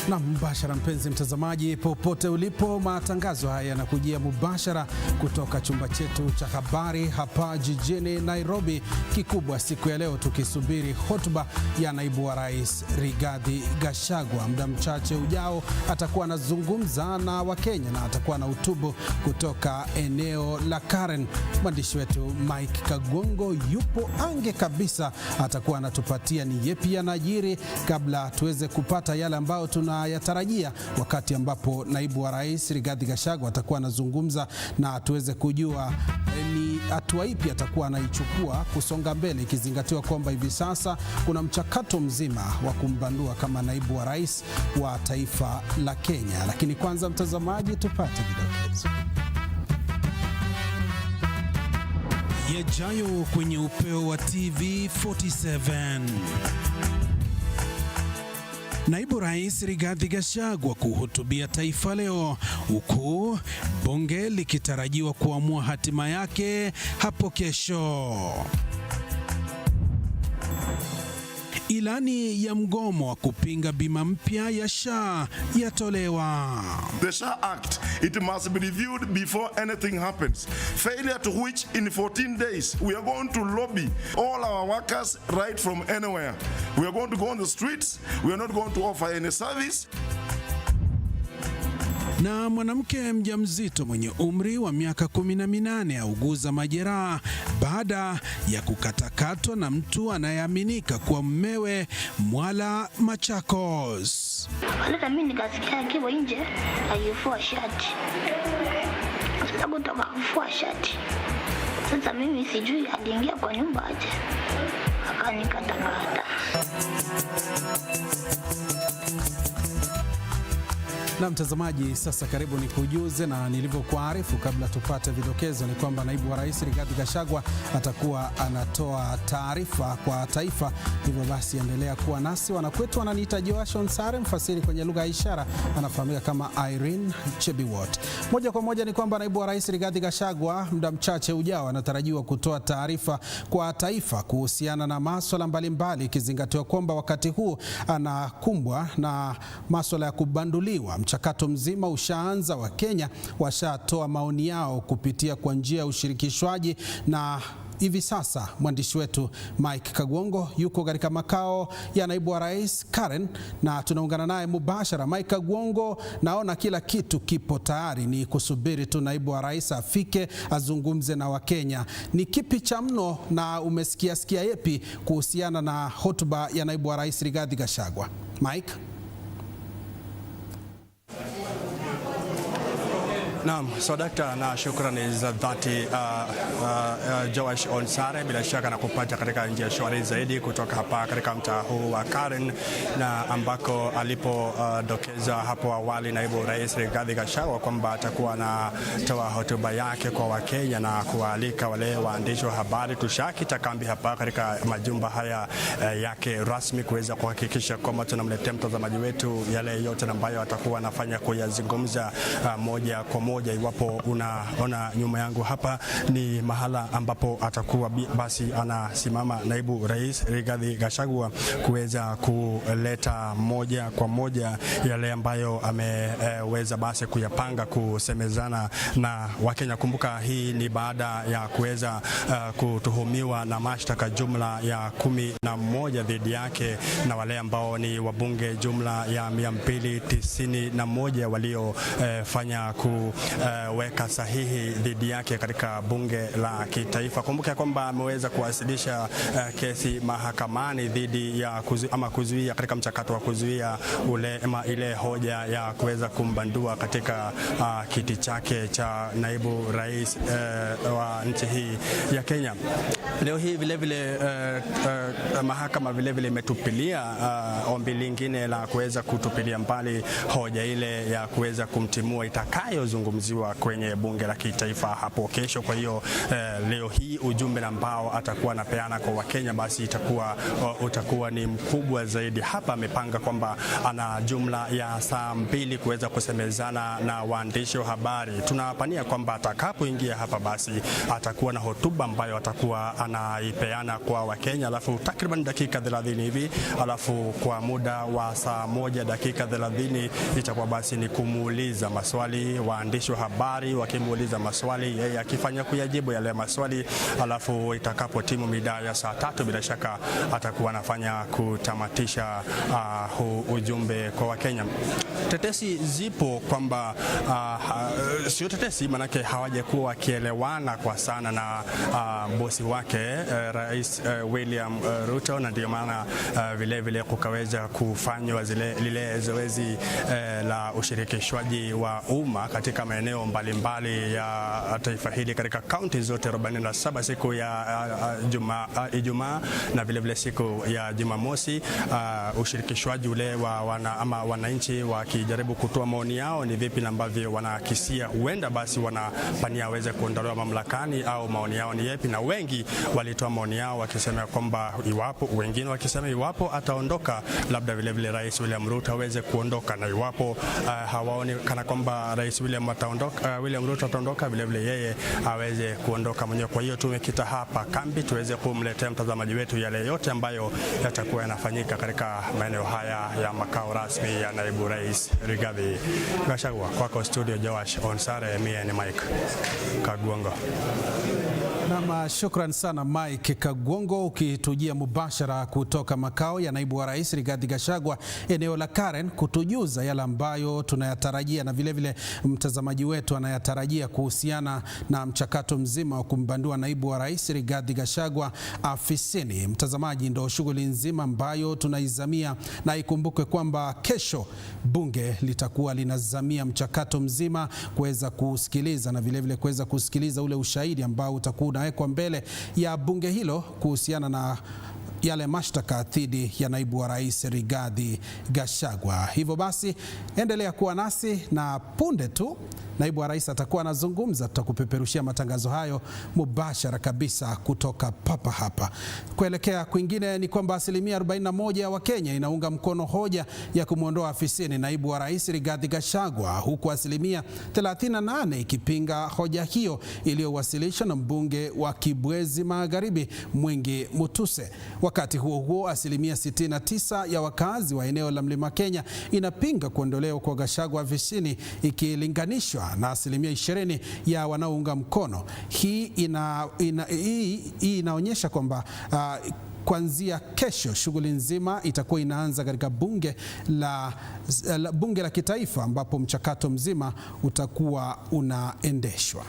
Na mubashara, mpenzi mtazamaji, popote ulipo, matangazo haya yanakujia mubashara kutoka chumba chetu cha habari hapa jijini Nairobi. Kikubwa siku ya leo tukisubiri hotuba ya naibu wa rais Rigathi Gachagua. Muda mchache ujao atakuwa anazungumza na Wakenya na atakuwa na hutubu kutoka eneo la Karen. Mwandishi wetu Mike Kagwongo yupo ange kabisa, atakuwa anatupatia ni yepi yanajiri kabla tuweze kupata yale ambayo tunayatarajia wakati ambapo naibu wa rais Rigathi Gachagua atakuwa anazungumza, na tuweze kujua ni hatua ipi atakuwa anaichukua kusonga mbele, ikizingatiwa kwamba hivi sasa kuna mchakato mzima wa kumbandua kama naibu wa rais wa taifa la Kenya. Lakini kwanza, mtazamaji, tupate vidokezo yajayo kwenye upeo wa TV47. Naibu rais Rigathi Gachagua kuhutubia taifa leo, huku bunge likitarajiwa kuamua hatima yake hapo kesho. Ilani ya mgomo wa kupinga bima mpya ya SHA yatolewa. The SHA Act, it must be reviewed before anything happens. Failure to which in 14 days we are going to lobby all our workers right from anywhere. We are going to go on the streets. We are not going to offer any service. Na mwanamke mjamzito mwenye umri wa miaka 18 auguza majeraha baada ya kukatakatwa na mtu anayeaminika kuwa mmewe Mwala, Machakos. Hata mimi nikasikia akiwa nje alifua shati. Sasa kutoka kufua shati. Sasa mimi sijui aliingia kwa nyumba aje. Akanikatakata. Na mtazamaji, sasa karibu ni kujuze, na nilivyokuarifu kabla tupate vidokezo ni kwamba naibu wa rais Rigathi Gachagua atakuwa anatoa taarifa kwa taifa. Hivyo basi endelea kuwa nasi. Wanakwetu wananiita Joash Onsare, mfasiri kwenye lugha ya ishara anafahamika kama Irene Chebiwot. Moja kwa moja ni kwamba naibu wa rais Rigathi Gachagua muda mchache ujao anatarajiwa kutoa taarifa kwa taifa kuhusiana na masuala mbalimbali, ikizingatiwa kwamba wakati huu anakumbwa na masuala ya kubanduliwa. Mchakato mzima ushaanza, wa Kenya washatoa maoni yao kupitia kwa njia ya ushirikishwaji, na hivi sasa mwandishi wetu Mike Kagwongo yuko katika makao ya naibu wa rais Karen na tunaungana naye mubashara. Mike Kagwongo, naona kila kitu kipo tayari, ni kusubiri tu naibu wa rais afike azungumze na Wakenya. Ni kipi cha mno na umesikia yepi kuhusiana na hotuba ya naibu wa rais Rigathi Gachagua? Mike? Naam, Sadakta, na shukrani za dhati Joash Onsare, bila shaka na kupata katika njia shwari zaidi kutoka hapa katika mtaa huu wa Karen, na ambako alipodokeza hapo awali naibu rais Rigathi Gachagua kwamba atakuwa anatoa hotuba yake kwa Wakenya na kualika wale waandishi wa habari tushakita kambi hapa katika majumba haya yake rasmi kuweza kuhakikisha kwamba tunamletea mtazamaji wetu yale yote ambayo atakuwa anafanya kuyazungumza moja kwa moja. Iwapo unaona nyuma yangu hapa ni mahala ambapo atakuwa basi anasimama naibu rais Rigathi Gachagua kuweza kuleta moja kwa moja yale ambayo ameweza basi kuyapanga kusemezana na Wakenya. Kumbuka hii ni baada ya kuweza kutuhumiwa na mashtaka jumla ya 11 dhidi yake na wale ambao ni wabunge jumla ya 291 waliofanya weka sahihi dhidi yake katika bunge la kitaifa. Kumbuka kwamba ameweza kuwasilisha kesi mahakamani dhidi ya kuzuia katika mchakato wa kuzuia ile hoja ya kuweza kumbandua katika kiti chake cha naibu rais wa nchi hii ya Kenya. Leo hii vile mahakama vile imetupilia ombi lingine la kuweza kutupilia mbali hoja ile ya kuweza kumtimua itakayozungumziwa kwenye bunge la kitaifa hapo kesho. Kwa hiyo leo hii ujumbe ambao atakuwa anapeana kwa Wakenya basi utakuwa ni mkubwa zaidi. Hapa amepanga kwamba ana jumla ya saa 2 kuweza kusemezana na waandishi wa habari. Tunapania kwamba atakapoingia hapa basi atakuwa na hotuba ambayo atakuwa anaipeana kwa Wakenya, alafu takriban dakika 30 hivi, alafu kwa muda wa saa 1 dakika 30 itakuwa basi ni kumuuliza maswali, waandishi wa habari wakimuuliza maswali, yeye akifanya kuyajibu yale maswali, alafu itakapo timu mida ya saa 3 bila shaka atakuwa anafanya kutamatisha ujumbe kwa Wakenya. Tetesi zipo kwamba sio tetesi, manake hawajakuwa wakielewana kwa sana na bosi wake Rais William Ruto, na ndio maana vile vile kukaweza kufanywa lile zoezi la ushirikishwaji wa umma katika maeneo mbalimbali ya taifa hili katika kaunti zote 47 siku ya Ijumaa na vile vile siku ya Jumamosi. Ushirikishwaji ule wa wananchi wakijaribu kutoa maoni yao ni vipi ambavyo wanakisia huenda basi wanapania waweze kuondolewa mamlakani au maoni yao ni yapi, na wengi walitoa maoni yao wakisema kwamba wengine wakisema iwapo ataondoka labda vile vile Rais William Ruto aweze kuondoka, na iwapo hawaoni kana kwamba Rais William Ruto ataondoka vile vile yeye aweze kuondoka mwenyewe. Kwa hiyo tumekita hapa kambi tuweze kumletea mtazamaji wetu yale yote ambayo yatakuwa yanafanyika katika maeneo haya ya makao rasmi ya naibu rais Rigathi Gachagua. Kwako studio Joash Onsare, mie ni Mike Kagwongo. Na shukran sana Mike Kagwongo, ukitujia mubashara kutoka makao ya naibu wa rais Rigathi Gachagua eneo la Karen, kutujuza yale ambayo tunayatarajia na vile vile mtazamaji wetu anayatarajia kuhusiana na mchakato mzima wa kumbandua naibu wa rais Rigathi Gachagua afisini. Mtazamaji, ndo shughuli nzima ambayo tunaizamia, na ikumbuke kwamba kesho bunge litakuwa linazamia mchakato mzima kuweza kusikiliza na vile vile kuweza kusikiliza ule ushahidi ambao utakuwa unawekwa mbele ya bunge hilo kuhusiana na yale mashtaka dhidi ya naibu wa rais Rigathi Gachagua. Hivyo basi endelea kuwa nasi, na punde tu naibu wa rais atakuwa anazungumza, tutakupeperushia matangazo hayo mubashara kabisa kutoka papa hapa. Kuelekea kwingine ni kwamba 41% ya Wakenya inaunga mkono hoja ya kumwondoa afisini naibu wa rais Rigathi Gachagua, huku 38% ikipinga hoja hiyo iliyowasilishwa na mbunge wa Kibwezi Magharibi Mwingi Mutuse. Wakati huo huo, 69% ya wakazi wa eneo la Mlima Kenya inapinga kuondolewa kwa Gachagua afisini ikilinganishwa na 20% ya wanaounga mkono. Hii inaonyesha kwamba kuanzia kesho shughuli nzima itakuwa inaanza katika bunge la kitaifa, ambapo mchakato mzima utakuwa unaendeshwa.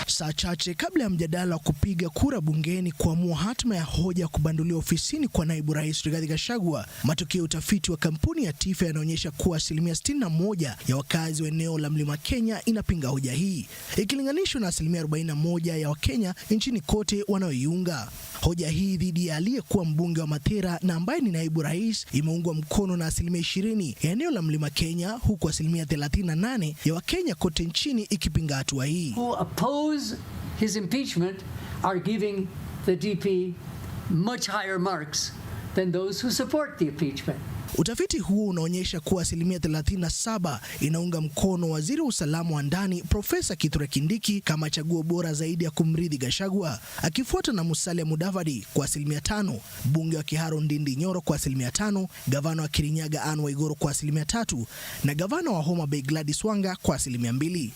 Saa chache kabla ya mjadala wa kupiga kura bungeni kuamua hatima ya hoja ya kubanduliwa ofisini kwa naibu rais Rigathi Gachagua, matokeo ya utafiti wa kampuni ya TIFA yanaonyesha kuwa 61% ya wakazi wa eneo la Mlima Kenya inapinga hoja hii, ikilinganishwa na 41% ya Wakenya nchini kote wanaoiunga. Hoja hii dhidi ya aliyekuwa mbunge wa Mathira na ambaye ni naibu rais imeungwa mkono na 20% ya eneo la Mlima Kenya, huku 38% ya Wakenya kote nchini ikipinga hatua hii. Who oppose his impeachment are giving the DP much higher marks than those who support the impeachment. Utafiti huo unaonyesha kuwa 37% inaunga mkono waziri wa usalama wa ndani Profesa Kithure Kindiki kama chaguo bora zaidi ya kumrithi Gachagua, akifuata na Musalia Mudavadi kwa 5%, bunge wa Kiharu Ndindi Nyoro kwa 5%, gavana wa Kirinyaga Anne Waiguru kwa 3% na gavana wa Homa Bay Gladys Wanga kwa 2%.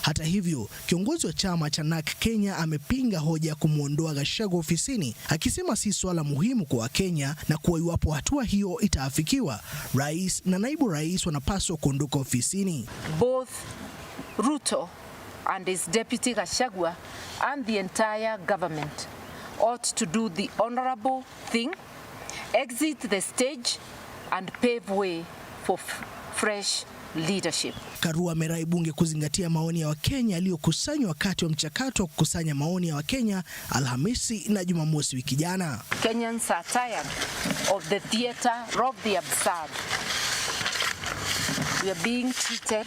Hata hivyo, kiongozi wa chama cha NAK Kenya amepinga hoja ya kumwondoa Gachagua ofisini, akisema si swala muhimu kwa Wakenya na kuwa iwapo hatua hiyo itaafikiwa, rais na naibu rais wanapaswa kuondoka ofisini. Both Ruto and his deputy Gachagua and the entire government ought to do the honorable thing, exit the stage and pave way for fresh leadership. Karua amerai bunge kuzingatia maoni ya Wakenya yaliyokusanywa wakati wa mchakato wa kukusanya maoni ya Wakenya Alhamisi na Jumamosi wiki jana. Kenyans are tired of the theater of the absurd. We are being treated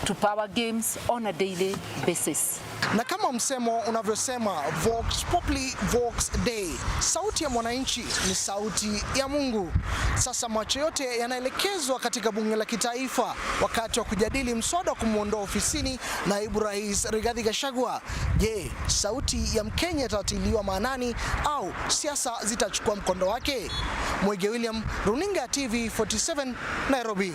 to power games on a daily basis. Na kama msemo unavyosema, Vox Populi Vox Dei, sauti ya mwananchi ni sauti ya Mungu. Sasa macho yote yanaelekezwa katika bunge la kitaifa wakati wa kujadili mswada wa kumwondoa ofisini naibu rais Rigathi Gachagua. Je, sauti ya Mkenya itatiliwa maanani au siasa zitachukua mkondo wake? Mwege William, runinga TV47, Nairobi.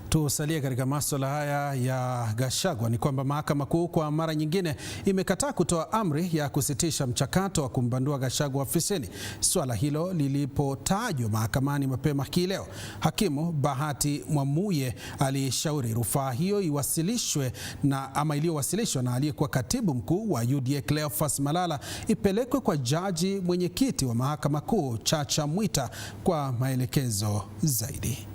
Tusalie katika masuala haya ya Gachagua ni kwamba mahakama kuu kwa mara nyingine imekataa kutoa amri ya kusitisha mchakato wa kumbandua Gachagua ofisini. Swala hilo lilipotajwa mahakamani mapema hii leo, hakimu Bahati Mwamuye alishauri rufaa hiyo iliyowasilishwa na aliyekuwa katibu mkuu wa UDA Cleophas Malala ipelekwe kwa jaji mwenyekiti wa mahakama kuu Chacha Mwita kwa maelekezo zaidi.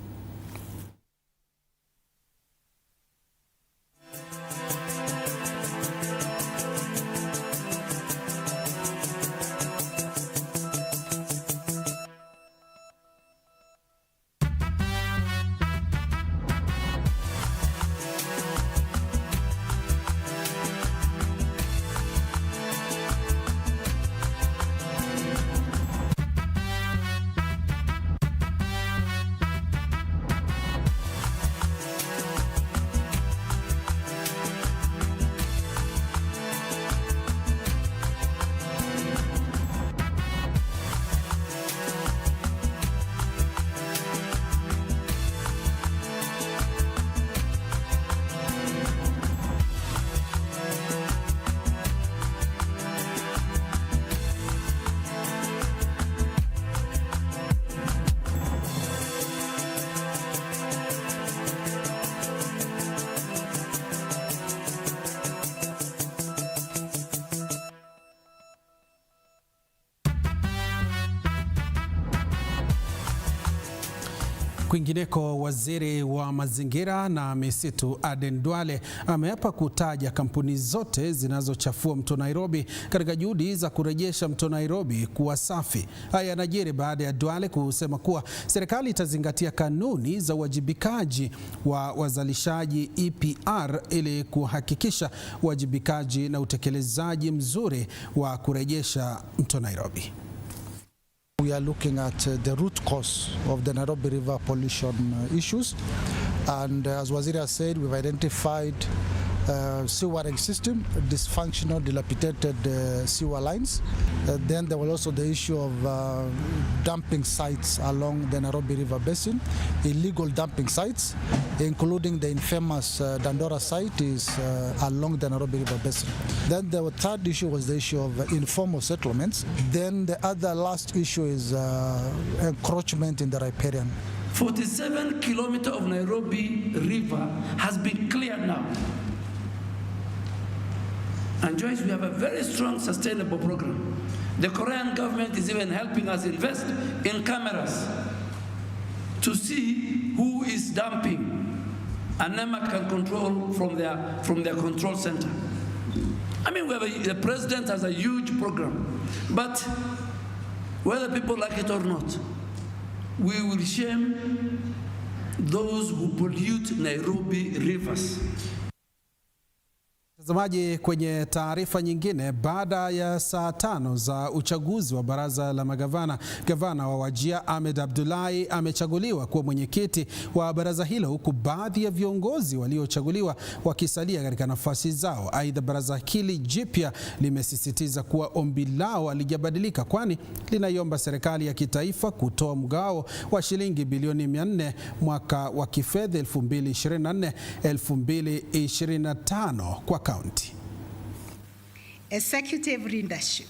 Kwingineko, waziri wa mazingira na misitu Aden Duale ameapa kutaja kampuni zote zinazochafua mto Nairobi katika juhudi za kurejesha mto Nairobi kuwa safi. Haya yanajiri baada ya Duale kusema kuwa serikali itazingatia kanuni za uwajibikaji wa wazalishaji EPR ili kuhakikisha uwajibikaji na utekelezaji mzuri wa kurejesha mto Nairobi. We are looking at the root cause of the Nairobi River pollution issues, and as Waziri has said, we've identified sewering system, dysfunctional, dilapidated sewer lines. Then there was also the issue of dumping sites along the Nairobi River basin, illegal dumping sites, including the infamous Dandora site is along the Nairobi River basin. Then the third issue was the issue of informal settlements. Then the other last issue is encroachment in the riparian. 47 kilometers of Nairobi River has been cleared now. And Joyce, we have a very strong sustainable program. The Korean government is even helping us invest in cameras to see who is dumping, and NEMA can control from their control center. I mean, the president has a huge program, but whether people like it or not, we will shame those who pollute Nairobi rivers. Mtazamaji, kwenye taarifa nyingine, baada ya saa 5 za uchaguzi wa baraza la magavana, gavana wa Wajir Ahmed Abdullahi amechaguliwa kuwa mwenyekiti wa baraza hilo, huku baadhi ya viongozi waliochaguliwa wakisalia katika nafasi zao. Aidha, baraza hili jipya limesisitiza kuwa ombi lao halijabadilika, kwani linaiomba serikali ya kitaifa kutoa mgao wa shilingi bilioni 400 mwaka wa kifedha 2024-2025 kwa kaunti. Executive leadership.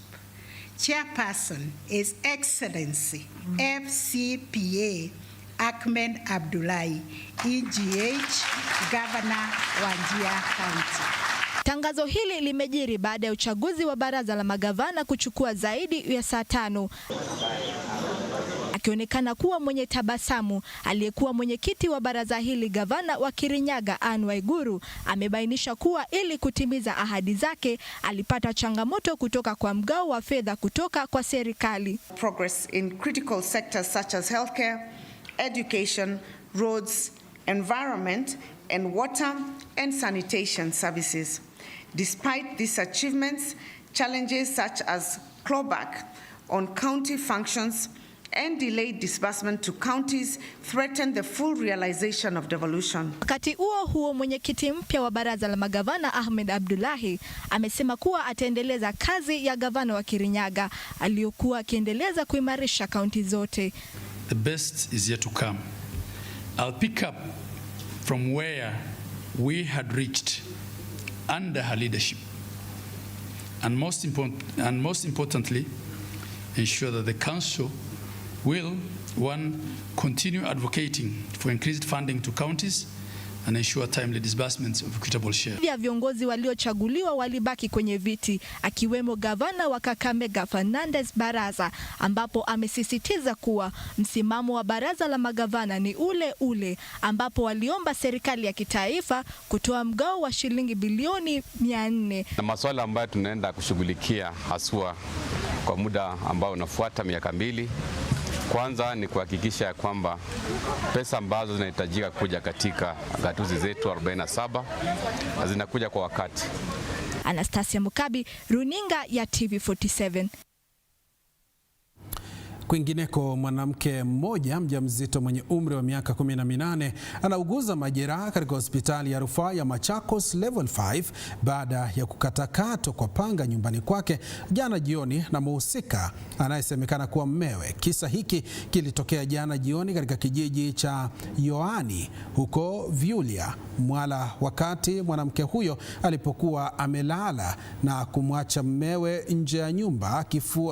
Chairperson is Excellency FCPA Ahmed Abdullahi, EGH, Governor Wajir County. Tangazo hili limejiri baada ya uchaguzi wa baraza la magavana kuchukua zaidi ya saa 5. Akionekana kuwa mwenye tabasamu, aliyekuwa mwenyekiti wa baraza hili gavana wa Kirinyaga Anne Waiguru amebainisha kuwa ili kutimiza ahadi zake alipata changamoto kutoka kwa mgao wa fedha kutoka kwa serikali. Progress in critical sectors such as healthcare, education, roads, environment and water and sanitation services. Despite these achievements, challenges such as clawback on county functions and delayed disbursement to counties threaten the full realization of devolution. Wakati huo mwenyekiti mpya wa baraza la magavana Ahmed Abdullahi amesema kuwa ataendeleza kazi ya gavana wa Kirinyaga aliyokuwa akiendeleza kuimarisha kaunti zote. The best is yet to come. I'll pick up from where we had reached under her leadership, and most importantly, ensure that the council will, one, continue advocating for increased funding to counties and ensure timely disbursements of equitable share. Ya viongozi waliochaguliwa walibaki kwenye viti, akiwemo gavana wa Kakamega Fernandez Baraza, ambapo amesisitiza kuwa msimamo wa baraza la magavana ni ule ule, ambapo waliomba serikali ya kitaifa kutoa mgao wa shilingi bilioni 400. Na masuala ambayo tunaenda kushughulikia haswa kwa muda ambao unafuata miaka 2. Kwanza ni kuhakikisha kwamba pesa ambazo zinahitajika kuja katika gatuzi zetu 47 zinakuja kwa wakati. Anastasia Mukabi, runinga ya TV47. Kwingineko, mwanamke mmoja mjamzito mwenye umri wa miaka 18 anauguza majeraha katika hospitali ya rufaa ya Machakos Level 5 baada ya kukatakatwa kwa panga nyumbani kwake jana jioni na mhusika anayesemekana kuwa mmewe. Kisa hiki kilitokea jana jioni katika kijiji cha Yoani huko Vyulia, Mwala, wakati mwanamke huyo alipokuwa amelala na kumwacha mmewe nje ya nyumba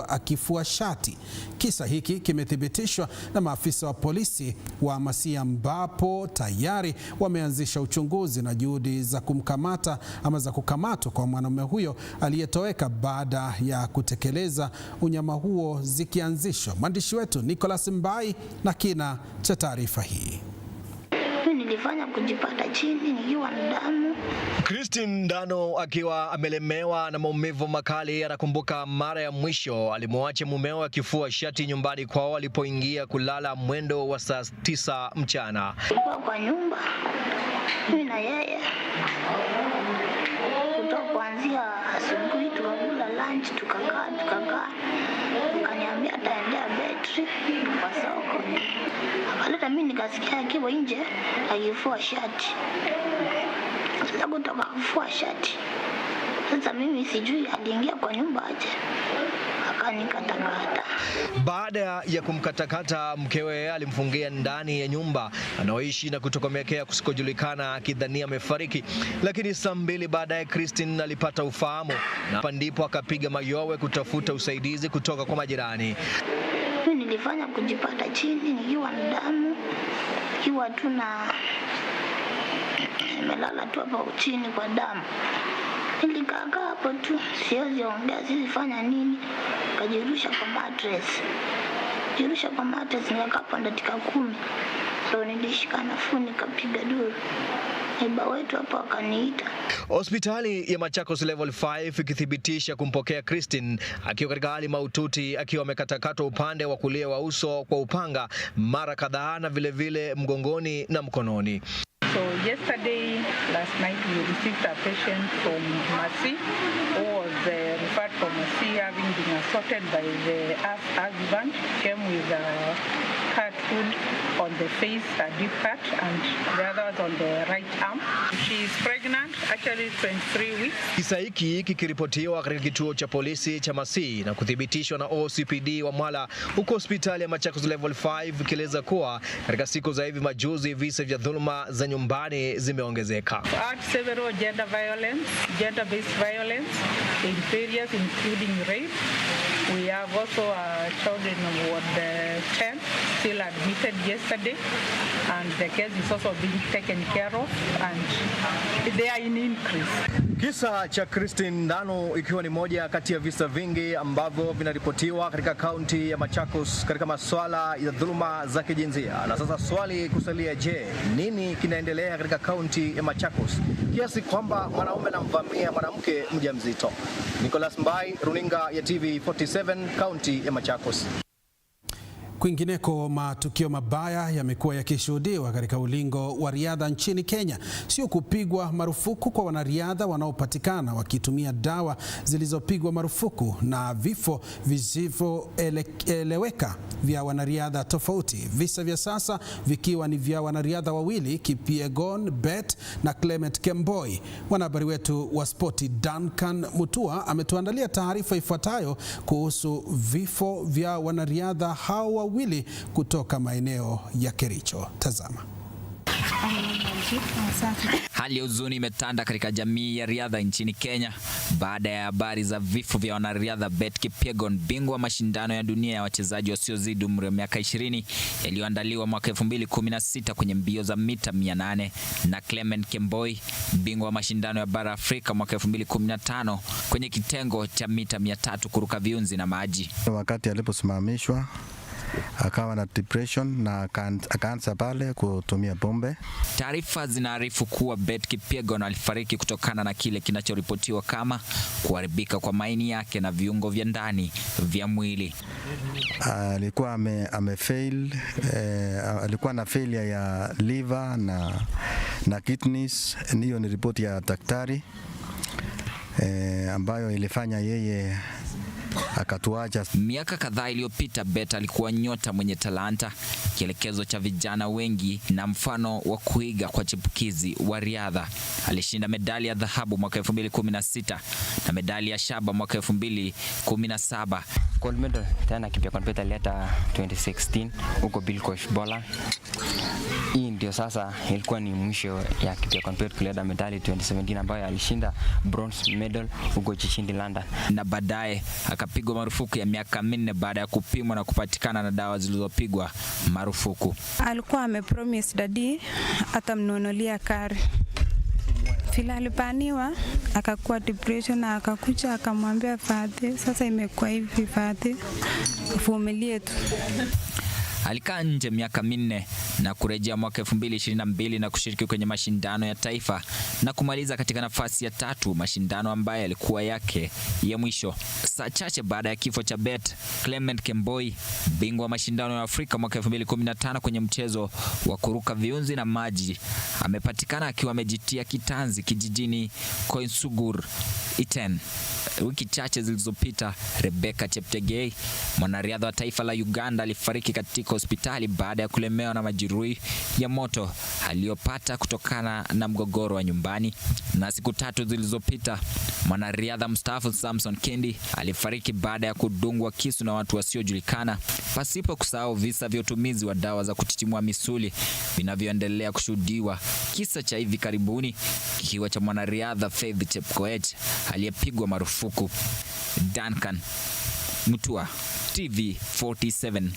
akifua shati. Kisa hiki kimethibitishwa na maafisa wa polisi wa Masia, ambapo tayari wameanzisha uchunguzi na juhudi za kukamatwa kwa mwanamume huyo aliyetoweka baada ya kutekeleza unyama huo zikianzishwa. Mwandishi wetu Nicholas Mbai na kina cha taarifa hii. Nilifanya kujipata chini nikiwa na damu. Christine Ndano akiwa amelemewa na maumivu makali anakumbuka mara ya mwisho alimwacha mumeo akifua shati nyumbani kwao alipoingia kulala mwendo wa saa 9 mchana. Kwa nyumba mimi na yeye kutoka kuanzia asubuhi tukakula lunch tukakaa akaniambia ataendea betri kwa soko. Akaleta mimi nikasikia akiwa nje akifua shati. Sasa kutoka kufua shati. Sasa mimi sijui aliingia kwa nyumba aje. Akanikatakata. Baada ya kumkatakata, mkewe alimfungia ndani ya nyumba anaoishi na kutokomekea kusikojulikana akidhania amefariki. Lakini saa 2 baadaye Christine alipata ufahamu na ndipo akapiga mayowe kutafuta usaidizi kutoka kwa majirani. Mimi nilifanya kujipata chini nikiwa na damu, nikiwa tu na nimelala tu hapo chini kwa damu. Nilikaa hapo tu, siwezi ongea, sifanya nini. Kajirusha kwa mattress. Nikakaa hapo dakika 10. So nilishika nafuu nikapiga duru. Naiba wetu hapo akaniita. Hospitali ya Machakos Level 5 ikithibitisha kumpokea Christine akiwa katika hali mahututi, akiwa amekatakatwa upande wa kulia wa uso kwa upanga mara kadhaa na vile mgongoni na mkononi. So last night we received a patient from Masi who was referred from Masi having been assaulted by the husband. Came with a cut wound on the face, a deep cut, and the other was on the right arm. She is pregnant, actually 23 weeks. Kisa hiki kikiripotiwa katika kituo cha polisi cha Masi na kuthibitishwa na OCPD wa Mwala, huko hospitali ya Machakos Level 5 ikieleza kuwa katika siku za hivi majuzi visa vya dhuluma za nyumbani zimeongezeka. Several gender-based violence in areas including rape. We have also a child in Ward 10 still admitted yesterday, and the case is also being taken care of, and they are in increase. Kisa cha Christine Ndano ikiwa ni moja kati ya visa vingi ambavyo vinaripotiwa katika kaunti ya Machakos katika masuala ya dhuluma za kijinsia. Na sasa swali kusalia, je, nini kinaendelea katika kaunti ya Machakos kiasi kwamba mwanaume anamvamia mwanamke mjamzito? Nicholas Mbai, runinga ya TV47, kaunti ya Machakos. Kwingineko, matukio mabaya yamekuwa yakishuhudiwa katika ulingo wa riadha nchini Kenya. Sio kupigwa marufuku kwa wanariadha wanaopatikana wakitumia dawa zilizopigwa marufuku na vifo visivyoeleweka vya wanariadha tofauti. Visa vya sasa vikiwa ni vya wanariadha wawili, Kipyegon Bet na Clement Kemboi. Mwanahabari wetu wa spoti Duncan Mutua ametuandalia taarifa ifuatayo kuhusu vifo vya wanariadha hao wawili kutoka maeneo ya Kericho. Tazama. Hali ya huzuni imetanda katika jamii ya riadha nchini Kenya baada ya habari za vifo vya wanariadha Bet Kipyegon, bingwa wa mashindano ya dunia ya wachezaji wasiozidi umri wa miaka 20 yaliyoandaliwa mwaka 2016 kwenye mbio za mita 800, na Clement Kemboi, bingwa wa mashindano ya bara Afrika mwaka 2015 kwenye kitengo cha mita 300 kuruka viunzi na maji. Wakati aliposimamishwa akawa na depression na akaanza pale kutumia pombe. Taarifa zinaarifu kuwa Bet Kipyegon alifariki kutokana na kile kinachoripotiwa kama kuharibika kwa maini yake na viungo vya ndani vya mwili. Alikuwa amefail, alikuwa na failure ya liver na kidneys. Hiyo ni ripoti ya daktari ambayo ilifanya yeye akatuacha. Miaka kadhaa iliyopita, Bet alikuwa nyota mwenye talanta, kielekezo cha vijana wengi na mfano wa kuiga kwa chipukizi wa riadha. Alishinda medali ya dhahabu mwaka 2016 na medali ya shaba mwaka 2017. Gold medal tena Kipyegon Bet alileta 2016 huko Bilkosh Bola. Hii ndio sasa ilikuwa ni mwisho ya Kipyegon Bet kuleta medali 2017 ambayo alishinda bronze medal huko jijini London, na baadaye akapigwa marufuku ya miaka 4 baada ya kupimwa na kupatikana na dawa zilizopigwa marufuku. Alikuwa amepromise dadi atamnunulia kari. Fila alipaniwa akakuwa depression na akakuja akamwambia Fadhi, sasa imekuwa hivi Fadhi, vumilie tu. Alikaa nje miaka 4 na kurejea mwaka 2022 na kushiriki kwenye mashindano ya taifa na kumaliza katika nafasi ya 3, mashindano ambayo yalikuwa yake ya mwisho. Saa chache baada ya kifo cha Bet, Clement Kemboi, bingwa wa mashindano ya Afrika mwaka 2015 kwenye mchezo wa kuruka viunzi na maji, amepatikana akiwa amejitia kitanzi kijijini Koinsugur, Iten. Wiki chache zilizopita, Rebecca Cheptegei, mwanariadha wa taifa la Uganda, alifariki katika hospitali baada ya kulemewa na majeruhi ya moto aliyopata kutokana na mgogoro wa nyumbani. Na siku 3 zilizopita, mwanariadha mstaafu Samson Kendi alifariki baada ya kudungwa kisu na watu wasiojulikana, pasipo kusahau visa vya utumizi wa dawa za kutitimua misuli vinavyoendelea kushuhudiwa, kisa cha hivi karibuni kikiwa cha mwanariadha Faith Chepkoech aliyepigwa marufuku. Duncan Mutua, TV47.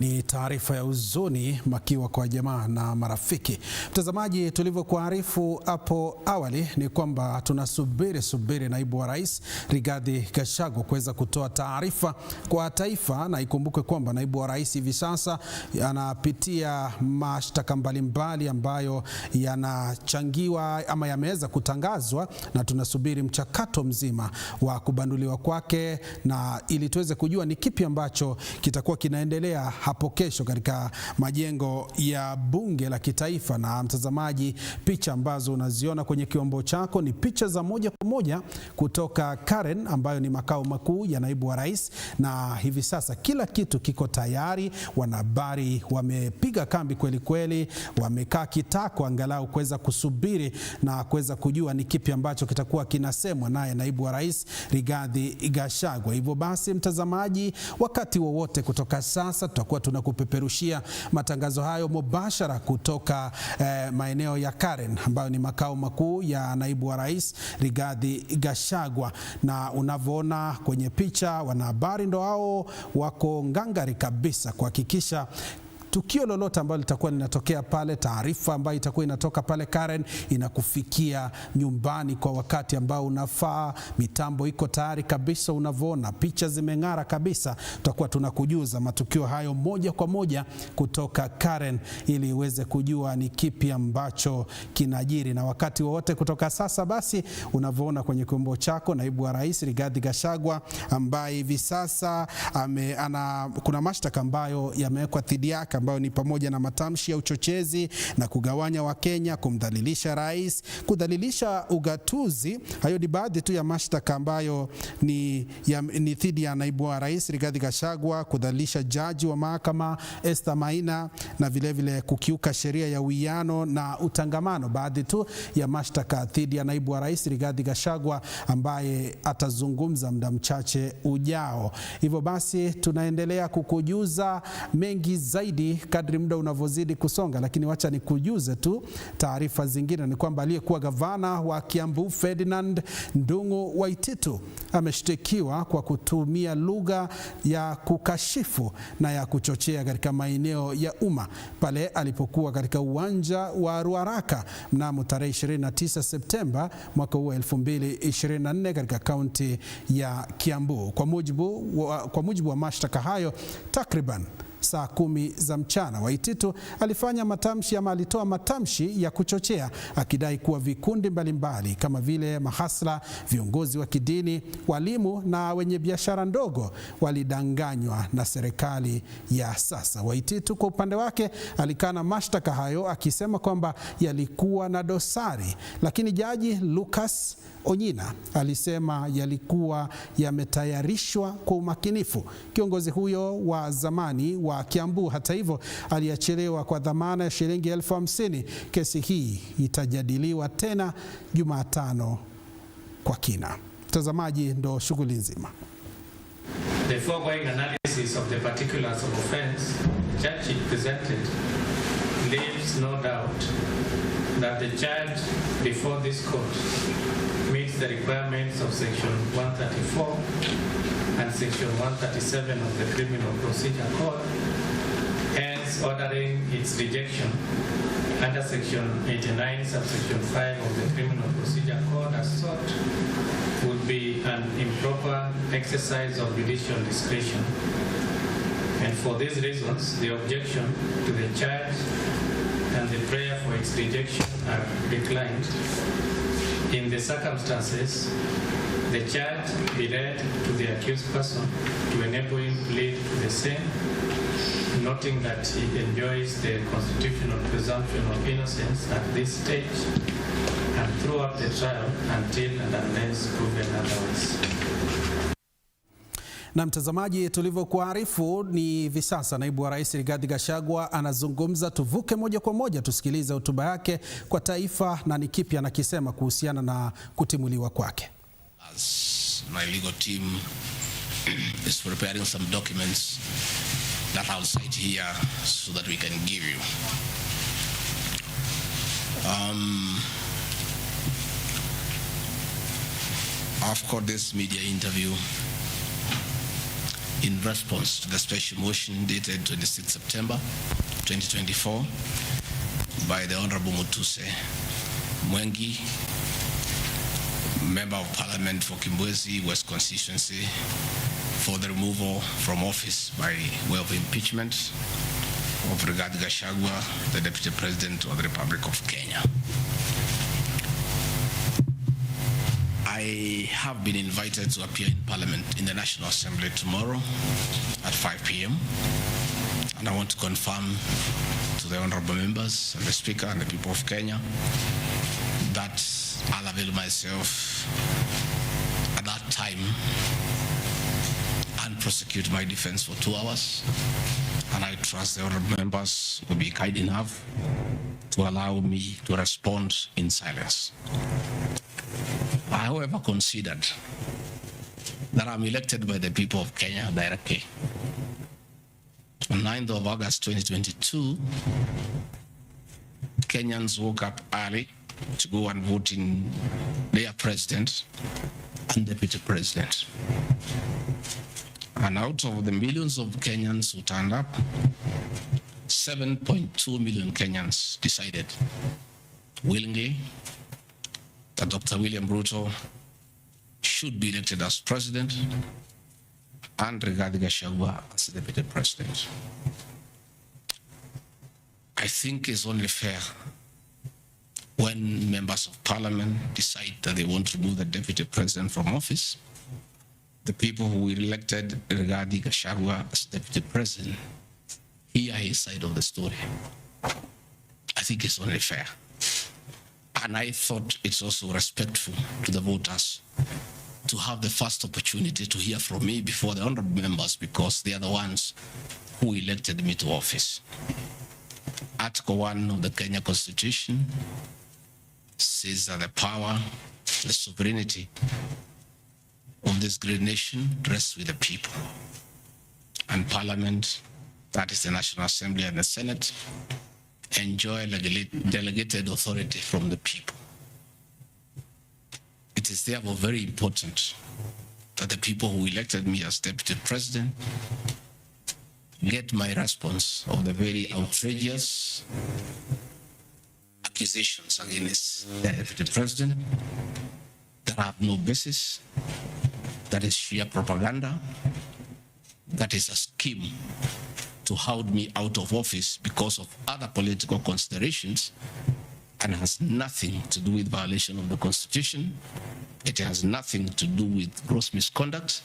Ni taarifa ya huzuni makiwa kwa jamaa na marafiki. Mtazamaji, tulivyokuarifu hapo awali ni kwamba tunasubiri naibu wa rais Rigathi Gachagua kuweza kutoa taarifa kwa taifa, na ikumbukwe kwamba naibu wa rais hivi sasa anapitia mashtaka mbalimbali ambayo yanachangiwa ama yameweza kutangazwa, na tunasubiri mchakato mzima wa kubanduliwa kwake, na ili tuweze kujua ni kipi ambacho kitakuwa kinaendelea hapo kesho katika majengo ya bunge la kitaifa. Na mtazamaji, picha ambazo unaziona kwenye kiombo chako ni picha za moja kwa moja kutoka Karen, ambayo ni makao makuu ya naibu wa rais, na hivi sasa kila kitu kiko tayari. Wanahabari wamepiga kambi kweli kweli, wamekaa kitako angalau kuweza kusubiri na kuweza kujua ni kipi ambacho kitakuwa kinasemwa naye naibu wa rais Rigathi Gachagua. Hivyo basi, mtazamaji, wakati wowote kutoka sasa tutakuwa tunakupeperushia matangazo hayo mubashara kutoka maeneo ya Karen, ambayo ni makao makuu ya naibu wa rais Rigathi Gachagua. Na unavyoona kwenye picha, wanahabari ndo hao wako ngangari kabisa kuhakikisha tukio lolote ambalo litakuwa linatokea pale, taarifa ambayo itakuwa inatoka pale Karen inakufikia nyumbani kwa wakati ambao unafaa. Mitambo iko tayari kabisa, unavyoona picha zimeng'ara kabisa. Tutakuwa tunakujuza matukio hayo moja kwa moja kutoka Karen ili uweze kujua ni kipi ambacho kinajiri. Na wakati wowote kutoka sasa, basi unavyoona kwenye kiombo chako, naibu wa rais Rigathi Gachagua ambaye hivi sasa kuna mashtaka ambayo yamewekwa dhidi yake, ambayo ni pamoja na matamshi ya uchochezi na kugawanya Wakenya, kumdhalilisha rais, kudhalilisha ugatuzi. Hayo ni baadhi tu ya mashtaka ambayo ni dhidi ya naibu wa rais Rigathi Gachagua, kudhalilisha jaji wa mahakama Esther Maina, na vile kukiuka sheria ya uwiano na utangamano. Baadhi tu ya mashtaka dhidi ya naibu wa rais Rigathi Gachagua ambaye atazungumza muda mchache ujao. Hivyo basi tunaendelea kukujuza mengi zaidi kadri muda unavyozidi kusonga, lakini wacha nikujuze tu taarifa zingine. Ni kwamba aliyekuwa gavana wa Kiambu Ferdinand Ndung'u Waititu ameshtakiwa kwa kutumia lugha ya kukashifu na ya kuchochea katika maeneo ya umma pale alipokuwa katika uwanja wa Ruaraka mnamo tarehe 29 Septemba mwaka huu 2024 katika kaunti ya Kiambu. Kwa mujibu wa mashtaka hayo, takriban saa 10 za mchana, Waititu alifanya matamshi ama alitoa matamshi ya kuchochea, akidai kuwa vikundi mbalimbali kama vile mahasla, viongozi wa kidini, walimu na wenye biashara ndogo walidanganywa na serikali ya sasa. Waititu kwa upande wake alikana mashtaka hayo, akisema kwamba yalikuwa na dosari, lakini jaji Lucas Onyina alisema yalikuwa yametayarishwa kwa umakinifu. Kiongozi huyo wa zamani wa Kiambu, hata hivyo, aliachiliwa kwa dhamana ya shilingi 50,000. Kesi hii itajadiliwa tena Jumatano kwa kina. Mtazamaji, ndo shughuli nzima. The foregoing analysis of the particulars of offense judge presented leaves no doubt that the charge before this court meets the requirements of Section 134 and Section 137 of the Criminal Procedure Code, hence ordering its rejection under Section 89, subsection 5 of the Criminal Procedure Code as sought would be an improper exercise of judicial discretion. And for these reasons, the objection to the charge and the prayer for its rejection are declined. In the circumstances, the charge be read to the accused person to enable him to plead to the same, noting that he enjoys the constitutional presumption of innocence at this stage and throughout the trial until and unless proven otherwise. Na mtazamaji, tulivyokuarifu ni hivi sasa naibu wa rais Rigathi Gachagua anazungumza. Tuvuke moja kwa moja tusikilize hotuba yake kwa taifa na ni kipi anakisema kuhusiana na kutimuliwa kwake. As my legal team is preparing some documents that I'll cite here so that we can give you. I've got this media interview in response to the special motion dated 26 September 2024 by the Honorable Mutuse Mwengi, Member of Parliament for Kimbwezi West Constituency, for the removal from office by way of impeachment of Rigathi Gachagua, the Deputy President of the Republic of Kenya. I have been invited to appear in Parliament in the National Assembly tomorrow at 5 p.m. and I want to confirm to the honorable members and the Speaker and the people of Kenya that I'll avail myself at that time and prosecute my defense for 2 hours, and I trust the honorable members will be kind enough to allow me to respond in silence. I, however, considered that I'm elected by the people of Kenya directly. On 9th of August 2022, Kenyans woke up early to go and vote in their president and deputy president. And out of the millions of Kenyans who turned up, 7.2 million Kenyans decided willingly that Dr. William Ruto should be elected as president and Rigathi Gachagua as deputy president. I think it's only fair when members of parliament decide that they want to remove the deputy president from office, the people who elected Rigathi Gachagua as deputy president hear his side of the story. I think it's only fair. And I thought it's also respectful to the voters to have the first opportunity to hear from me before the honorable members, because they are the ones who elected me to office. Article 1 of the Kenya Constitution says that the power, the sovereignty of this great nation rests with the people. And Parliament, that is the National Assembly and the Senate, enjoy delegated authority from the people. It is therefore very important that the people who elected me as deputy president get my response of the very outrageous accusations against the deputy president that have no basis, that is sheer propaganda, that is a scheme to hold me out of office because of other political considerations, and has nothing to do with violation of the Constitution. It has nothing to do with gross misconduct,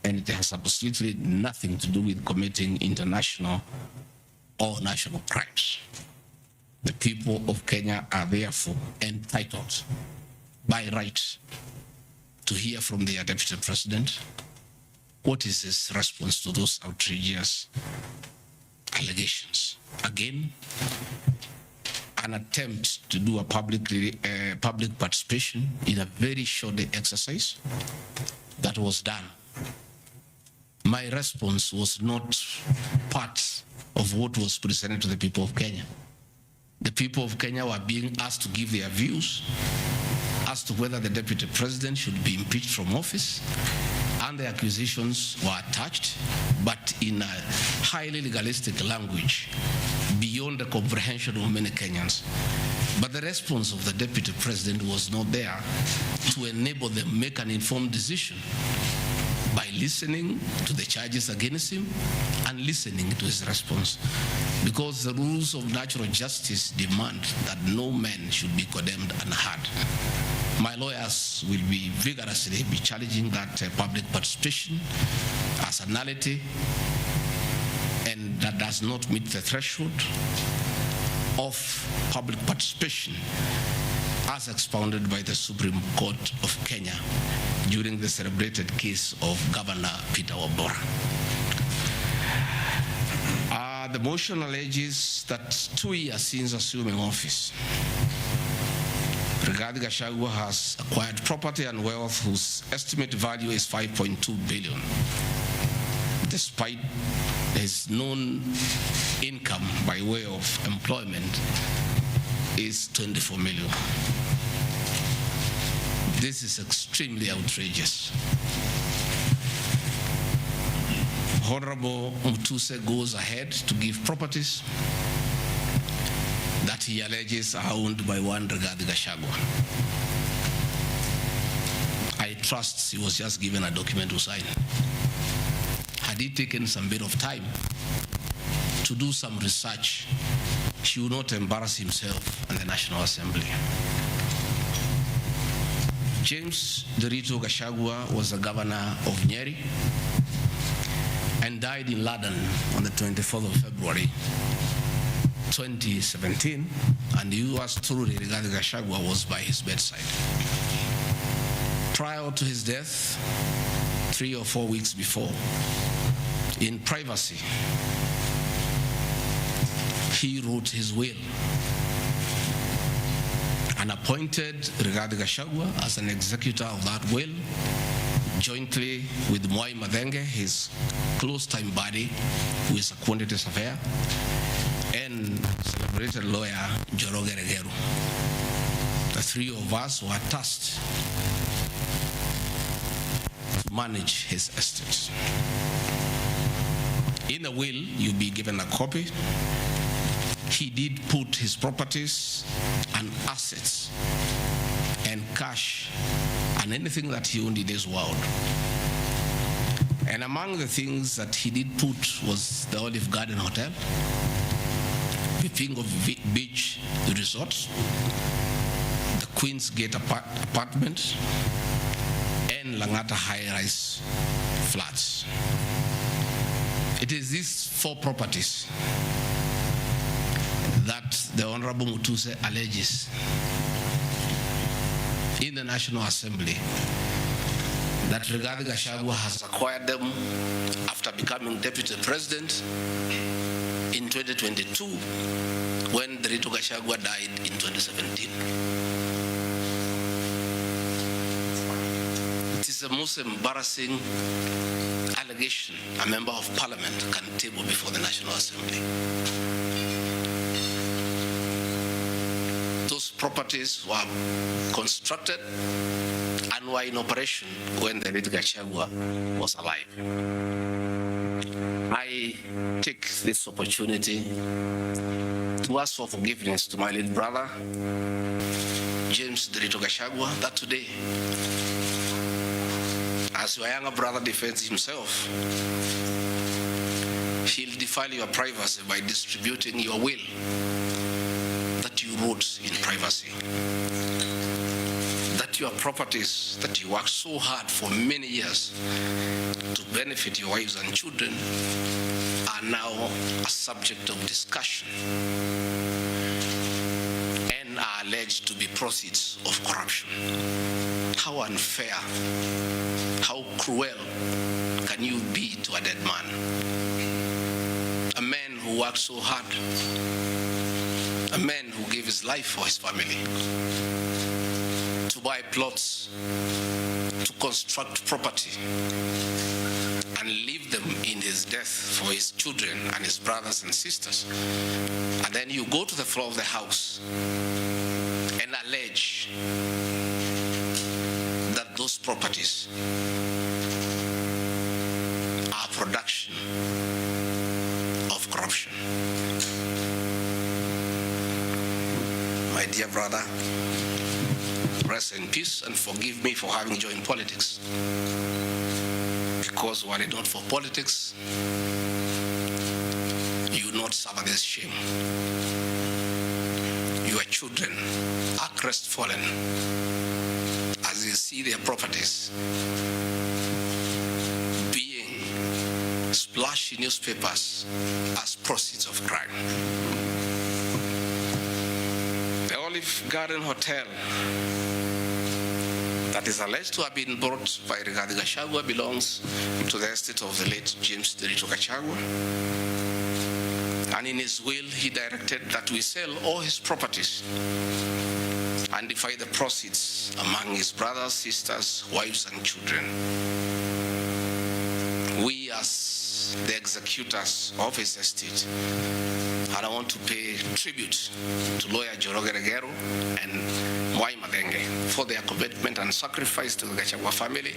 and it has absolutely nothing to do with committing international or national crimes. The people of Kenya are therefore entitled by right to hear from their deputy president what is his response to those outrageous allegations. Again, an attempt to do a public participation in a very short exercise that was done. My response was not part of what was presented to the people of Kenya. The people of Kenya were being asked to give their views as to whether the deputy president should be impeached from office, and the accusations were attached, but in a highly legalistic language beyond the comprehension of many Kenyans. But the response of the deputy president was not there to enable them make an informed decision by listening to the charges against him and listening to his response. Because the rules of natural justice demand that no man should be condemned unheard. My lawyers will be vigorously challenging that public participation as a nullity, and that does not meet the threshold of public participation as expounded by the Supreme Court of Kenya during the celebrated case of Governor Peter Wabora. The motion alleges that 2 years since assuming office, Rigathi Gachagua has acquired property and wealth whose estimated value is 5.2 billion, despite his known income by way of employment is 24 million. This is extremely outrageous. Honorable Mutuse goes ahead to give properties that he alleges are owned by one Rigathi Gachagua. I trust he was just given a document to sign. Had he taken some bit of time to do some research, he would not embarrass himself in the National Assembly. James Derito Gachagua was the governor of Nyeri and died in London on the 24th of February 2017, and yours truly, Rigathi Gachagua, was by his bedside. Prior to his death, 3 or 4 weeks before, in privacy, he wrote his will and appointed Rigathi Gachagua as an executor of that will, jointly with Mwai Madenge, his close-time buddy, who is a quantity surveyor, and celebrated lawyer Njoroge Regeru. The three of us were tasked to manage his estate. In the will, you'll be given a copy. he did put his properties and assets and cash and anything that he owned in this world. And among the things that he did put was the Olive Garden Hotel, the Pingo Beach Resort, the Queen's Gate apartment, and Langata high-rise flats. It is these 4 properties that the Honorable Mutuse alleges in the National Assembly that Rigathi Gachagua has acquired them after becoming Deputy President in 2022 when Rigathi Gachagua died in 2017. It is the most embarrassing allegation a member of parliament can table before the National Assembly. Those properties were constructed and were in operation when the Rigathi Gachagua was alive. I take this opportunity to ask for forgiveness to my late brother, James Rigathi Gachagua, that today, as your younger brother defends himself, he'll defile your privacy by distributing your will that you wrote in privacy. That your properties that you worked so hard for many years to benefit your wives and children are now a subject of discussion and are alleged to be proceeds of corruption. How unfair, how cruel can you be to a dead man? A man who worked so hard, a man who gave his life for his family, to buy plots, to construct property, and leave them in his death for his children and his brothers and sisters. And then you go to the floor of the House and allege that those properties are production of corruption. My dear brother, rest in peace and forgive me for having joined politics. Because were it not for politics, you would not suffer this shame. Your children are crestfallen as you see their properties being splashed in newspapers as proceeds of crime. The Olive Garden Hotel that is alleged to have been bought by Rigathi Gachagua belongs to the estate of the late James Rigathi Gachagua. And in his will, he directed that we sell all his properties and divide the proceeds among his brothers, sisters, wives, and children. We, as the executors of his estate, and I want to pay tribute to lawyer Joroge Regero and Mwai Madenge for their commitment and sacrifice to the Gachagua family.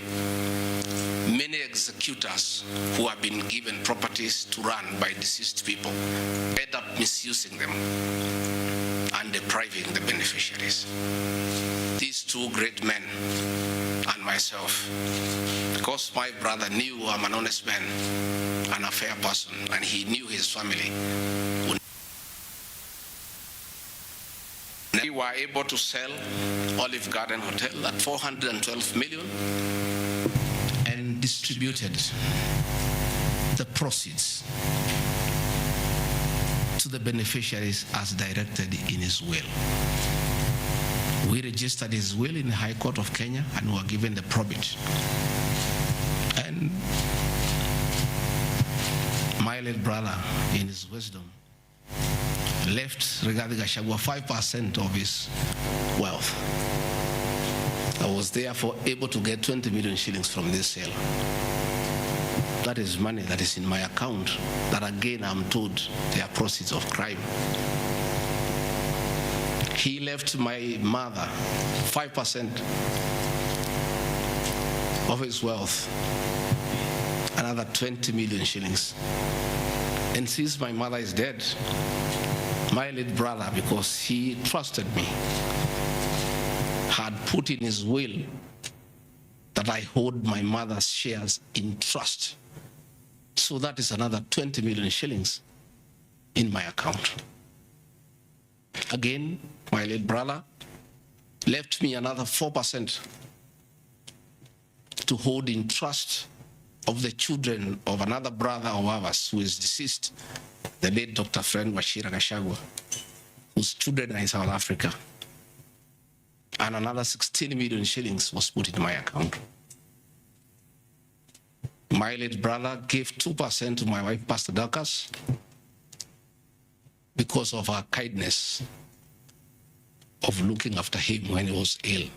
Many executors who have been given properties to run by deceased people end up misusing them and depriving the beneficiaries. These two great men and myself, because my brother knew I'm an honest man and a fair person, and he knew his family, we were able to sell Olive Garden Hotel at 412 million and distributed the proceeds to the beneficiaries as directed in his will. We registered his will in the High Court of Kenya and were given the probate. And my late brother, in his wisdom, left Rigathi Gachagua 5% of his wealth. I was therefore able to get 20 million shillings from this sale. That is money that is in my account that again I'm told they are proceeds of crime. He left my mother 5% of his wealth, another 20 million shillings. And since my mother is dead, my late brother, because he trusted me, had put in his will that I hold my mother's shares in trust. So that is another 20 million shillings in my account. Again, my late brother left me another 4% to hold in trust of the children of another brother of ours who is deceased, the late Dr. Friend Rigathi Gachagua, whose children are in South Africa. And another 16 million shillings was put in my account. My late brother gave 2% to my wife, Pastor Dorcas, because of her kindness of looking after him when he was ill.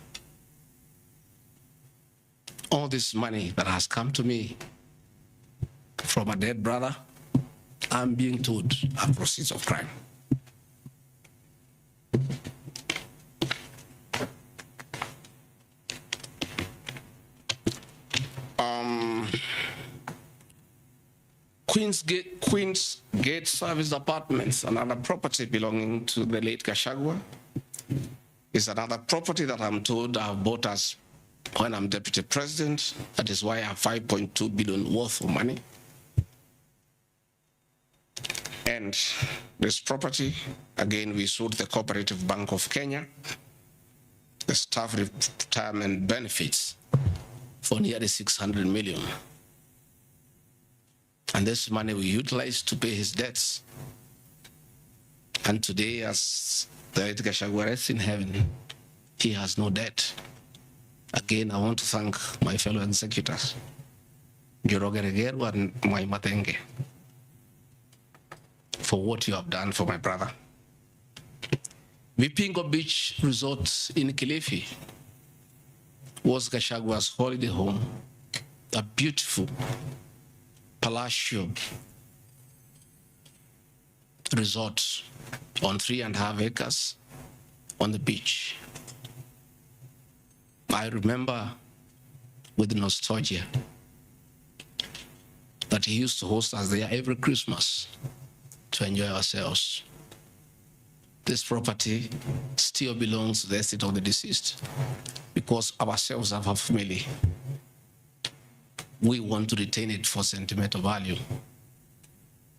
All this money that has come to me from a dead brother, I'm being told are proceeds of crime. Queen's Gate Service Apartments, another property belonging to the late Gachagua, is another property that I'm told I've bought as when I'm deputy president. That is why I have 5.2 billion worth of money. And this property, again, we sold the Cooperative Bank of Kenya, the staff retirement benefits for nearly 600 million. And this money we utilized to pay his debts. And today, as the late Gachagua rests in heaven, he has no debt. Again, I want to thank my fellow executors, Njoroge Regeru and Mwai Matenge, for what you have done for my brother. Vipingo Beach Resort in Kilifi was Gachagua's holiday home, a beautiful palatial resort on 3.5 acres on the beach. I remember with nostalgia that he used to host us there every Christmas to enjoy ourselves. This property still belongs to the estate of the deceased because ourselves have a family. We want to retain it for sentimental value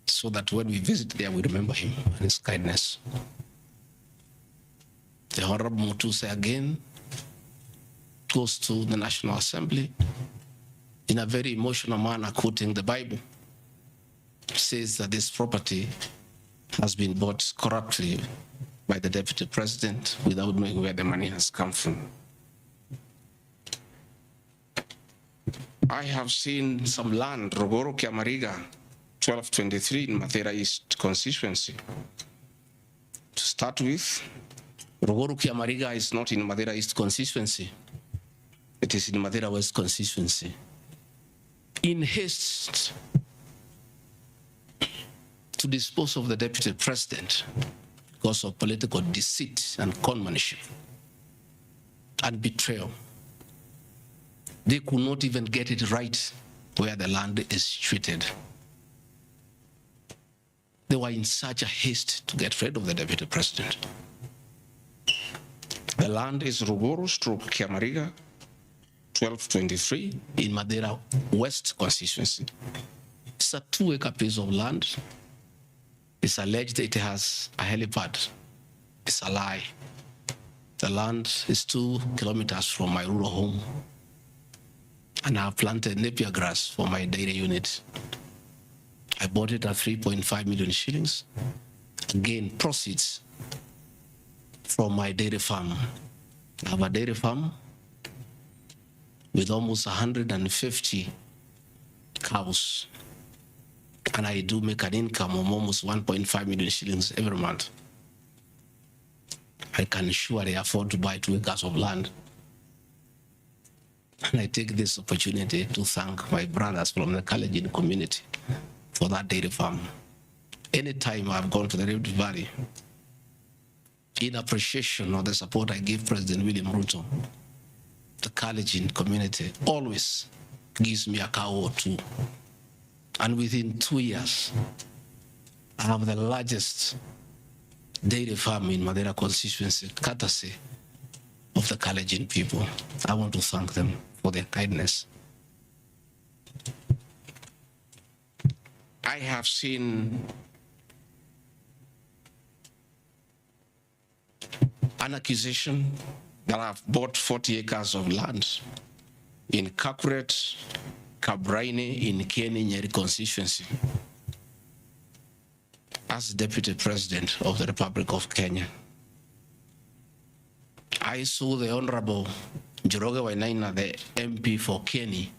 so that when we visit there, we remember him and his kindness. The Honorable Mutuse again goes to the National Assembly in a very emotional manner, quoting the Bible, says that this property has been bought corruptly by the Deputy President without knowing where the money has come from. I have seen some land, Rogoro Kiamariga, 1223 in Mathera East constituency. To start with, Rogoro Kiamariga is not in Mathera East constituency. It is in Mathera West constituency. In haste to dispose of the Deputy President because of political deceit and conmanship and betrayal, they could not even get it right where the land is situated. They were in such a haste to get rid of the Deputy President. The land is Rogoro/Kiamariga, 1223 in Mathera West constituency. It's a 2-acre piece of land. It's alleged that it has a helipad. It's a lie. The land is 2 kilometers from my rural home. And I have planted napier grass for my dairy unit. I bought it at 3.5 million shillings. Again, proceeds from my dairy farm. I have a dairy farm with almost 150 cows. And I do make an income of almost 1.5 million shillings every month. I can surely afford to buy 2 acres of land. And I take this opportunity to thank my brothers from the Kalenjin community for that dairy farm. Anytime I've gone to the Rift Valley, in appreciation of the support I give President William Ruto, the Kalenjin community always gives me a cow or 2. And within 2 years, I have the largest dairy farm in Madera constituency, courtesy of the Kalenjin people. I want to thank them for their kindness. I have seen an accusation that I've bought 40 acres of land in Kakuret, Kabraine, in Kieni, Nyeri constituency as Deputy President of the Republic of Kenya. I saw the Honorable Njoroge Wainaina, the MP for Kieni,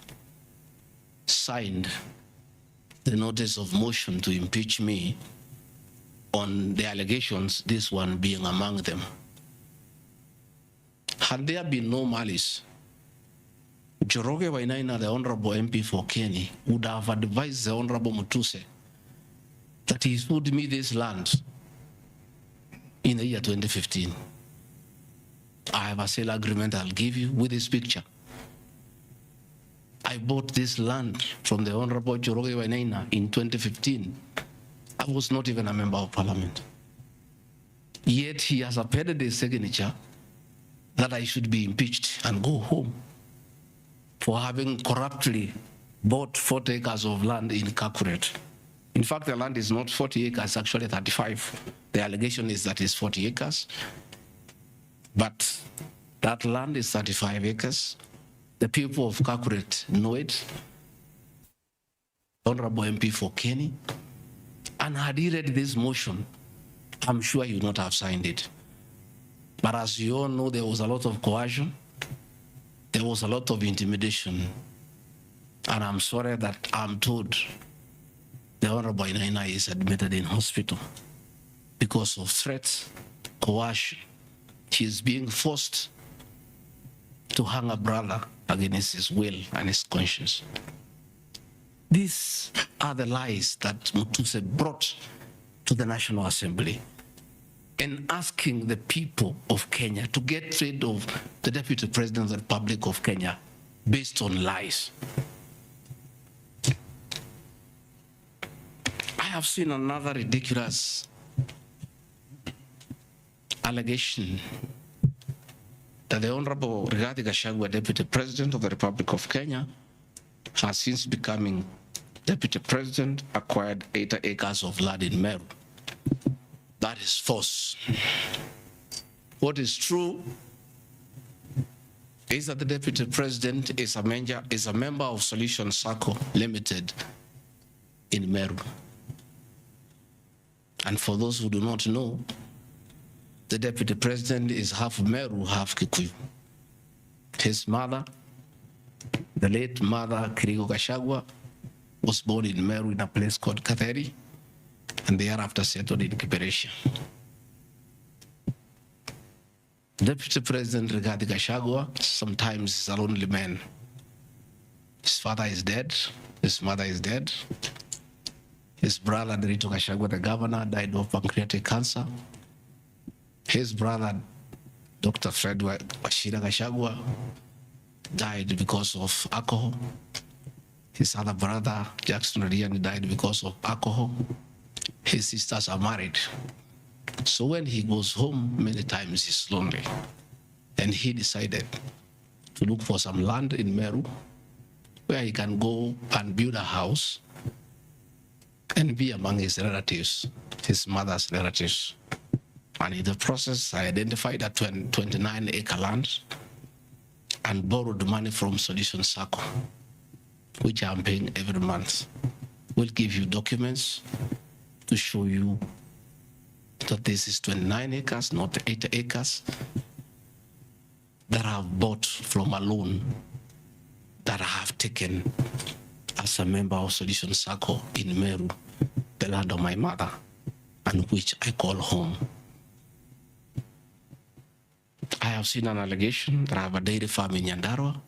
signed the notice of motion to impeach me on the allegations, this one being among them. Had there been no malice, Njoroge Wainaina, the Honorable MP for Kieni, would have advised the Honorable Mutuse that he sold me this land in the year 2015. I have a sale agreement I'll give you with this picture. I bought this land from the Honorable Njoroge Wainaina in 2015. I was not even a member of parliament. Yet he has appended his signature that I should be impeached and go home for having corruptly bought 40 acres of land in Kakuret. In fact, the land is not 40 acres, actually 35. The allegation is that it's 40 acres. But that land is 35 acres. The people of Kakuret know it. Honorable MP for Kieni. And had he read this motion, I'm sure he would not have signed it. But as you all know, there was a lot of coercion. There was a lot of intimidation. And I'm sorry that I'm told the Honorable Wainaina is admitted in hospital because of threats, coercion. She is being forced to hang a brother against his will and his conscience. These are the lies that Mutuse brought to the National Assembly and asking the people of Kenya to get rid of the Deputy President of the Republic of Kenya based on lies. I have seen another ridiculous allegation that the Honorable Rigathi Gachagua, Deputy President of the Republic of Kenya, has since becoming Deputy President, acquired 80 acres of land in Meru. That is false. What is true is that the Deputy President is a member of Solution Circle Limited in Meru. And for those who do not know, the Deputy President is half Meru, half Kikuyu. His mother, the late mother, Rigathi Gachagua, was born in Meru in a place called Katheri, and thereafter settled in Kiberesha. Deputy President Rigathi Gachagua sometimes is a lonely man. His father is dead, his mother is dead. His brother, Rigathi Gachagua, the governor, died of pancreatic cancer. His brother, Dr. Fred Wachira Gachagua, died because of alcohol. His other brother, Jackson Riani, died because of alcohol. His sisters are married. So when he goes home, many times he's lonely. And he decided to look for some land in Meru where he can go and build a house and be among his relatives, his mother's relatives. And in the process, I identified a 29-acre land and borrowed money from Solution Circle, which I'm paying every month. We'll give you documents to show you that this is 29 acres, not 80 acres, that I have bought from a loan that I have taken as a member of Solution Circle in Meru, the land of my mother, and which I call home. I have seen an allegation that I have a dairy farm in Nyandarua.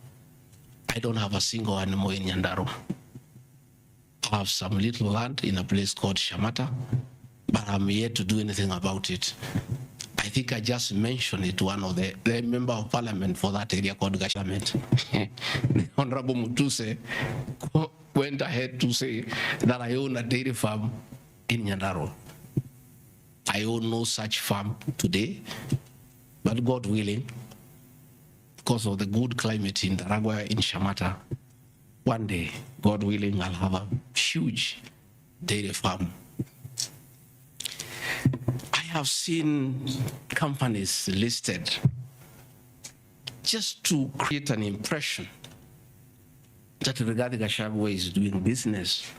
I don't have a single animal in Nyandarua. I have some little land in a place called Shamata, but I'm yet to do anything about it. I think I just mentioned it to one of the member of parliament for that area called Gachament. The Honorable Mutuse went ahead to say that I own a dairy farm in Nyandarua. I own no such farm today, but God willing, because of the good climate in Daragwa, in Shamata, one day, God willing, I'll have a huge dairy farm. I have seen companies listed just to create an impression that Rigathi Gachagua is doing business.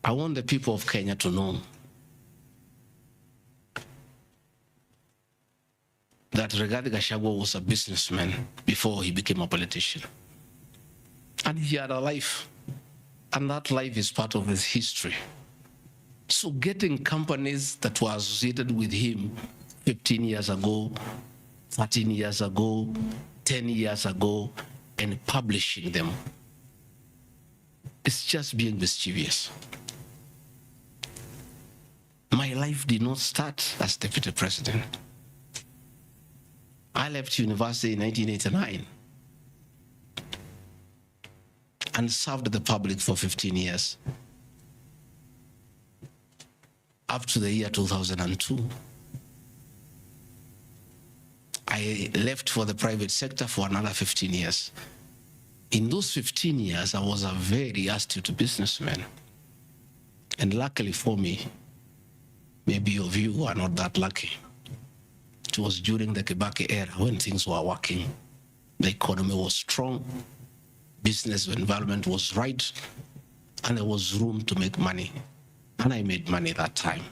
I want the people of Kenya to know that Rigathi Gachagua was a businessman before he became a politician. And he had a life, and that life is part of his history. So getting companies that were associated with him 15 years ago, 13 years ago, 10 years ago, and publishing them, it's just being mischievous. My life did not start as deputy president. I left university in 1989 and served the public for 15 years, up to the year 2002. I left for the private sector for another 15 years. In those 15 years, I was a very astute businessman. And luckily for me, maybe of you are not that lucky. It was during the Kibaki era when things were working. The economy was strong, business environment was right, and there was room to make money. And I made money that time.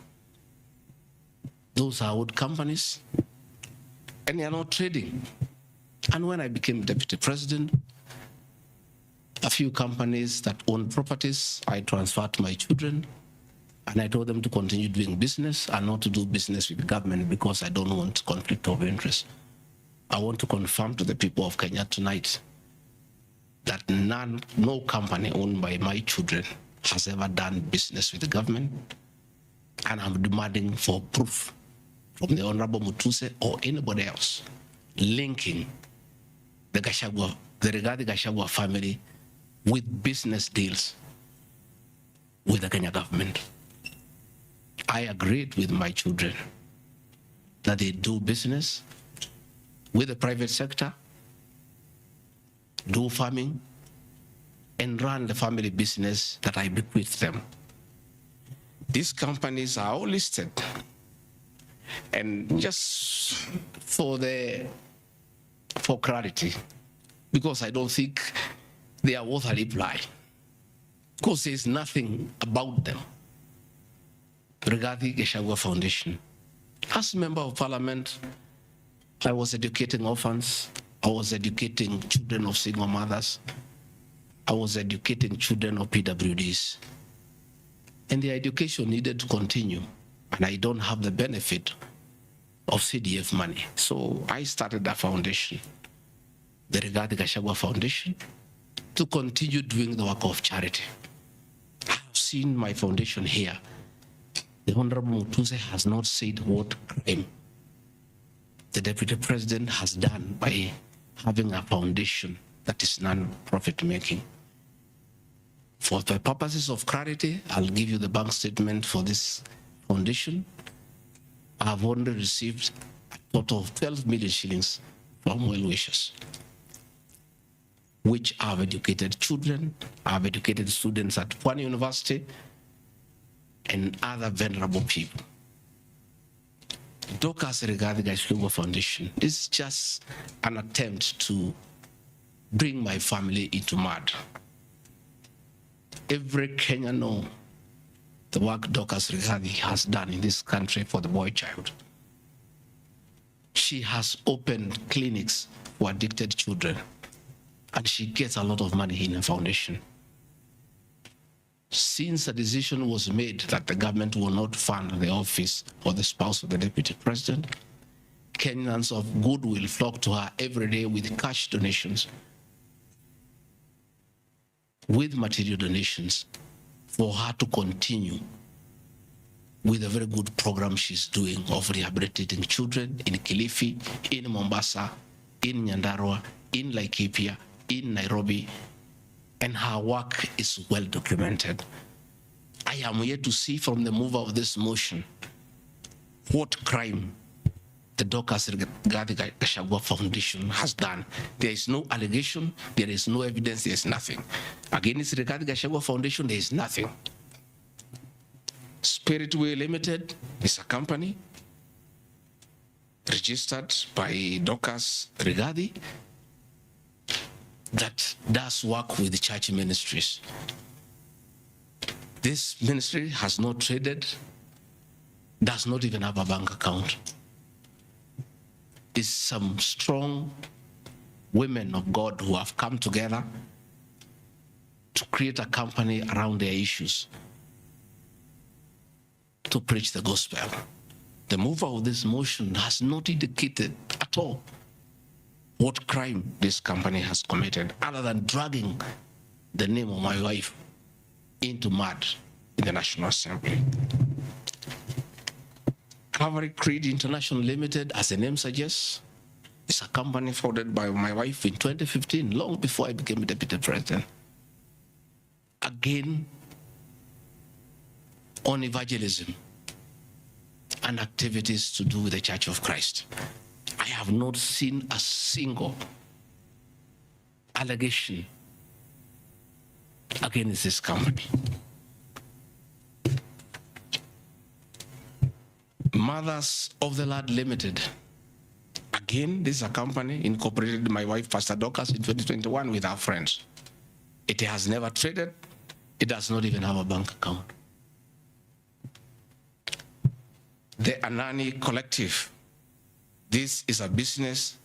Those are old companies, and they are not trading. And when I became deputy president, a few companies that owned properties, I transferred to my children, and I told them to continue doing business and not to do business with the government because I don't want conflict of interest. I want to confirm to the people of Kenya tonight that no company owned by my children has ever done business with the government, and I'm demanding for proof from the Honorable Mutuse or anybody else linking the Rigathi Gachagua family with business deals with the Kenya government. I agreed with my children that they do business with the private sector, do farming, and run the family business that I bequeathed them. These companies are all listed. And just for clarity, because I don't think they are worth a reply, because there's nothing about them. Rigathi Gachagua Foundation. As member of parliament, I was educating orphans. I was educating children of single mothers. I was educating children of PWDs. And the education needed to continue. And I don't have the benefit of CDF money. So I started a foundation, the Rigathi Gachagua Foundation, to continue doing the work of charity. I have seen my foundation here. The Honorable Mutuse has not said what crime the Deputy President has done by having a foundation that is non-profit making. For the purposes of clarity, I'll give you the bank statement for this foundation. I have only received a total of 12 million shillings from well-wishers, which have educated children, have educated students at Pwani University, and other vulnerable people. Dorcas Rigathi Gachagua Foundation, this is just an attempt to bring my family into mud. Every Kenyan knows the work Dorcas Rigathi has done in this country for the boy child. She has opened clinics for addicted children, and she gets a lot of money in her foundation. Since a decision was made that the government will not fund the office or the spouse of the Deputy President, Kenyans of goodwill flock to her every day with cash donations, with material donations, for her to continue with a very good program she's doing of rehabilitating children in Kilifi, in Mombasa, in Nyandarua, in Laikipia, in Nairobi, and her work is well documented. I am yet to see from the mover of this motion what crime the Dorcas Rigathi Gachagua Foundation has done. There is no allegation, there is no evidence, there is nothing. Against Rigathi Gachagua Foundation, there is nothing. Spiritway Limited is a company registered by Dorcas Rigathi that does work with the church ministries. This ministry has not traded, does not even have a bank account. It's some strong women of God who have come together to create a company around their issues to preach the gospel. The mover of this motion has not indicated at all what crime this company has committed, other than dragging the name of my wife into mud in the National Assembly. Calvary Creed International Limited, as the name suggests, is a company founded by my wife in 2015, long before I became deputy president. Again, on evangelism and activities to do with the Church of Christ. I have not seen a single allegation against this company. Mothers of the Lord Limited. Again, this is a company incorporated by my wife, Pastor Dorcas, in 2021 with our friends. It has never traded. It does not even have a bank account. The Anani Collective. This is a business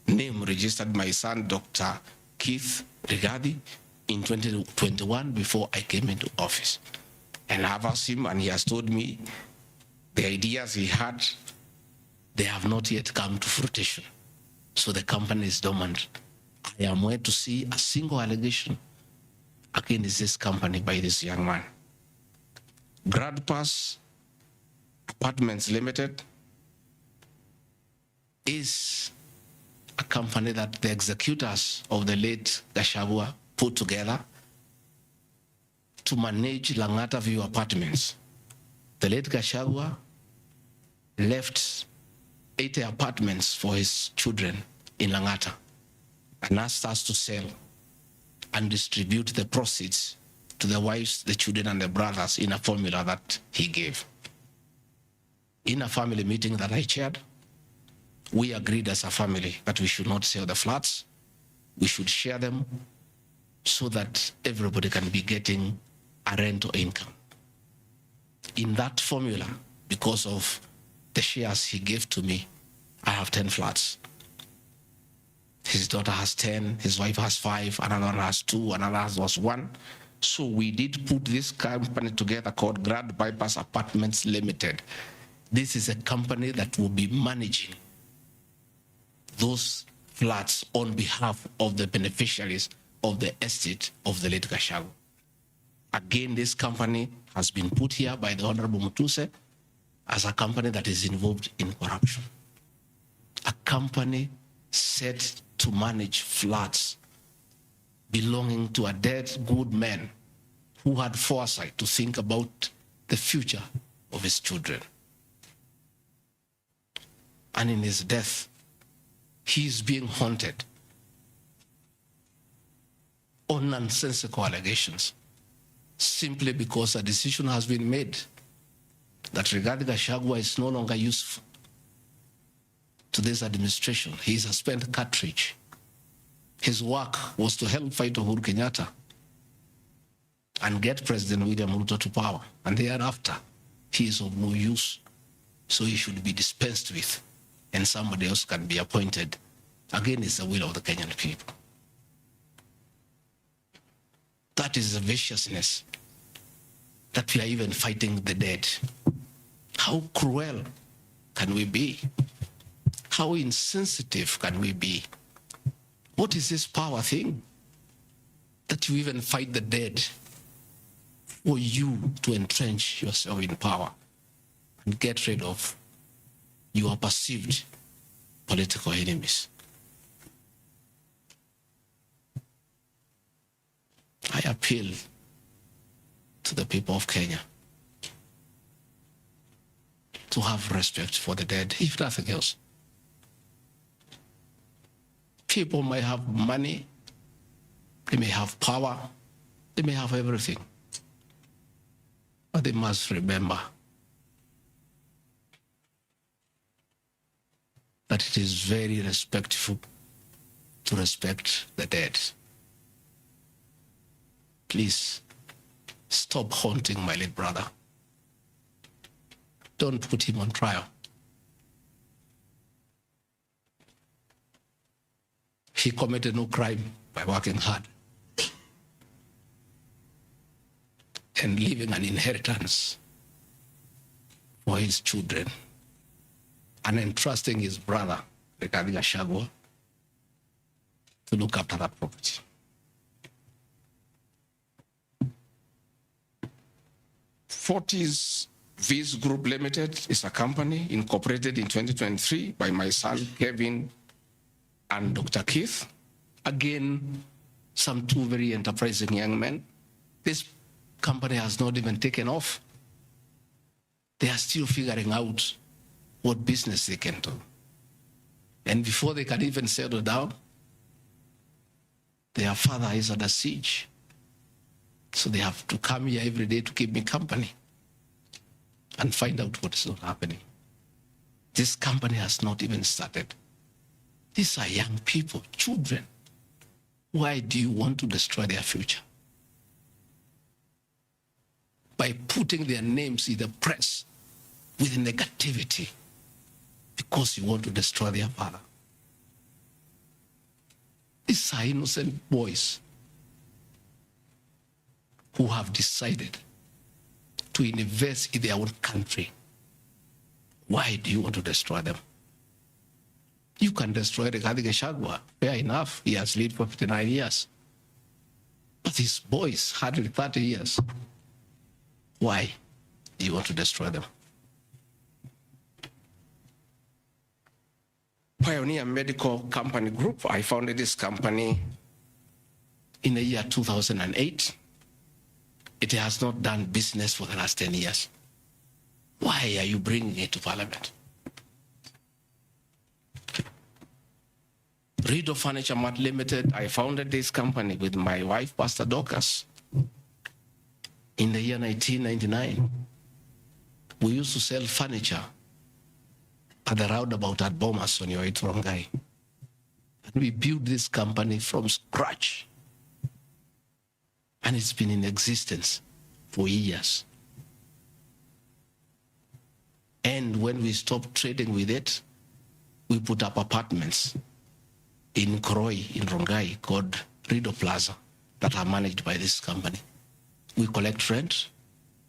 name registered by my son, Dr. Keith Rigathi, in 2021 before I came into office. And I've asked him, and he has told me the ideas he had, they have not yet come to fruition. So the company is dormant. I am yet to see a single allegation against this company by this young man. Grad Pass Apartments Limited is a company that the executors of the late Gachagua put together to manage Langata View Apartments. The late Gachagua left 80 apartments for his children in Langata and asked us to sell and distribute the proceeds to the wives, the children, and the brothers in a formula that he gave. In a family meeting that I chaired, we agreed as a family that we should not sell the flats. We should share them so that everybody can be getting a rental income. In that formula, because of the shares he gave to me, I have 10 flats. His daughter has 10, his wife has 5, another one has 2, another has 1. So we did put this company together called Grand Bypass Apartments Limited. This is a company that will be managing those flats on behalf of the beneficiaries of the estate of the late Gachagua. Again, this company has been put here by the Honorable Mutuse as a company that is involved in corruption. A company set to manage flats belonging to a dead good man who had foresight to think about the future of his children. And in his death, he is being haunted on nonsensical allegations simply because a decision has been made that Rigathi Gachagua is no longer useful to this administration. He is a spent cartridge. His work was to help fight Uhuru Kenyatta and get President William Ruto to power. And thereafter, he is of no use. So he should be dispensed with, and somebody else can be appointed. Again, it's the will of the Kenyan people. That is the viciousness that we are even fighting the dead. How cruel can we be? How insensitive can we be? What is this power thing? That you even fight the dead for you to entrench yourself in power and get rid of your perceived political enemies. I appeal to the people of Kenya to have respect for the dead, if nothing else. People may have money, they may have power, they may have everything, but they must remember that it is very respectful to respect the dead. Please stop haunting my late brother. Don't put him on trial. He committed no crime by working hard and leaving an inheritance for his children and entrusting his brother, Rigathi Gachagua, to look after that property. Fortis Viz Group Limited is a company incorporated in 2023 by my son, Kevin, and Dr. Keith. Again, some two very enterprising young men. This company has not even taken off. They are still figuring out what business they can do. And before they can even settle down, their father is under siege. So they have to come here every day to keep me company and find out what is not happening. This company has not even started. These are young people, children. Why do you want to destroy their future? By putting their names in the press with negativity because you want to destroy their father. These are innocent boys who have decided to invest in their own country. Why do you want to destroy them? You can destroy Rigathi Gachagua. Fair enough, he has lived for 59 years. But these boys, 130 years. Why do you want to destroy them? Pioneer Medical Company Group, I founded this company in the year 2008. It has not done business for the last 10 years. Why are you bringing it to Parliament? Rido Furniture Mart Limited, I founded this company with my wife, Pastor Dorcas, in the year 1999. We used to sell furniture at the roundabout at Bomas on your way to Rongai. And we built this company from scratch. And it's been in existence for years. And when we stopped trading with it, we put up apartments in Kroi, in Rongai, called Rido Plaza, that are managed by this company. We collect rent.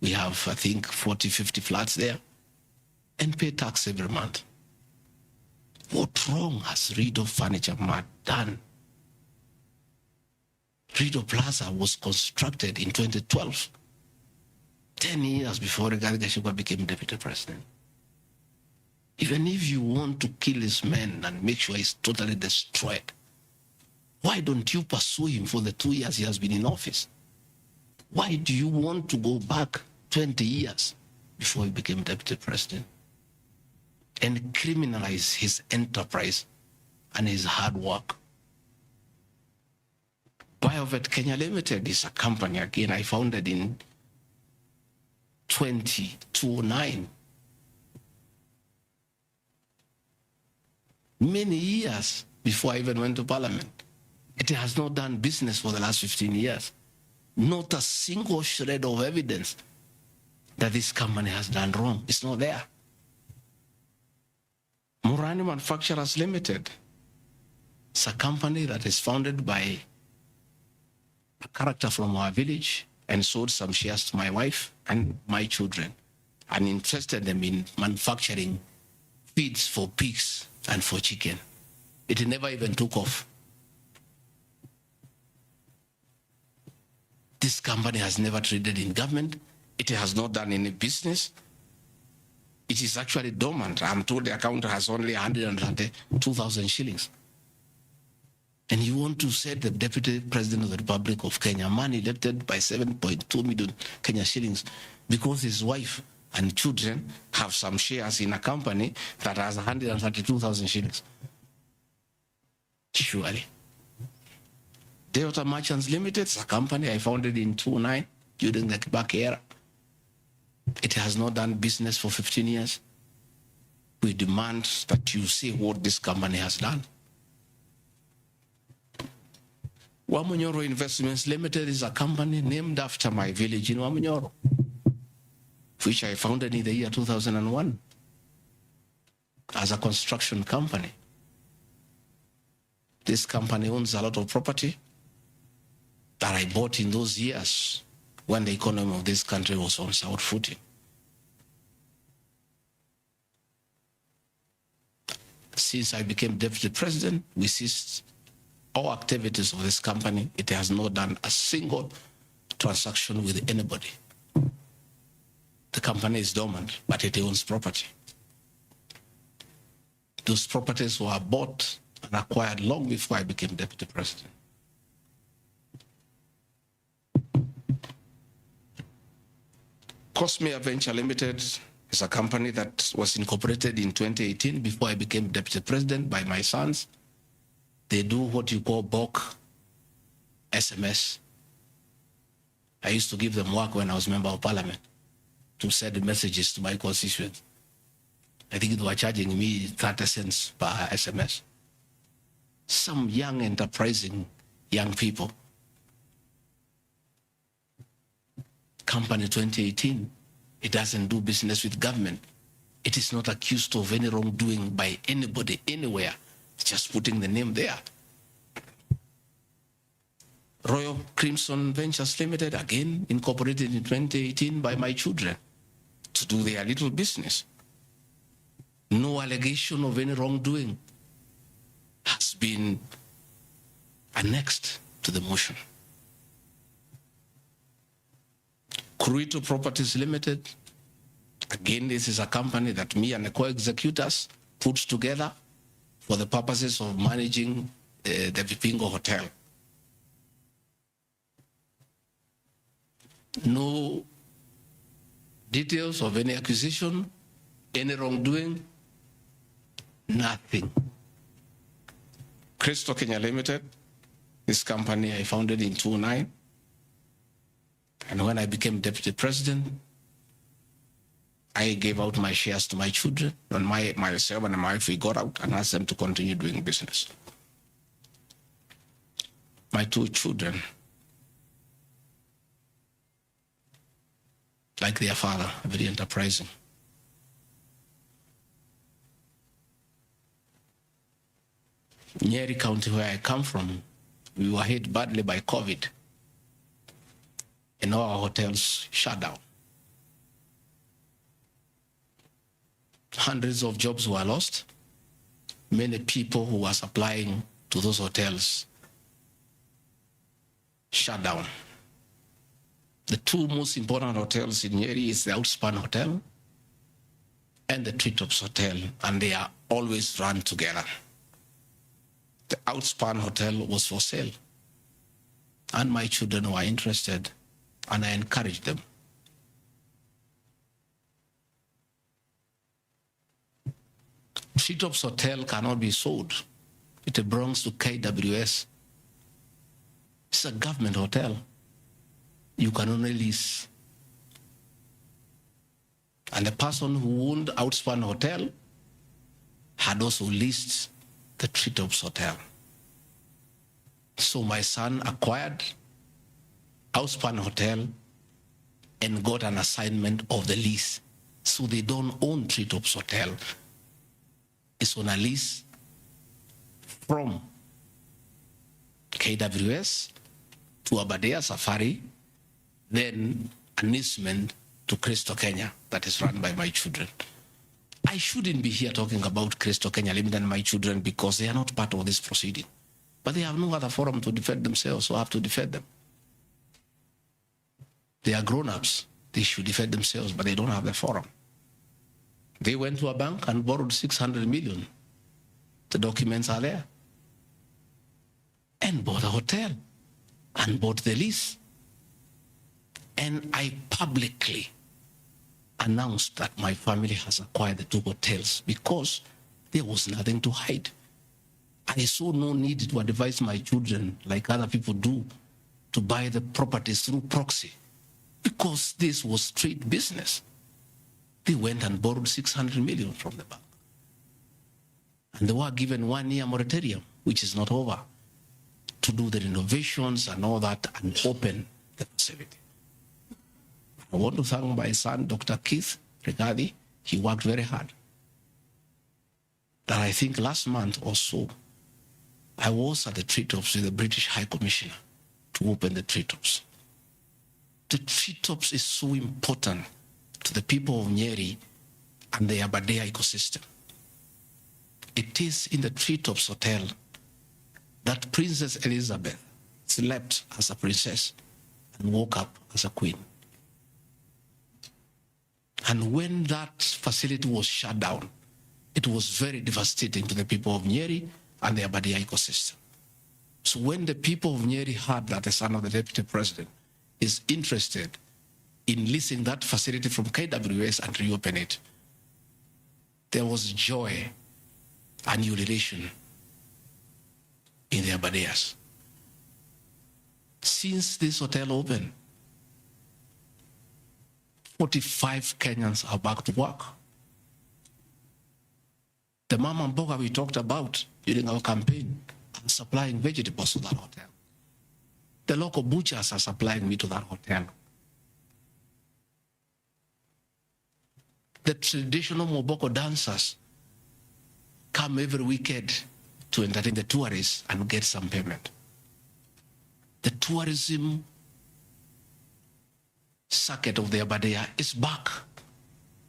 We have, I think, 40, 50 flats there, and pay tax every month. What wrong has Rido Furniture Mart done? Rido Plaza was constructed in 2012, 10 years before Rigathi Gachagua became deputy president. Even if you want to kill his man and make sure he's totally destroyed, why don't you pursue him for the 2 years he has been in office? Why do you want to go back 20 years before he became deputy president and criminalize his enterprise and his hard work? Biovet Kenya Limited is a company, again, I founded in 2009. Many years before I even went to Parliament. It has not done business for the last 15 years. Not a single shred of evidence that this company has done wrong. It's not there. Murani Manufacturers Limited. It's a company that is founded by a character from our village and sold some shares to my wife and my children and interested them in manufacturing feeds for pigs and for chicken. It never even took off. This company has never traded in government. It has not done any business. It is actually dormant. I'm told the account has only 132,000 shillings. And you want to set the Deputy President of the Republic of Kenya, a man elected by 7.2 million Kenya shillings, because his wife and children have some shares in a company that has 132,000 shillings. Surely. Delta Merchants Limited is a company I founded in 2009 during the Kibaki era. It has not done business for 15 years. We demand that you see what this company has done. Wamunyoro Investments Limited is a company named after my village in Wamunyoro, which I founded in the year 2001 as a construction company. This company owns a lot of property that I bought in those years when the economy of this country was on sound footing. Since I became deputy president, we ceased all activities of this company. It has not done a single transaction with anybody. The company is dormant, but it owns property. Those properties were bought and acquired long before I became deputy president. Cosmea Venture Limited is a company that was incorporated in 2018 before I became deputy president by my sons. They do what you call bulk SMS. I used to give them work when I was member of parliament to send messages to my constituents. I think they were charging me 30 cents per SMS. Some young, enterprising young people. Company 2018, it doesn't do business with government. It is not accused of any wrongdoing by anybody, anywhere. It's just putting the name there. Royal Crimson Ventures Limited, again, incorporated in 2018 by my children to do their little business. No allegation of any wrongdoing has been annexed to the motion. Kurito Properties Limited, again, this is a company that me and the co-executors put together for the purposes of managing the Vipingo Hotel. No details of any acquisition, any wrongdoing, nothing. Crystal Kenya Limited, this company I founded in 2009. And when I became deputy president, I gave out my shares to my children, and myself and my wife, we got out and asked them to continue doing business. My two children, like their father, very enterprising. Nyeri County, where I come from, we were hit badly by COVID. And all our hotels shut down. Hundreds of jobs were lost. Many people who were supplying to those hotels shut down. The two most important hotels in Nyeri is the Outspan Hotel and the Treetops Hotel, and they are always run together. The Outspan Hotel was for sale, and my children were interested, and I encouraged them. Treetops Hotel cannot be sold. It belongs to KWS. It's a government hotel. You can only lease. And the person who owned Outspan Hotel had also leased the Treetops Hotel. So my son acquired Outspan Hotel and got an assignment of the lease. So they don't own Treetops Hotel. It's on a lease from KWS to Aberdare Safari, then an easement to Crystal Kenya that is run by my children. I shouldn't be here talking about Crystal Kenya Limited and my children because they are not part of this proceeding. But they have no other forum to defend themselves, so I have to defend them. They are grown-ups. They should defend themselves, but they don't have the forum. They went to a bank and borrowed 600 million. The documents are there. and bought a hotel and bought the lease. And I publicly announced that my family has acquired the 2 hotels because there was nothing to hide. I saw no need to advise my children, like other people do, to buy the properties through proxy because this was straight business. They went and borrowed 600 million from the bank. And they were given 1-year moratorium, which is not over, to do the renovations and all that and open the facility. I want to thank my son, Dr. Keith Rigathi. He worked very hard. That I think last month or so, I was at the treetops with the British High Commissioner to open the treetops. The treetops is so important to the people of Nyeri and the Aberdare ecosystem. It is in the treetops hotel that Princess Elizabeth slept as a princess and woke up as a queen. And when that facility was shut down, it was very devastating to the people of Nyeri and the Aberdare ecosystem. So when the people of Nyeri heard that the son of the deputy president is interested in leasing that facility from KWS and reopen it, there was joy and jubilation in the Aberdares. Since this hotel opened, 45 Kenyans are back to work. The mama mboga we talked about during our campaign are supplying vegetables to that hotel. The local butchers are supplying meat to that hotel. The traditional Moboko dancers come every weekend to entertain the tourists and get some payment. The tourism circuit of the Aberdare is back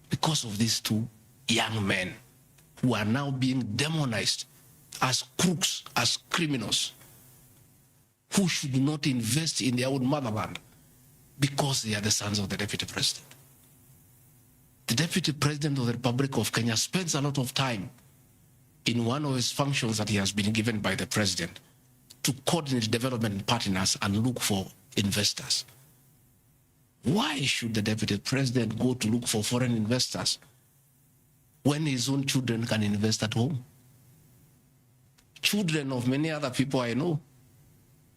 because of these 2 young men who are now being demonized as crooks, as criminals, who should not invest in their own motherland because they are the sons of the deputy president. The deputy president of the Republic of Kenya spends a lot of time in one of his functions that he has been given by the president to coordinate development partners and look for investors. Why should the deputy president go to look for foreign investors when his own children can invest at home? Children of many other people I know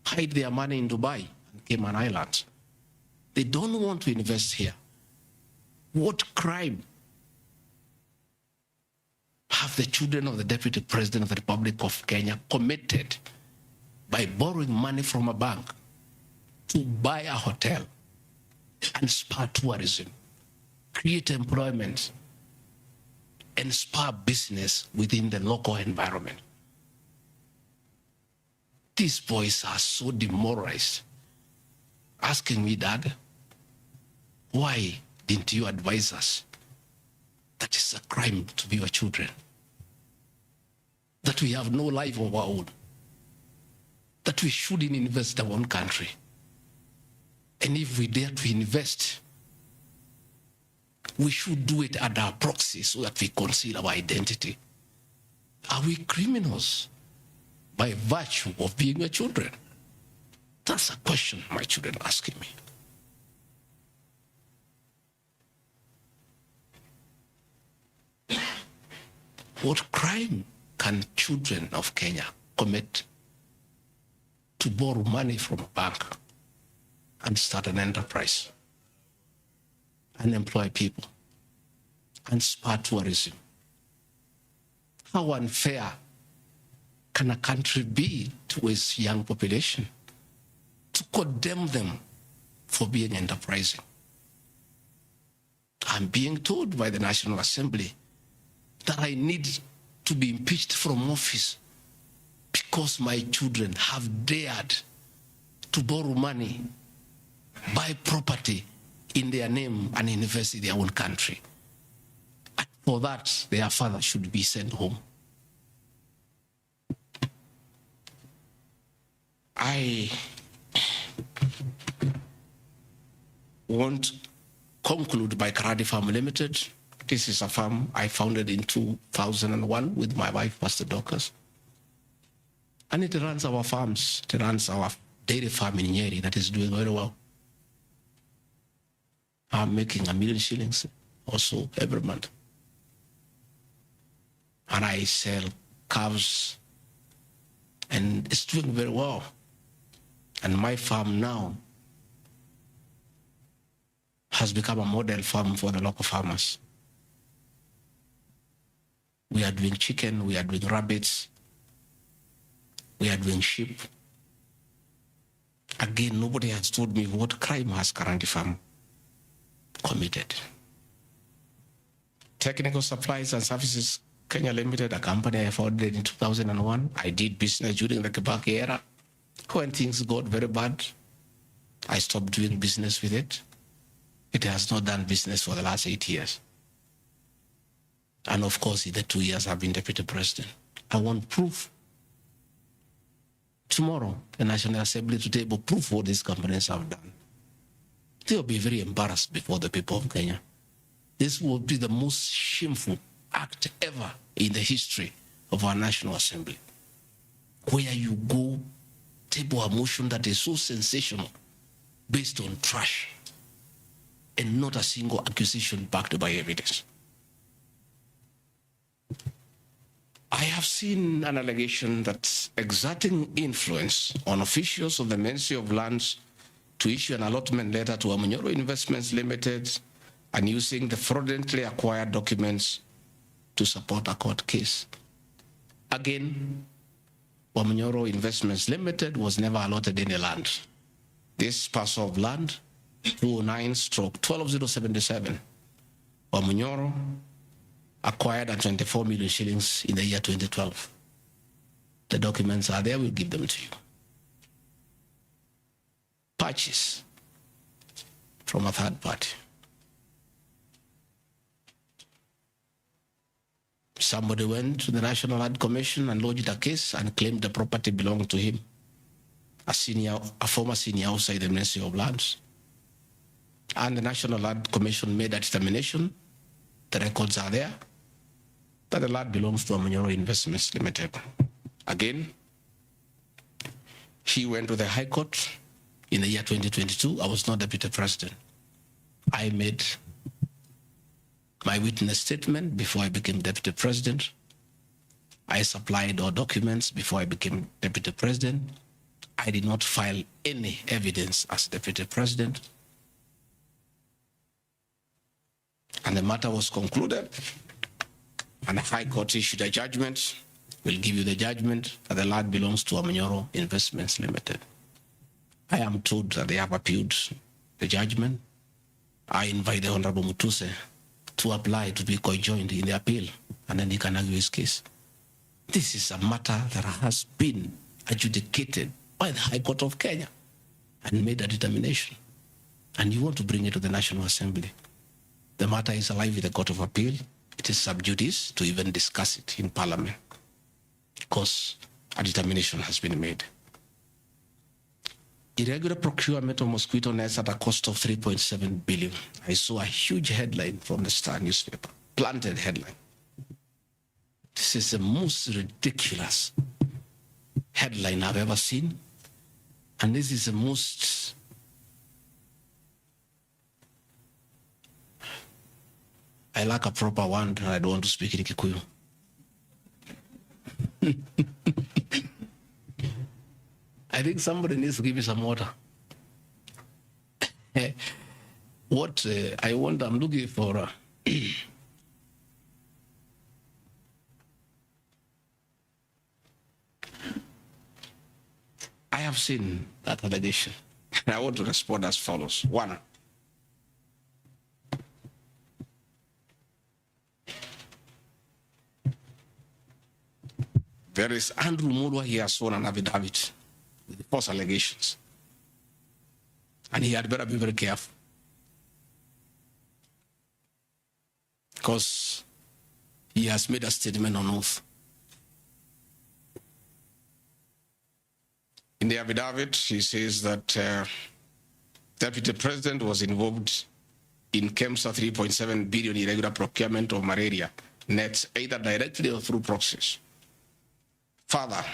hide their money in Dubai and Cayman Islands. They don't want to invest here. What crime have the children of the deputy president of the Republic of Kenya committed by borrowing money from a bank to buy a hotel and spur tourism, create employment, and spur business within the local environment? These boys are so demoralized, asking me, Dad, why didn't you advise us that it's a crime to be your children, that we have no life of our own, that we shouldn't invest in our own country, and if we dare to invest, we should do it at our proxy so that we conceal our identity? Are we criminals by virtue of being your children? That's a question my children are asking me. What crime can children of Kenya commit to borrow money from a bank and start an enterprise and employ people and spur tourism? How unfair can a country be to its young population to condemn them for being enterprising? I'm being told by the National Assembly that I need to be impeached from office because my children have dared to borrow money, buy property in their name and invest in their own country. And for that, their father should be sent home. I want to conclude by Karadi Farm Limited. This is a farm I founded in 2001 with my wife, Pastor Dorcas. And it runs our farms. It runs our dairy farm in Nyeri that is doing very well. I'm making 1 million shillings also every month. And I sell calves, and it's doing very well. And my farm now has become a model farm for the local farmers. We are doing chicken, we are doing rabbits, we are doing sheep. Again, nobody has told me what crime has Karandi Farm committed. Technical Supplies and Services Kenya Limited, a company I founded in 2001. I did business during the Kibaki era. When things got very bad, I stopped doing business with it. It has not done business for the last 8 years. And of course, in the 2 years I've been deputy president. I want proof. Tomorrow, the National Assembly to table proof what these companies have done. They will be very embarrassed before the people of Kenya. This will be the most shameful act ever in the history of our National Assembly, where you go table a motion that is so sensational based on trash and not a single accusation backed by evidence. I have seen an allegation that exerting influence on officials of the Ministry of Lands to issue an allotment letter to Wamunyoro Investments Limited and using the fraudulently acquired documents to support a court case. Again, Wamunyoro Investments Limited was never allotted any land. This parcel of land, 209/12077, Wamunyoro acquired at 24 million shillings in the year 2012. The documents are there, we'll give them to you. Purchase from a third party. Somebody went to the National Land Commission and lodged a case and claimed the property belonged to him, a former senior outside the Ministry of Lands. And the National Land Commission made a determination, the records are there, that the land belongs to Wamunyoro Investments Limited. Again, he went to the High Court in the year 2022. I was not deputy president. I made my witness statement before I became deputy president. I supplied all documents before I became deputy president. I did not file any evidence as deputy president. And the matter was concluded, and the High Court issued a judgment. We'll give you the judgment that the land belongs to Wamunyoro Investments Limited. I am told that they have appealed the judgment. I invite the Honorable Mutuse to apply to be conjoined in the appeal, and then he can argue his case. This is a matter that has been adjudicated by the High Court of Kenya and made a determination. And you want to bring it to the National Assembly. The matter is alive with the Court of Appeal. It is sub judice to even discuss it in Parliament because a determination has been made. Irregular procurement of mosquito nets at a cost of 3.7 billion. I saw a huge headline from the Star newspaper, planted headline. This is the most ridiculous headline I've ever seen. And this is the most I lack a proper word, and I don't want to speak in Kikuyu. I think somebody needs to give me some water. What I want, I'm looking for. I have seen that allegation. I want to respond as follows. One, there is Andrew Murwa, he has sworn an affidavit with false allegations. And he had better be very careful. Because he has made a statement on oath. In the affidavit, he says that Deputy President was involved in KEMSA 3.7 billion irregular procurement of malaria nets, either directly or through proxies. Further,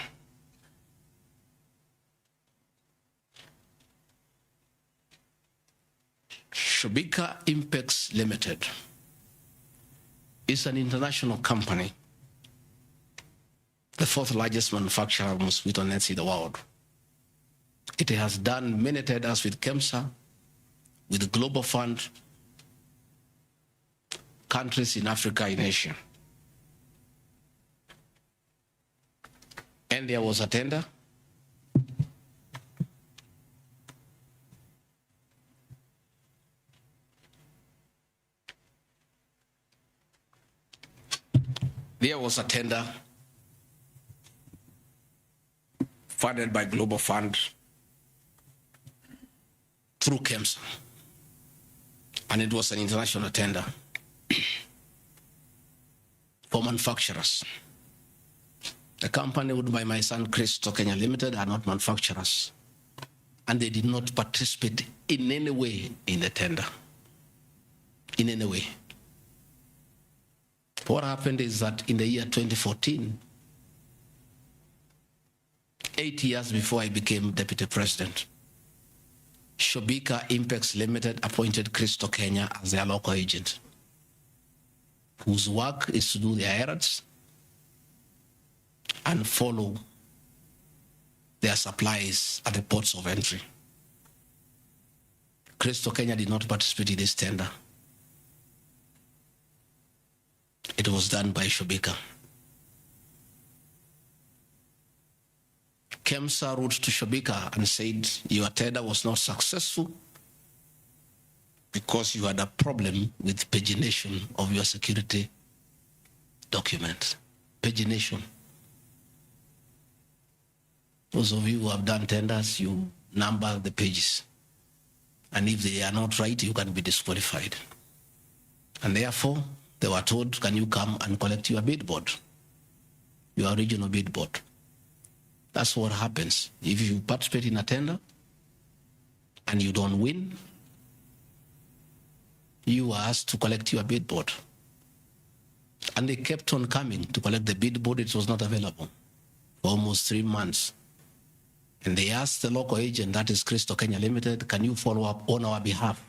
Showbica Impex Limited is an international company, the fourth largest manufacturer of mosquito nets in the world. It has done many tenders with KEMSA, with the Global Fund, countries in Africa and Asia. And there was a tender. There was a tender funded by Global Fund through KEMSA, and it was an international tender for manufacturers. The company owned by my son Christo Kenya Limited are not manufacturers, and they did not participate in any way in the tender, in any way. What happened is that in the year 2014, 8 years before I became deputy president, Showbica Impex Limited appointed Christo Kenya as their local agent, whose work is to do their errands and follow their supplies at the ports of entry. Christo Kenya did not participate in this tender. It was done by Showbica. KEMSA wrote to Showbica and said, your tender was not successful because you had a problem with pagination of your security document. Pagination. Those of you who have done tenders, you number the pages. And if they are not right, you can be disqualified. And therefore, they were told, can you come and collect your bid board, your original bid board? That's what happens. If you participate in a tender and you don't win, you are asked to collect your bid board. And they kept on coming to collect the bid board. It was not available for almost 3 months. And they asked the local agent, that is Christo Kenya Limited, can you follow up on our behalf?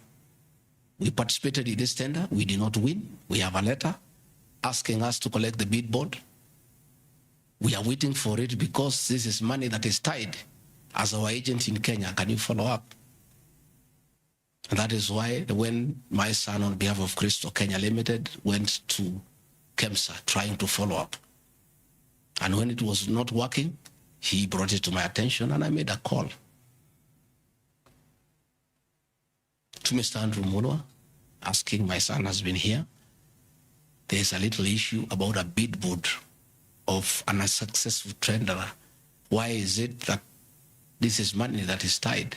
We participated in this tender. We did not win. We have a letter asking us to collect the bid board. We are waiting for it because this is money that is tied as our agent in Kenya. Can you follow up? And that is why when my son, on behalf of Christo Kenya Limited, went to KEMSA trying to follow up, and when it was not working, he brought it to my attention and I made a call to Mr. Andrew Mulwa, asking, my son has been here. There's a little issue about a bid board of an unsuccessful tenderer. Why is it that this is money that is tied?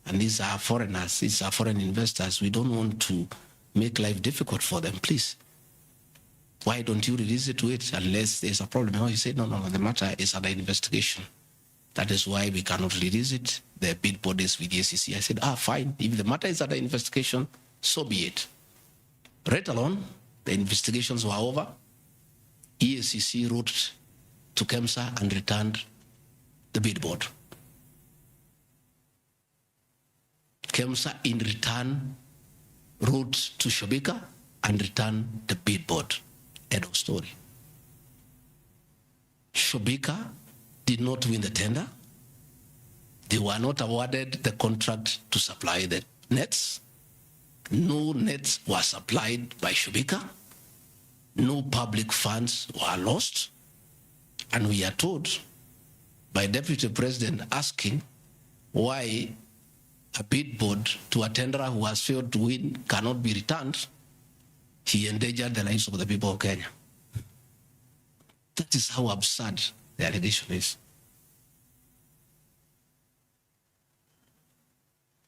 And these are foreigners, these are foreign investors. We don't want to make life difficult for them, please. Why don't you release it to it unless there's a problem? Oh, he said, no, the matter is under investigation. That is why we cannot release it. The bid board is with the SEC. I said, fine. If the matter is under investigation, so be it. Right along, the investigations were over. EACC wrote to KEMSA and returned the bid board. KEMSA in return wrote to Showbica and returned the bid board. End of story. Showbica did not win the tender. They were not awarded the contract to supply the nets. No nets were supplied by Showbica. No public funds were lost. And we are told by Deputy President asking why a bid board to a tenderer who has failed to win cannot be returned, he endangered the lives of the people of Kenya. That is how absurd the allegation is.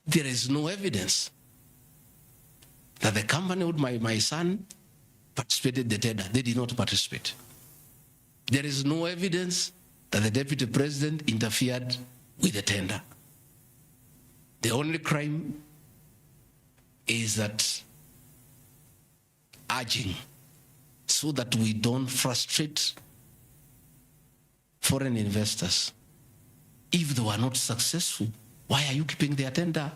There is no evidence that the company with my son participated in the tender. They did not participate. There is no evidence that the Deputy President interfered with the tender. The only crime is that urging so that we don't frustrate foreign investors. If they were not successful, why are you keeping their tender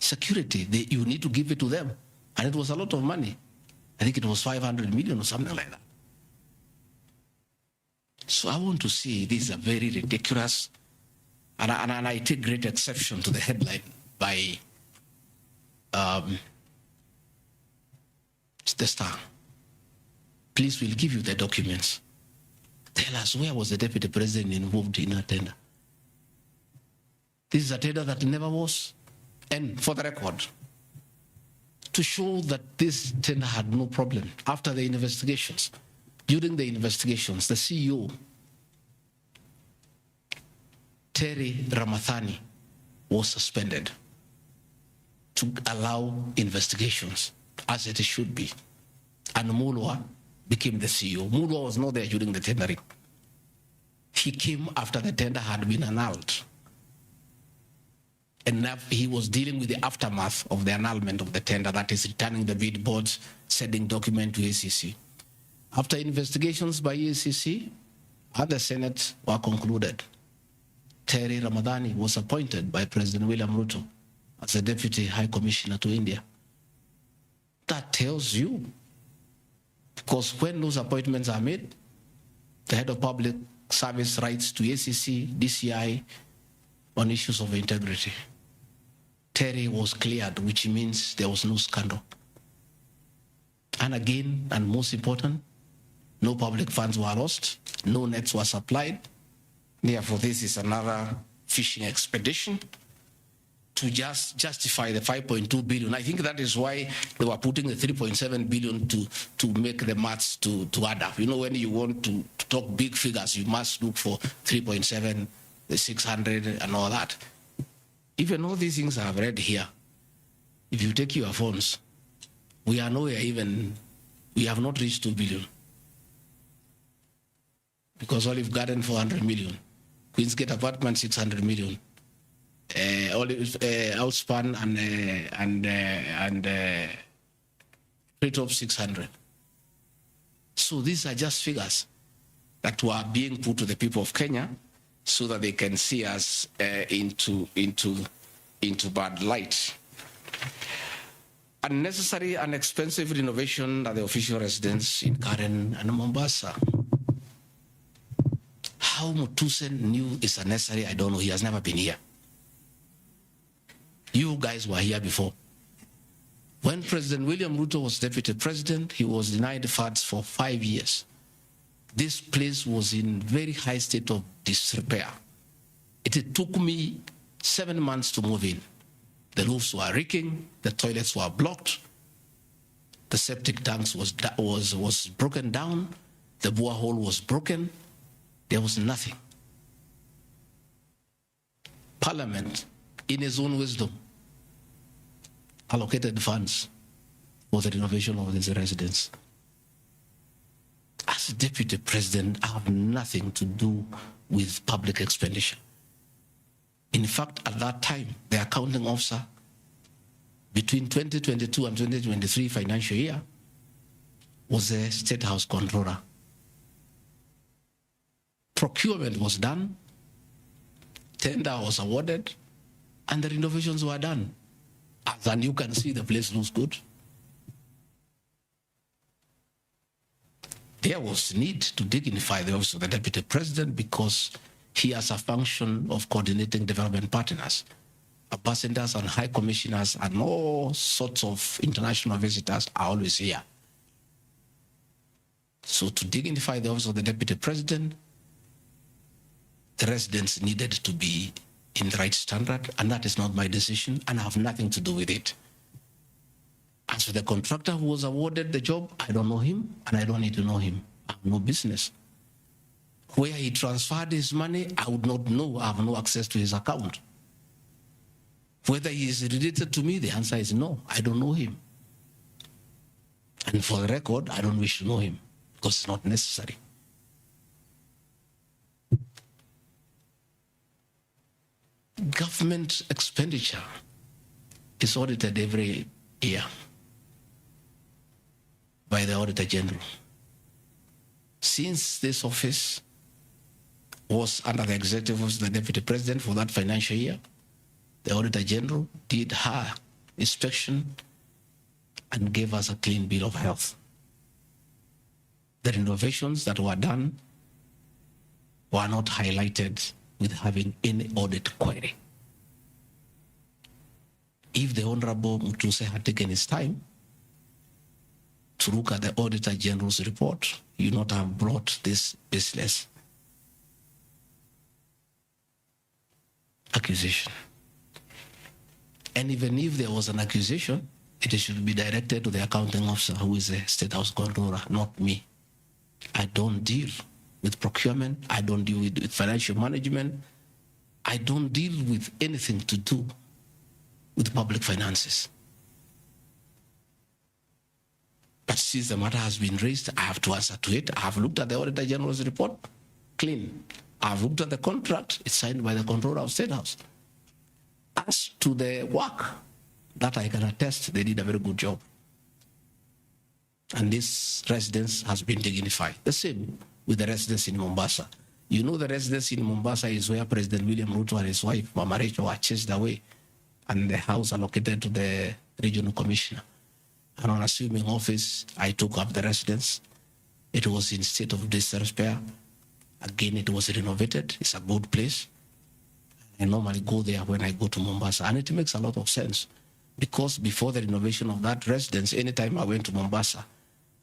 security. You need to give it to them. And it was a lot of money. I think it was 500 million or something like that. So I want to say these are very ridiculous. And I take great exception to the headline by the Star. Please, we'll give you the documents. Tell us, where was the deputy president involved in a tender? This is a tender that never was. And for the record, to show that this tender had no problem, after the investigations, during the investigations, the CEO, Terry Ramathani, was suspended to allow investigations as it should be. And Mulwa became the CEO. Mulwa was not there during the tendering. He came after the tender had been annulled. And now he was dealing with the aftermath of the annulment of the tender, that is returning the bid boards, sending document to ACC. After investigations by ACC and the Senate were concluded, Terry Ramathani was appointed by President William Ruto as the Deputy High Commissioner to India. That tells you, because when those appointments are made, the head of public service writes to ACC, DCI on issues of integrity. Terry was cleared, which means there was no scandal. And again, and most important, no public funds were lost, no nets were supplied. Therefore, this is another fishing expedition to just justify the 5.2 billion. I think that is why they were putting the 3.7 billion to make the maths to add up. You know, when you want to talk big figures, you must look for 3.7, the 600 and all that. Even all these things I've read here, if you take your phones, we are nowhere even, we have not reached 2 billion. Because Olive Garden, 400 million. Queensgate Apartment, 600 million. Outspan and Treetop, 600. So these are just figures that were being put to the people of Kenya so that they can see us into bad light. Unnecessary and expensive renovation at the official residence in Karen and Mombasa. How Mutusen knew it's unnecessary, I don't know. He has never been here. You guys were here before. When President William Ruto was deputy president, he was denied funds for 5 years. This place was in very high state of disrepair. It took me 7 months to move in. The roofs were leaking, the toilets were blocked, the septic tanks was broken down, the borehole was broken. There was nothing. Parliament, in its own wisdom, allocated funds for the renovation of this residence. As deputy president, I have nothing to do with public expenditure. In fact, at that time, the accounting officer, between 2022 and 2023 financial year, was the State House Controller. Procurement was done, tender was awarded, and the renovations were done. And you can see the place looks good. There was need to dignify the office of the deputy president because he has a function of coordinating development partners. Ambassadors and high commissioners and all sorts of international visitors are always here. So to dignify the office of the deputy president, the residents needed to be in the right standard, and that is not my decision, and I have nothing to do with it. As for the contractor who was awarded the job, I don't know him, and I don't need to know him. I have no business. Where he transferred his money, I would not know. I have no access to his account. Whether he is related to me, the answer is no. I don't know him. And for the record, I don't wish to know him, because it's not necessary. Government expenditure is audited every year by the Auditor General. Since this office was under the executive office of the Deputy President for that financial year, the Auditor General did her inspection, and gave us a clean bill of health. The renovations that were done were not highlighted with having any audit query. If the Honorable Mutuse had taken his time to look at the Auditor General's report, he would not have brought this business accusation. And even if there was an accusation, it should be directed to the accounting officer, who is the State House Controller, not me. I don't deal with procurement. I don't deal with financial management. I don't deal with anything to do with public finances. But since the matter has been raised, I have to answer to it. I have looked at the Auditor General's report, clean. I have looked at the contract, it's signed by the Controller of State House. As to the work, that I can attest, they did a very good job. And this residence has been dignified. The same with the residence in Mombasa. You know, the residence in Mombasa is where President William Ruto and his wife, Mama Rachel, were chased away, and the house allocated to the regional commissioner. And on assuming office, I took up the residence. It was in state of disrepair. Again, it was renovated. It's a good place. I normally go there when I go to Mombasa, and it makes a lot of sense, because before the renovation of that residence, anytime I went to Mombasa,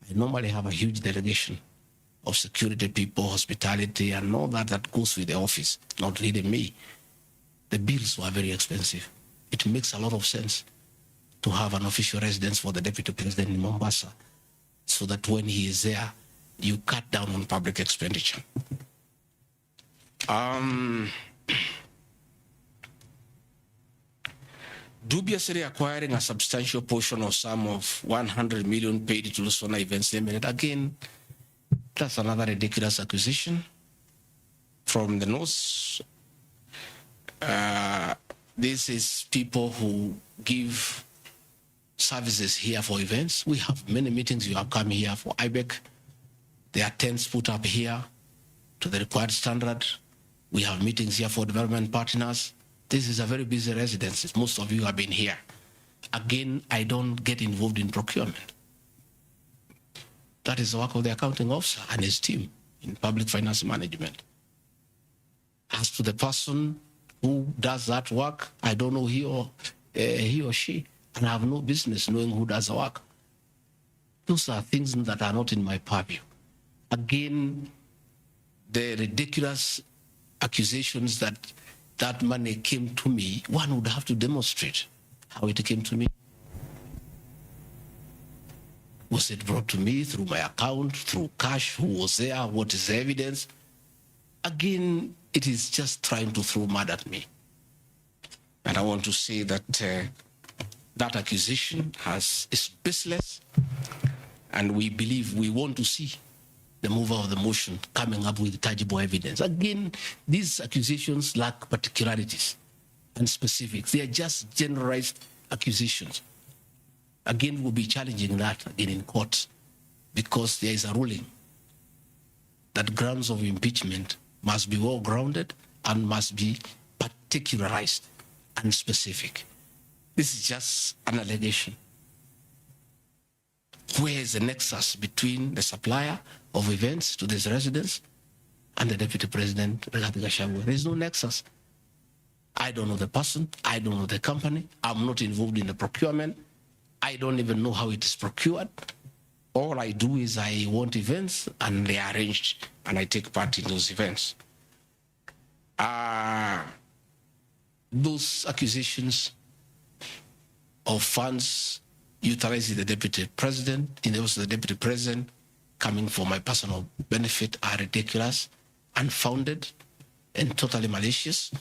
I normally have a huge delegation of security people, hospitality, and all that goes with the office, not really me. The bills were very expensive. It makes a lot of sense to have an official residence for the Deputy President in Mombasa, so that when he is there, you cut down on public expenditure. Dubiously acquiring a substantial portion of sum of 100 million paid to Lusona Events Limited. Again, that's another ridiculous acquisition from the north. This is people who give services here for events. We have many meetings. You have come here for IBEC. There are tents put up here to the required standard. We have meetings here for development partners. This is a very busy residence. Most of you have been here. Again, I don't get involved in procurement. That is the work of the accounting officer and his team in public finance management. As to the person who does that work, I don't know he or she, and I have no business knowing who does the work. Those are things that are not in my purview. Again, the ridiculous accusations that money came to me, one would have to demonstrate how it came to me. Was it brought to me through my account, through cash? Who was there? What is the evidence? Again, it is just trying to throw mud at me. And I want to say that that accusation is baseless, and we believe we want to see the mover of the motion coming up with tangible evidence. Again, these accusations lack particularities and specifics. They are just generalized accusations. Again, we'll be challenging that again in court, because there is a ruling that grounds of impeachment must be well-grounded and must be particularized and specific. This is just an allegation. Where is the nexus between the supplier of events to this residence and the Deputy President, Rigathi Gachagua? There is no nexus. I don't know the person. I don't know the company. I'm not involved in the procurement. I don't even know how it is procured. All I do is I want events, and they are arranged, and I take part in those events. Those accusations of funds utilizing the Deputy President, in the office of the Deputy President, coming for my personal benefit, are ridiculous, unfounded, and totally malicious,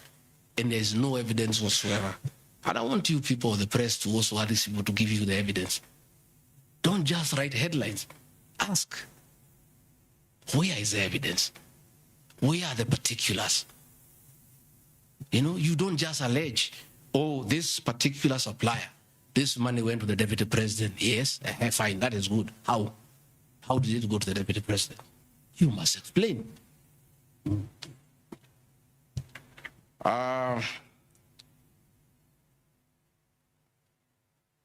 and there is no evidence whatsoever. And I want you people of the press to also ask these people to give you the evidence. Don't just write headlines. Ask, where is the evidence? Where are the particulars? You know, you don't just allege, oh, this particular supplier, this money went to the Deputy President. Yes, fine, that is good. How? How did it go to the Deputy President? You must explain.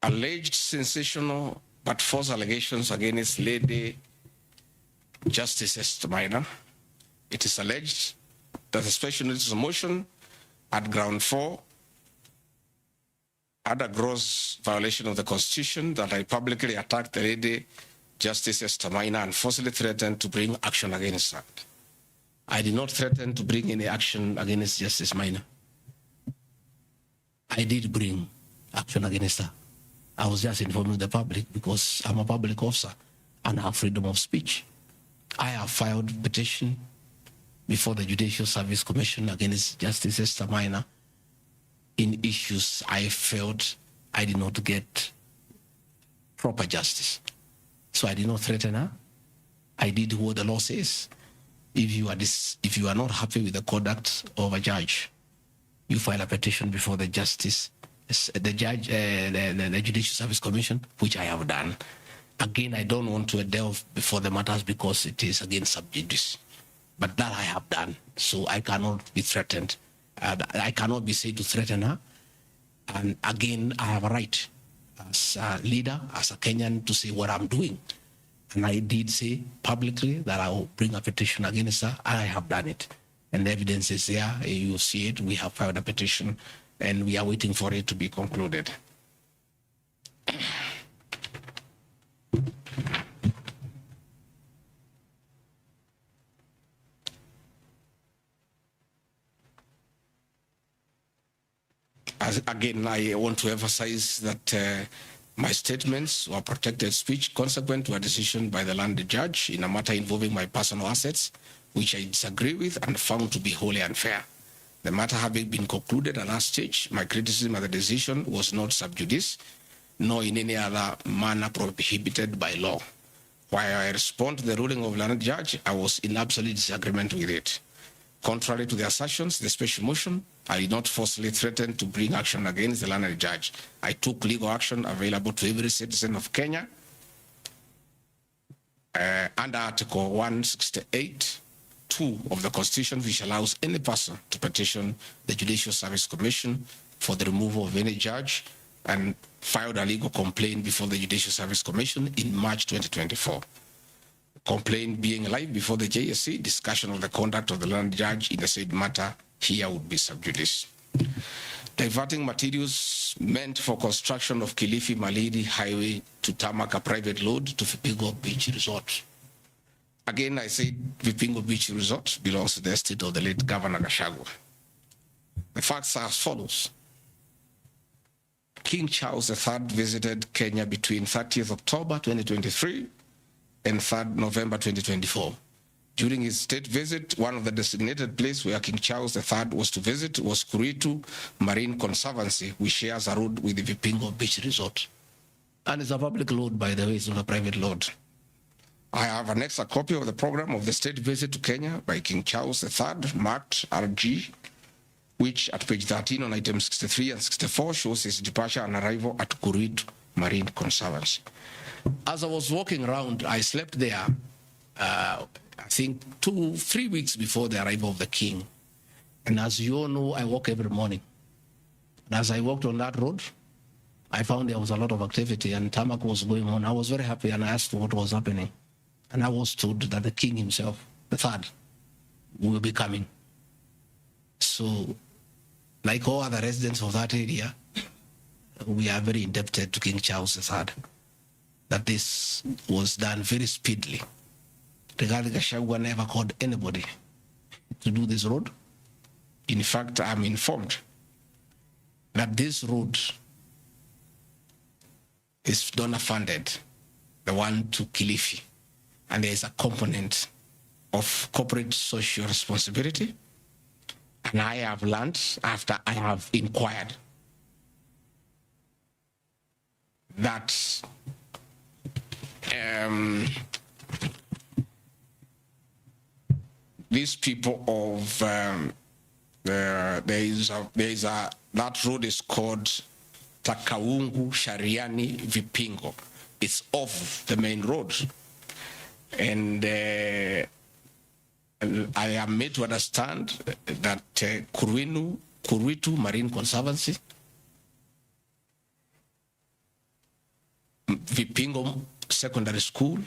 alleged sensational but false allegations against Lady Justice Esther Maina. It is alleged that a special notice of motion at ground 4 had a gross violation of the Constitution, that I publicly attacked the Lady Justice Esther Maina and falsely threatened to bring action against her. I did not threaten to bring any action against Justice Maina. I did bring action against her. I was just informing the public because I'm a public officer and I have freedom of speech. I have filed a petition before the Judicial Service Commission against Justice Esther Maina in issues I felt I did not get proper justice. So I did not threaten her. I did what the law says. If you are not happy with the conduct of a judge, you file a petition before the Judicial Service Commission, which I have done. Again, I don't want to delve before the matters because it is against sub judice. But that I have done, so I cannot be threatened. I cannot be said to threaten her. And again, I have a right as a leader, as a Kenyan, to say what I'm doing. And I did say publicly that I will bring a petition against her, and I have done it. And the evidence is there. You see it. We have filed a petition, and we are waiting for it to be concluded. Again, I want to emphasize that my statements were protected speech consequent to a decision by the land judge in a matter involving my personal assets, which I disagree with and found to be wholly unfair. The matter having been concluded at last stage, my criticism of the decision was not sub judice, nor in any other manner prohibited by law. While I respond to the ruling of the land judge, I was in absolute disagreement with it. Contrary to the assertions, the special motion, I did not falsely threaten to bring action against the land judge. I took legal action available to every citizen of Kenya under Article 168(2) of the Constitution, which allows any person to petition the Judicial Service Commission for the removal of any judge, and filed a legal complaint before the Judicial Service Commission in March 2024. Complaint being live before the JSC, discussion of the conduct of the land judge in the said matter here would be sub judice. Diverting materials meant for construction of Kilifi Malindi Highway to tarmac a private load to Vipingo Beach Resort. Again, I said Vipingo Beach Resort belongs to the estate of the late Governor Gachagua. The facts are as follows. King Charles III visited Kenya between 30th October 2023 and 3rd November 2024. During his state visit, one of the designated places where King Charles III was to visit was Kuritu Marine Conservancy, which shares a road with the Vipingo Beach Resort. And it's a public road, by the way, it's not a private road. I have annexed a copy of the program of the state visit to Kenya by King Charles III, marked RG, which at page 13 on items 63 and 64 shows his departure and arrival at Kuritu Marine Conservancy. As I was walking around, I slept there, I think 2-3 weeks before the arrival of the king. And as you all know, I walk every morning. And as I walked on that road, I found there was a lot of activity and tarmac was going on. I was very happy and I asked what was happening. And I was told that the king himself, the third, will be coming. So, like all other residents of that area, we are very indebted to King Charles III. That this was done very speedily. Rigathi Gachagua never called anybody to do this road. In fact, I'm informed that this road is donor funded, the one to Kilifi, and there is a component of corporate social responsibility. And I have learned after I have inquired that these people of that road is called Takaungu Shariani Vipingo. It's off the main road, and I am made to understand that Kuritu Marine Conservancy Vipingo Secondary School,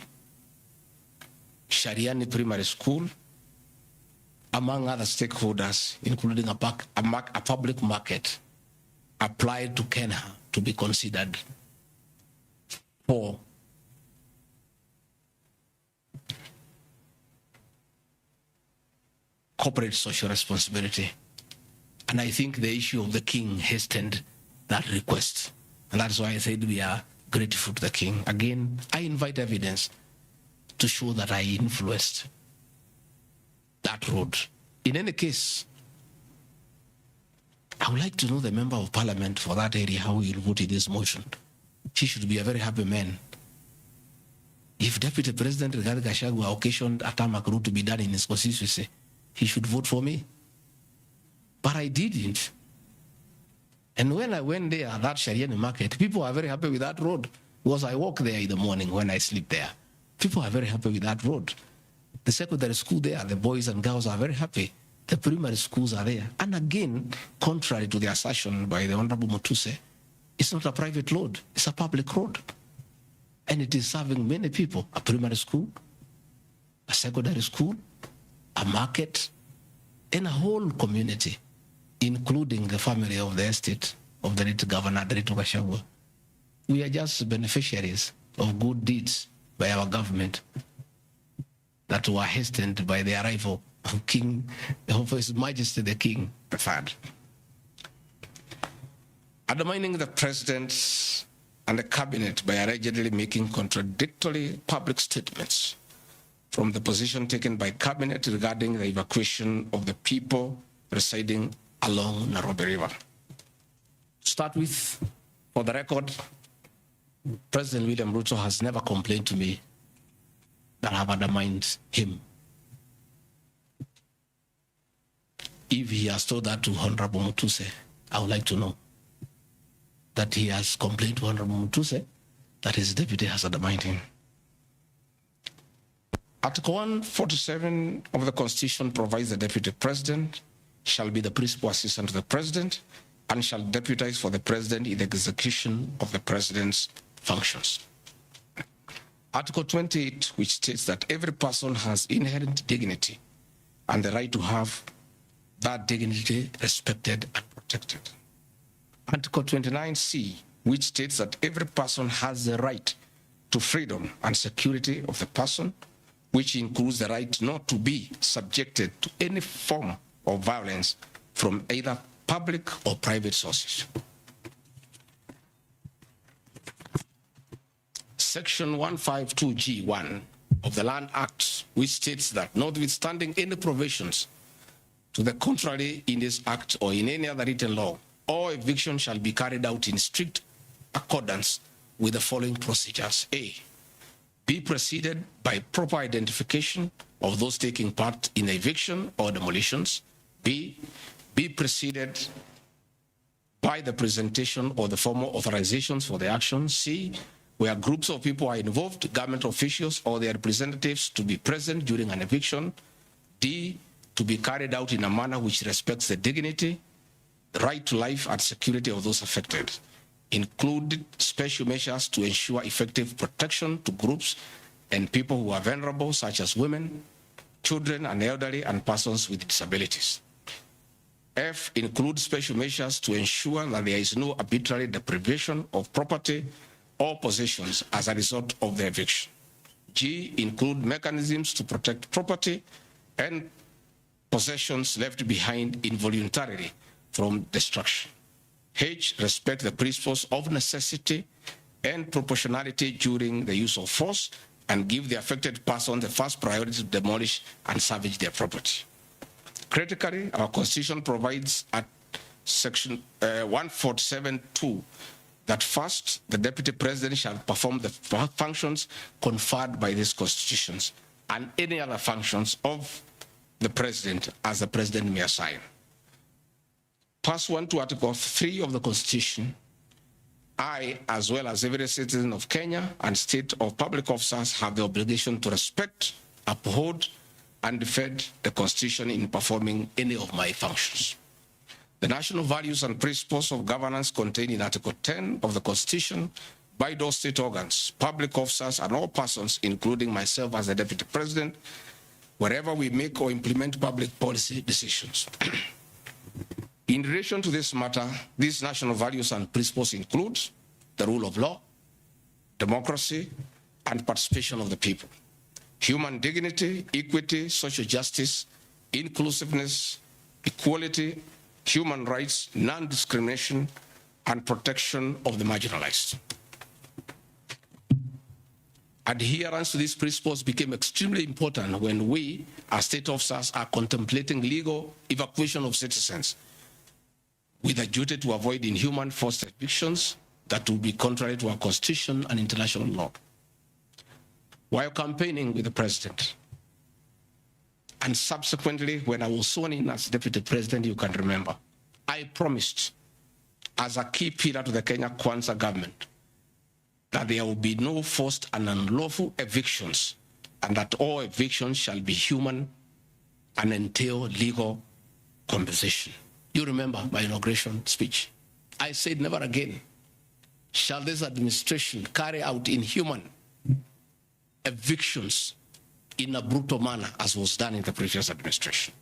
Shariani Primary School, among other stakeholders, including a public market, applied to Kenya to be considered for corporate social responsibility. And I think the issue of the king hastened that request. And that's why I said we are grateful to the king. Again, I invite evidence to show that I influenced that road. In any case, I would like to know the member of parliament for that area, how he will vote in this motion. He should be a very happy man. If Deputy President Rigathi Gachagua occasioned a tarmac road to be done in his constituency, he should vote for me. But I didn't. And when I went there, that Shariani market, people are very happy with that road because I walk there in the morning when I sleep there. People are very happy with that road. The secondary school there, the boys and girls are very happy. The primary schools are there. And again, contrary to the assertion by the Honorable Mutuse, it's not a private road, it's a public road. And it is serving many people, a primary school, a secondary school, a market, and a whole community, including the family of the estate of the late Governor Rigathi Gachagua. We are just beneficiaries of good deeds by our government that were hastened by the arrival of His Majesty the King III. Undermining the President and the Cabinet by allegedly making contradictory public statements from the position taken by Cabinet regarding the evacuation of the people residing along Nairobi River. To start with, for the record, President William Ruto has never complained to me that I have undermined him. If he has told that to Honorable Mutuse, I would like to know that he has complained to Honorable Mutuse that his deputy has undermined him. Article 147 of the Constitution provides the Deputy President shall be the principal assistant to the President and shall deputize for the President in the execution of the President's functions. Article 28, which states that every person has inherent dignity and the right to have that dignity respected and protected. Article 29C, which states that every person has the right to freedom and security of the person, which includes the right not to be subjected to any form of violence from either public or private sources. Section 152G1 of the Land Act, which states that notwithstanding any provisions to the contrary in this act or in any other written law, all eviction shall be carried out in strict accordance with the following procedures. A, be preceded by proper identification of those taking part in eviction or demolitions. B, be preceded by the presentation of the formal authorizations for the action. C, where groups of people are involved, government officials or their representatives to be present during an eviction. D, to be carried out in a manner which respects the dignity, the right to life and security of those affected. Included special measures to ensure effective protection to groups and people who are vulnerable, such as women, children and elderly and persons with disabilities. F, include special measures to ensure that there is no arbitrary deprivation of property or possessions as a result of the eviction. G, include mechanisms to protect property and possessions left behind involuntarily from destruction. H, respect the principles of necessity and proportionality during the use of force and give the affected person the first priority to demolish and salvage their property. Critically, our Constitution provides at Section 147(2) that first, the Deputy President shall perform the functions conferred by these constitutions and any other functions of the President as the President may assign. Pursuant to Article 3 of the Constitution, I, as well as every citizen of Kenya and state of public officers, have the obligation to respect, uphold, and defend the Constitution in performing any of my functions. The national values and principles of governance contained in Article 10 of the Constitution by those state organs, public officers, and all persons, including myself as the Deputy President, wherever we make or implement public policy decisions. In relation to this matter, these national values and principles include the rule of law, democracy, and participation of the people, human dignity, equity, social justice, inclusiveness, equality, human rights, non-discrimination, and protection of the marginalized. Adherence to these principles became extremely important when we, as state officers, are contemplating legal evacuation of citizens with a duty to avoid inhuman forced evictions that will be contrary to our Constitution and international law. While campaigning with the President, and subsequently when I was sworn in as Deputy President, you can remember, I promised as a key pillar to the Kenya Kwanza government that there will be no forced and unlawful evictions, and that all evictions shall be human and entail legal compensation. You remember my inauguration speech. I said never again shall this administration carry out inhuman evictions in a brutal manner as was done in the previous administration.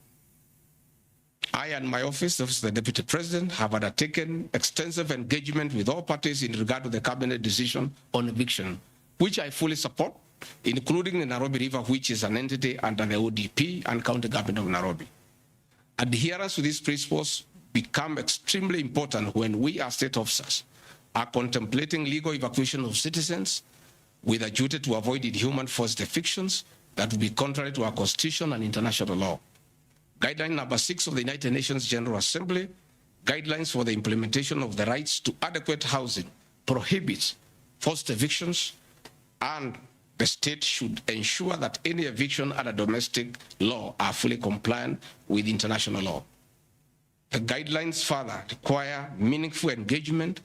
I and my office of the Deputy President have undertaken extensive engagement with all parties in regard to the cabinet decision on eviction, which I fully support, including the Nairobi River, which is an entity under the ODP and County Government of Nairobi. Adherence to these principles become extremely important when we as state officers are contemplating legal evacuation of citizens with a duty to avoid inhuman forced evictions that would be contrary to our Constitution and international law. Guideline number 6 of the United Nations General Assembly, guidelines for the implementation of the rights to adequate housing, prohibits forced evictions, and the state should ensure that any eviction under domestic law are fully compliant with international law. The guidelines further require meaningful engagement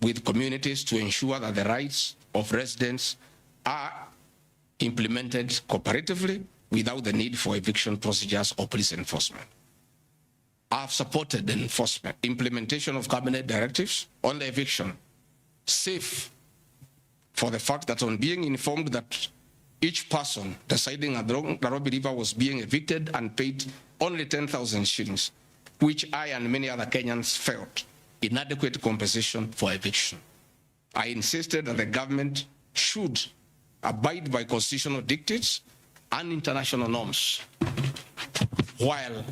with communities to ensure that the rights of residents are implemented cooperatively without the need for eviction procedures or police enforcement. I have supported the implementation of cabinet directives on the eviction, safe for the fact that on being informed that each person residing at the Nairobi River was being evicted and paid only 10,000 shillings, which I and many other Kenyans felt inadequate compensation for eviction. I insisted that the government should abide by constitutional dictates and international norms while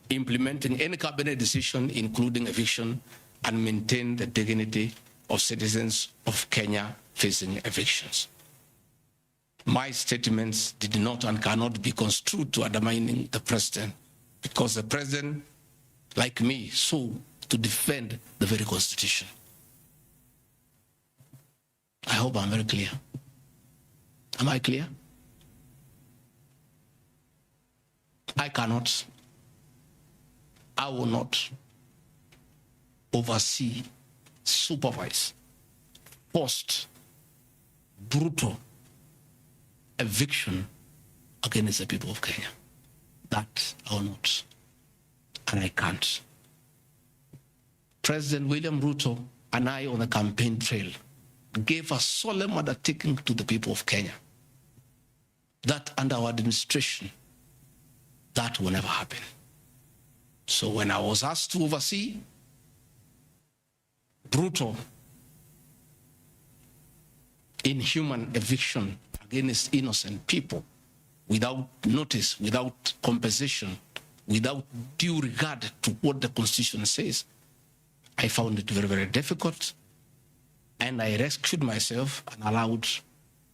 implementing any cabinet decision, including eviction, and maintain the dignity of citizens of Kenya facing evictions. My statements did not and cannot be construed to undermining the president, because the president, like me, sought to defend the very Constitution. I hope I'm very clear. Am I clear? I cannot, I will not oversee, supervise, forced, brutal eviction against the people of Kenya. That I will not, and I can't. President William Ruto and I on the campaign trail gave a solemn undertaking to the people of Kenya that under our administration, that will never happen. So when I was asked to oversee brutal, inhuman eviction against innocent people without notice, without compensation, without due regard to what the Constitution says, I found it very, very difficult. And I rescued myself and allowed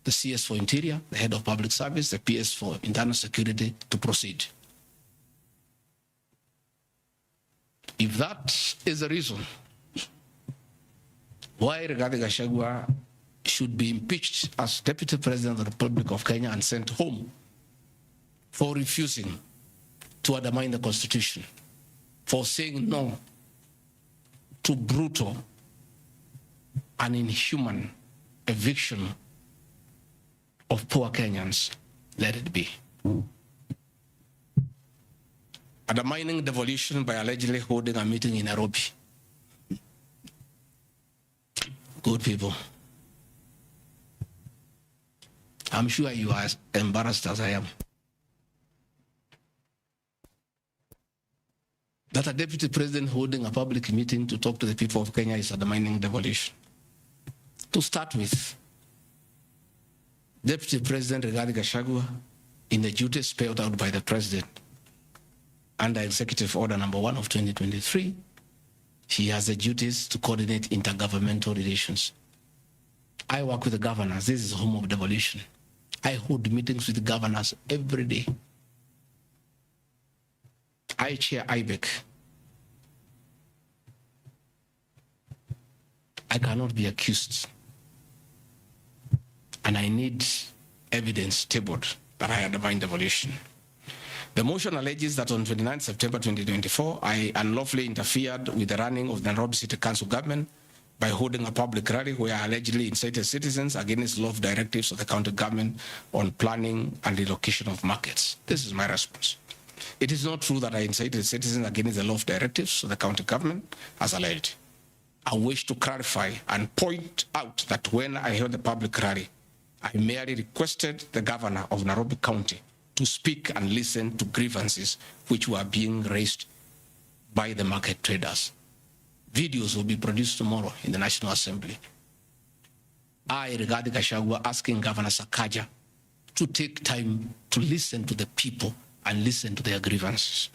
the CS for Interior, the Head of Public Service, the PS for Internal Security to proceed. If that is the reason why Rigathi Gachagua should be impeached as Deputy President of the Republic of Kenya and sent home for refusing to undermine the Constitution, for saying no to brutal and inhuman eviction of poor Kenyans, let it be. Undermining devolution by allegedly holding a meeting in Nairobi. Good people, I'm sure you are as embarrassed as I am. That a deputy president holding a public meeting to talk to the people of Kenya is undermining devolution. To start with, Deputy President Rigathi Gachagua, in the duties spelled out by the President under Executive Order number 1 of 2023, he has the duties to coordinate intergovernmental relations. I work with the governors. This is the home of devolution. I hold meetings with the governors every day. I chair IBEC. I cannot be accused. And I need evidence tabled that I undermine devolution. The motion alleges that on 29 September 2024, I unlawfully interfered with the running of the Nairobi City Council government by holding a public rally where I allegedly incited citizens against law directives of the county government on planning and relocation of markets. This is my response. It is not true that I incited citizens against the law directives of the county government as alleged. I wish to clarify and point out that when I held the public rally, I merely requested the governor of Nairobi County to speak and listen to grievances which were being raised by the market traders. Videos will be produced tomorrow in the National Assembly. I, Rigathi Gachagua, asking Governor Sakaja to take time to listen to the people and listen to their grievances.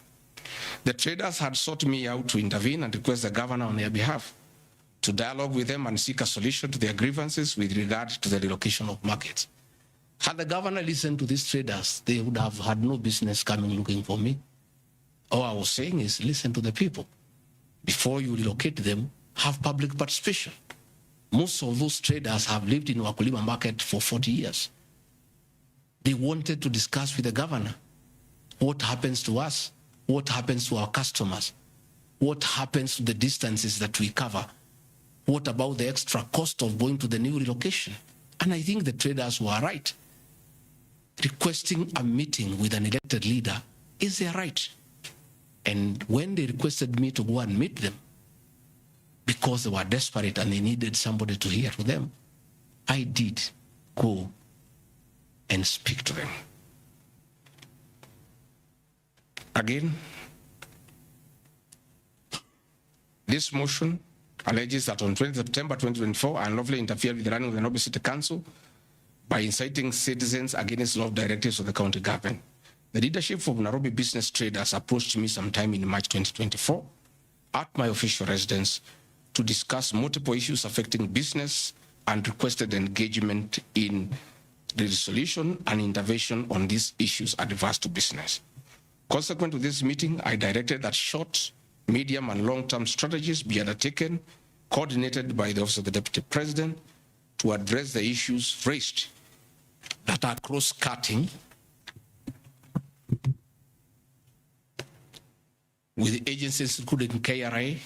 The traders had sought me out to intervene and request the governor on their behalf to dialogue with them and seek a solution to their grievances with regard to the relocation of markets. Had the governor listened to these traders, they would have had no business coming looking for me. All I was saying is listen to the people. Before you relocate them, have public participation. Most of those traders have lived in Wakulima market for 40 years. They wanted to discuss with the governor what happens to us, what happens to our customers, what happens to the distances that we cover, what about the extra cost of going to the new relocation. And I think the traders were right. Requesting a meeting with an elected leader is their right. And when they requested me to go and meet them, because they were desperate and they needed somebody to hear to them, I did go and speak to them. Again, this motion alleges that on 20 September 2024, I unlawfully interfered with the running of the Nairobi City Council by inciting citizens against law directives of the county government. The leadership of Nairobi business traders approached me sometime in March 2024 at my official residence to discuss multiple issues affecting business and requested engagement in the resolution and intervention on these issues adverse to business. Consequent to this meeting, I directed that short, medium, and long-term strategies be undertaken, coordinated by the Office of the Deputy President, to address the issues raised that are cross-cutting with agencies including KRA,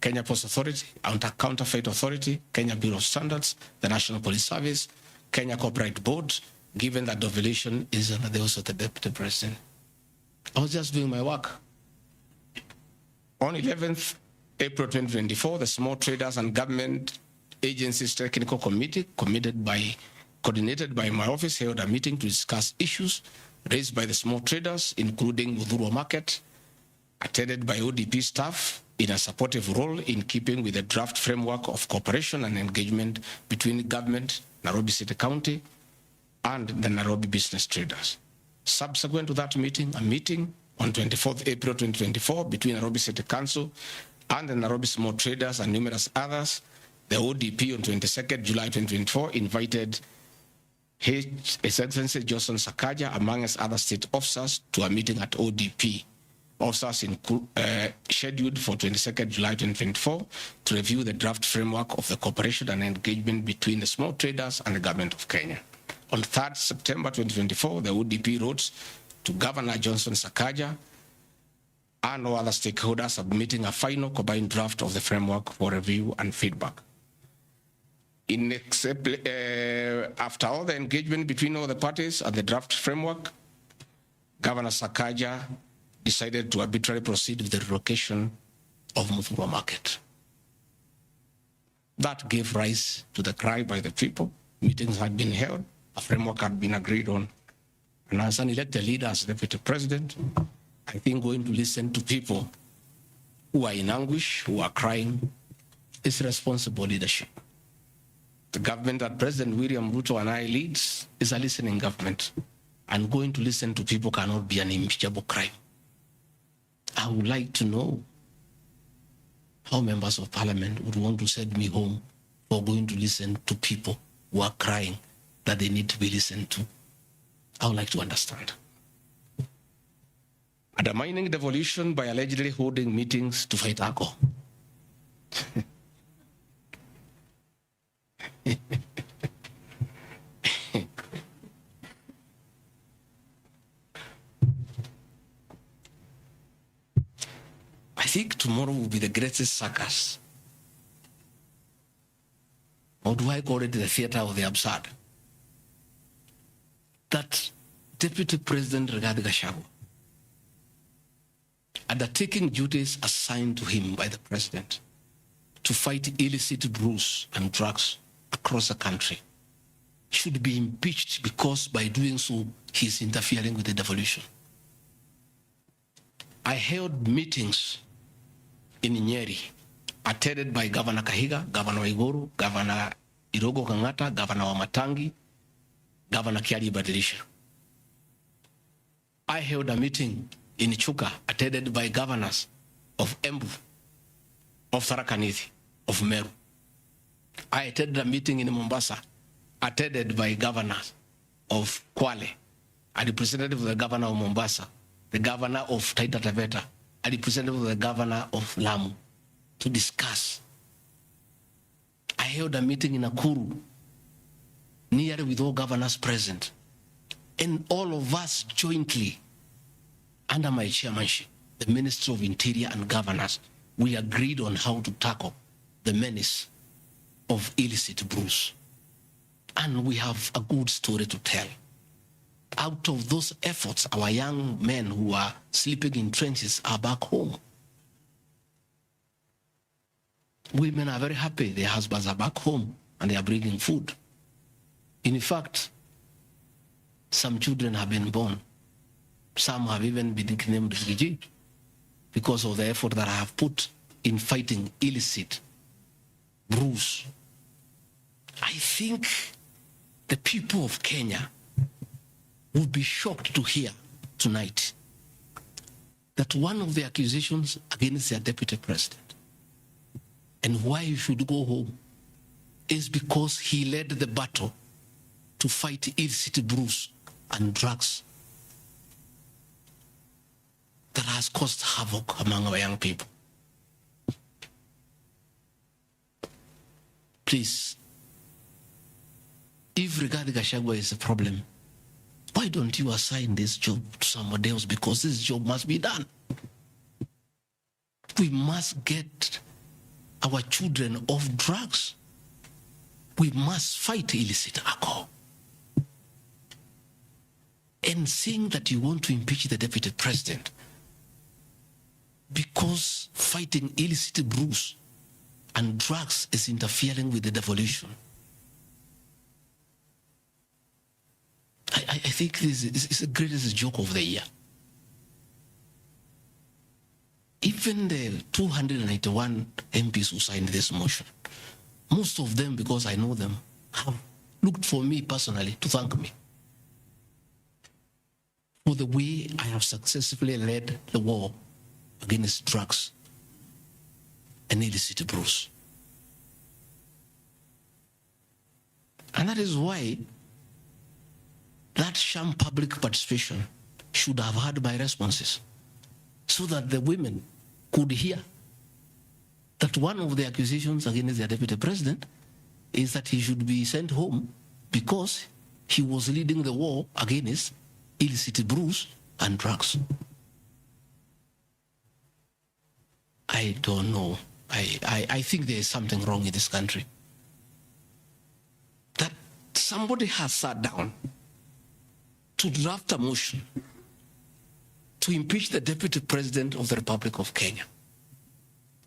Kenya Post Authority, Counterfeit Authority, Kenya Bureau of Standards, the National Police Service, Kenya Copyright Board, given that devolution is under the Office of the Deputy President. I was just doing my work. On 11th April 2024, the Small Traders and Government Agencies Technical Committee, coordinated by my office, held a meeting to discuss issues raised by the small traders, including Udhuru Market, attended by ODP staff in a supportive role in keeping with the draft framework of cooperation and engagement between government, Nairobi City County, and the Nairobi business traders. Subsequent to that meeting, a meeting on 24th April 2024 between Nairobi City Council and the Nairobi small traders and numerous others, the ODP on 22nd July 2024 invited His Excellency Johnson Sakaja, amongst other state officers, to a meeting at ODP. Officers scheduled for 22nd July 2024 to review the draft framework of the cooperation and engagement between the small traders and the government of Kenya. On 3rd September 2024, the ODP wrote to Governor Johnson Sakaja and all other stakeholders submitting a final combined draft of the framework for review and feedback. After all the engagement between all the parties and the draft framework, Governor Sakaja decided to arbitrarily proceed with the relocation of Muthurwa Market. That gave rise to the cry by the people. Meetings had been held, a framework had been agreed on. And as an elected leader, as deputy president, I think going to listen to people who are in anguish, who are crying, is responsible leadership. The government that President William Ruto and I leads is a listening government. And going to listen to people cannot be an impeachable crime. I would like to know how members of parliament would want to send me home for going to listen to people who are crying that they need to be listened to. I would like to understand. Undermining devolution by allegedly holding meetings to fight alcohol. I think tomorrow will be the greatest circus. Or do I call it the theater of the absurd? That Deputy President Rigathi Gachagua, undertaking duties assigned to him by the President to fight illicit brews and drugs across the country, should be impeached because by doing so, he's interfering with the devolution. I held meetings in Nyeri, attended by Governor Kahiga, Governor Waiguru, Governor Irogo Kangata, Governor Wamatangi, Governor Kiari Badilisha. I held a meeting in Chuka, attended by governors of Embu, of Tharaka Nithi, of Meru. I attended a meeting in Mombasa, attended by governors of Kwale, a representative of the governor of Mombasa, the governor of Taita Taveta, a representative of the governor of Lamu, to discuss. I held a meeting in Nakuru, nearly with all governors present, and all of us jointly, under my chairmanship, the Ministry of Interior and Governors, we agreed on how to tackle the menace of illicit brews. And we have a good story to tell. Out of those efforts, our young men who are sleeping in trenches are back home. Women are very happy. Their husbands are back home and they are bringing food. In fact, some children have been born. Some have even been nicknamed refugee because of the effort that I have put in fighting illicit brews. I think the people of Kenya would be shocked to hear tonight that one of the accusations against their deputy president and why he should go home is because he led the battle to fight illicit brews and drugs that has caused havoc among our young people. Please, if Rigathi Gachagua is a problem, why don't you assign this job to somebody else? Because this job must be done. We must get our children off drugs. We must fight illicit alcohol. And saying that you want to impeach the deputy president because fighting illicit brews and drugs is interfering with the devolution. I think this is the greatest joke of the year. Even the 291 MPs who signed this motion, most of them, because I know them, have looked for me personally to thank me for the way I have successfully led the war against drugs and illicit brews. And that is why that sham public participation should have had my responses, so that the women could hear that one of the accusations against the deputy president is that he should be sent home because he was leading the war against illicit brews and drugs. I don't know. I think there is something wrong in this country. That somebody has sat down to draft a motion to impeach the deputy president of the Republic of Kenya.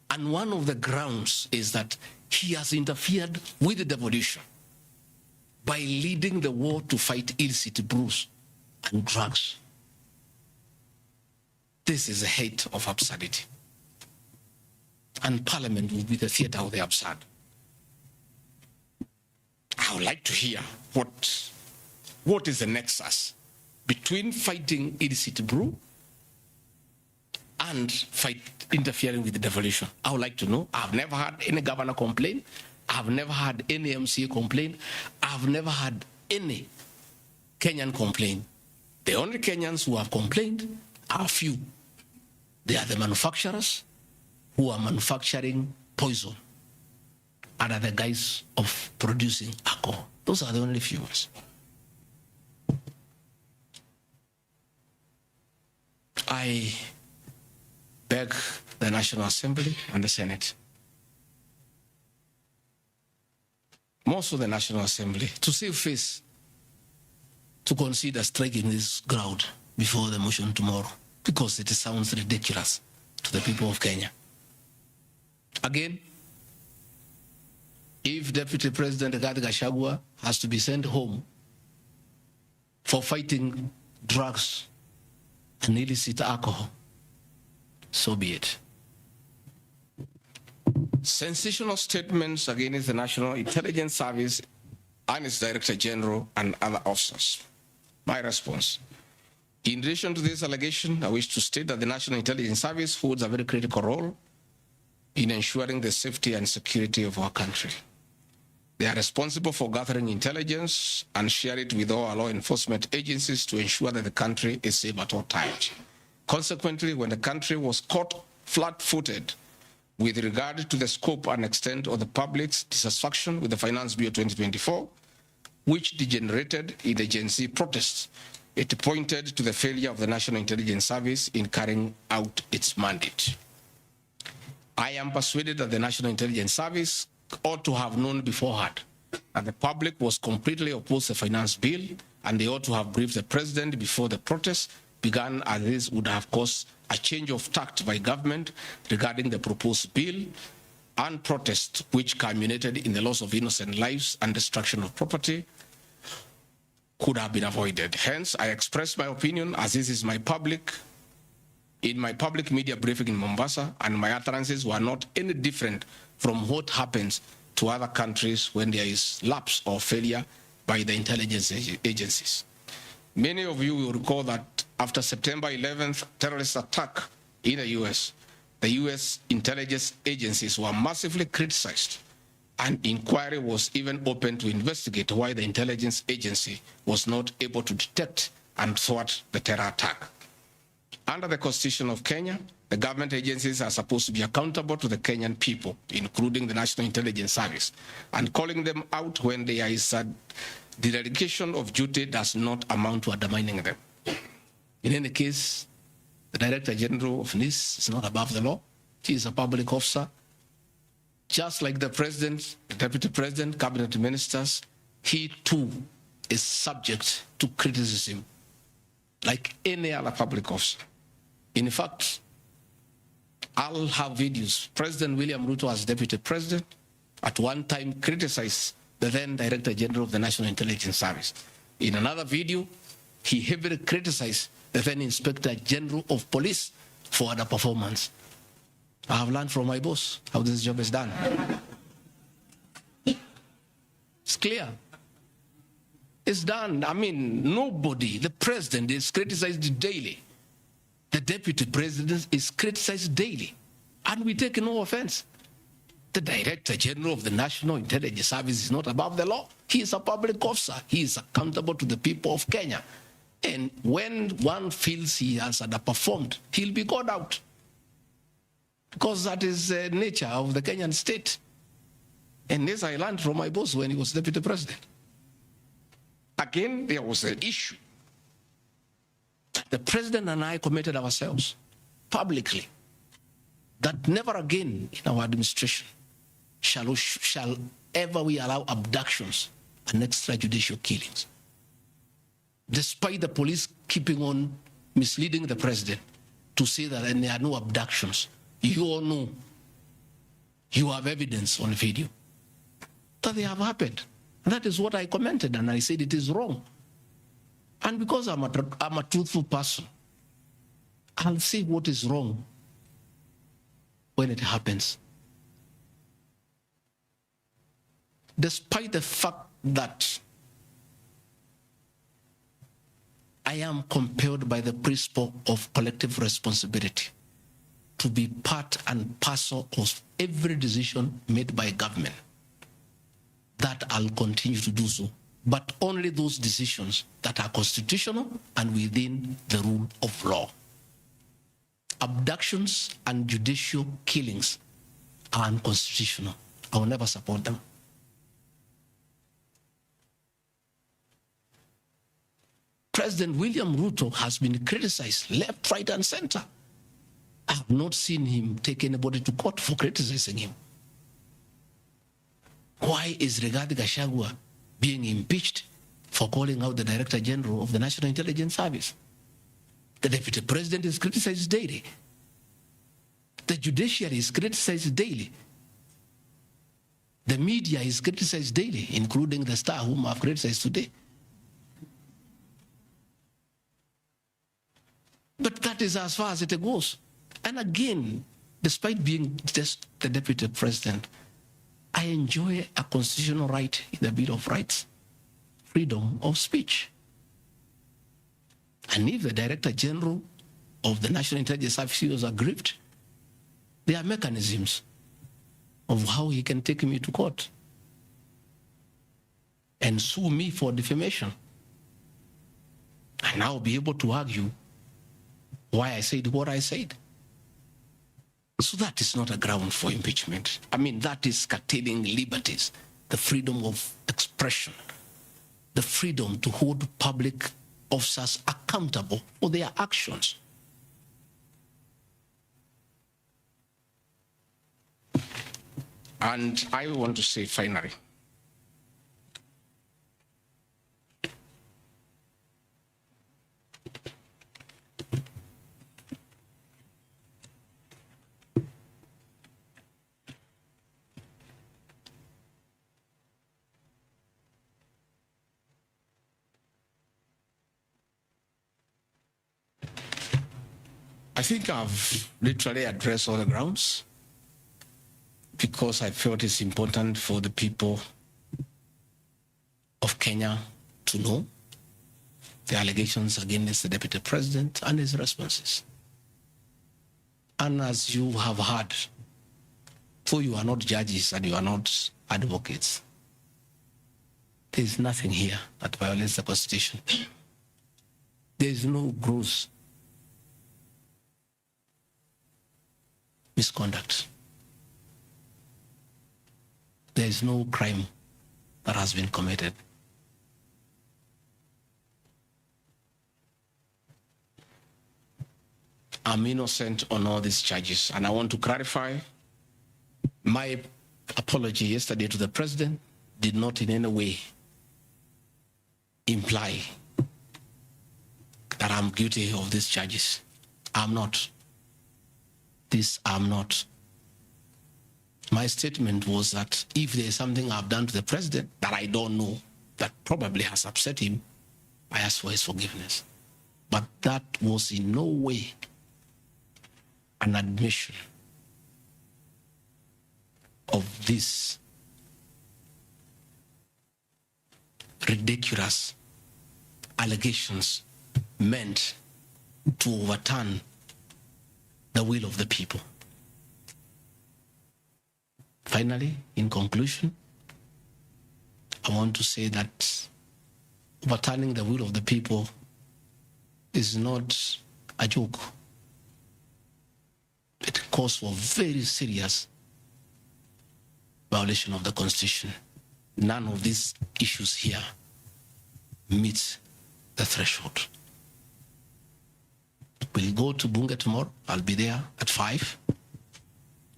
And one of the grounds is that he has interfered with the devolution. by leading the war to fight illicit brews and drugs. This is a height of absurdity. And Parliament will be the theater of the absurd. I would like to hear what is the nexus between fighting illicit brew and interfering with the devolution. I would like to know. I've never had any governor complain. I've never had any MCA complain. I've never had any Kenyan complain. The only Kenyans who have complained are few. They are the manufacturers who are manufacturing poison under the guise of producing alcohol. Those are the only few. I beg the National Assembly and the Senate, most of the National Assembly, to save face, to consider striking this ground before the motion tomorrow, because it sounds ridiculous to the people of Kenya. Again, if Deputy President Rigathi Gachagua has to be sent home for fighting drugs and illicit alcohol, so be it. Sensational statements against the National Intelligence Service and its Director General and other officers. My response. In relation to this allegation, I wish to state that the National Intelligence Service holds a very critical role in ensuring the safety and security of our country. They are responsible for gathering intelligence and share it with all our law enforcement agencies to ensure that the country is safe at all times. Consequently, when the country was caught flat-footed with regard to the scope and extent of the public's dissatisfaction with the Finance Bill 2024, which degenerated in the Gen Z protests, it pointed to the failure of the National Intelligence Service in carrying out its mandate. I am persuaded that the National Intelligence Service ought to have known beforehand that the public was completely opposed to the finance bill, and they ought to have briefed the president before the protests began, as this would have caused a change of tact by government regarding the proposed bill, and protests which culminated in the loss of innocent lives and destruction of property could have been avoided. Hence, I express my opinion, as this is in my public media briefing in Mombasa, and my utterances were not any different from what happens to other countries when there is lapse or failure by the intelligence agencies. Many of you will recall that after September 11th terrorist attack in the US intelligence agencies were massively criticized, and inquiry was even opened to investigate why the intelligence agency was not able to detect and thwart the terror attack. Under the Constitution of Kenya, the government agencies are supposed to be accountable to the Kenyan people, including the National Intelligence Service, and calling them out when there is a dereliction of duty does not amount to undermining them. In any case, the Director General of NIS is not above the law. He is a public officer. Just like the President, the Deputy President, Cabinet Ministers, he too is subject to criticism like any other public officer. In fact, I'll have videos. President William Ruto, as Deputy President, at one time criticized the then Director General of the National Intelligence Service. In another video, he heavily criticized the then Inspector General of Police for underperformance. I have learned from my boss how this job is done. It's clear. It's done. I mean, nobody, the president is criticized daily. The deputy president is criticized daily. And we take no offense. The Director General of the National Intelligence Service is not above the law. He is a public officer. He is accountable to the people of Kenya. And when one feels he has underperformed, he'll be called out. Because that is the nature of the Kenyan state. And this I learned from my boss when he was deputy president. Again, there was an issue. The president and I committed ourselves publicly that never again in our administration shall ever we allow abductions and extrajudicial killings. Despite the police keeping on misleading the president to say that there are no abductions, you all know, you have evidence on video that they have happened. That is what I commented, and I said it is wrong. And because I'm a truthful person, I'll see what is wrong when it happens. Despite the fact that I am compelled by the principle of collective responsibility to be part and parcel of every decision made by government, that I'll continue to do so, but only those decisions that are constitutional and within the rule of law. Abductions and judicial killings are unconstitutional. I will never support them. President William Ruto has been criticized left, right, and center. I have not seen him take anybody to court for criticizing him. Why is Rigathi Gachagua being impeached for calling out the Director General of the National Intelligence Service? The Deputy President is criticized daily. The judiciary is criticized daily. The media is criticized daily, including the Star, whom I've criticized today. But that is as far as it goes. And again, despite being just the Deputy President, I enjoy a constitutional right in the Bill of Rights, freedom of speech. And if the Director General of the National Intelligence Service is aggrieved, there are mechanisms of how he can take me to court and sue me for defamation. And I'll be able to argue why I said what I said. So that is not a ground for impeachment. I mean, that is curtailing liberties, the freedom of expression, the freedom to hold public officers accountable for their actions. And I want to say finally, I think I've literally addressed all the grounds because I felt it's important for the people of Kenya to know the allegations against the Deputy President and his responses. And as you have heard, though you are not judges and you are not advocates, there is nothing here that violates the Constitution. There is no gross misconduct. There is no crime that has been committed. I'm innocent on all these charges, and I want to clarify my apology yesterday to the President did not in any way imply that I'm guilty of these charges. I'm not. This I'm not. My statement was that if there is something I've done to the President that I don't know, that probably has upset him, I ask for his forgiveness. But that was in no way an admission of this ridiculous allegations meant to overturn the will of the people. Finally, in conclusion, I want to say that overturning the will of the people is not a joke. It calls for very serious violation of the Constitution. None of these issues here meets the threshold. We'll go to Bunge tomorrow. I'll be there at 5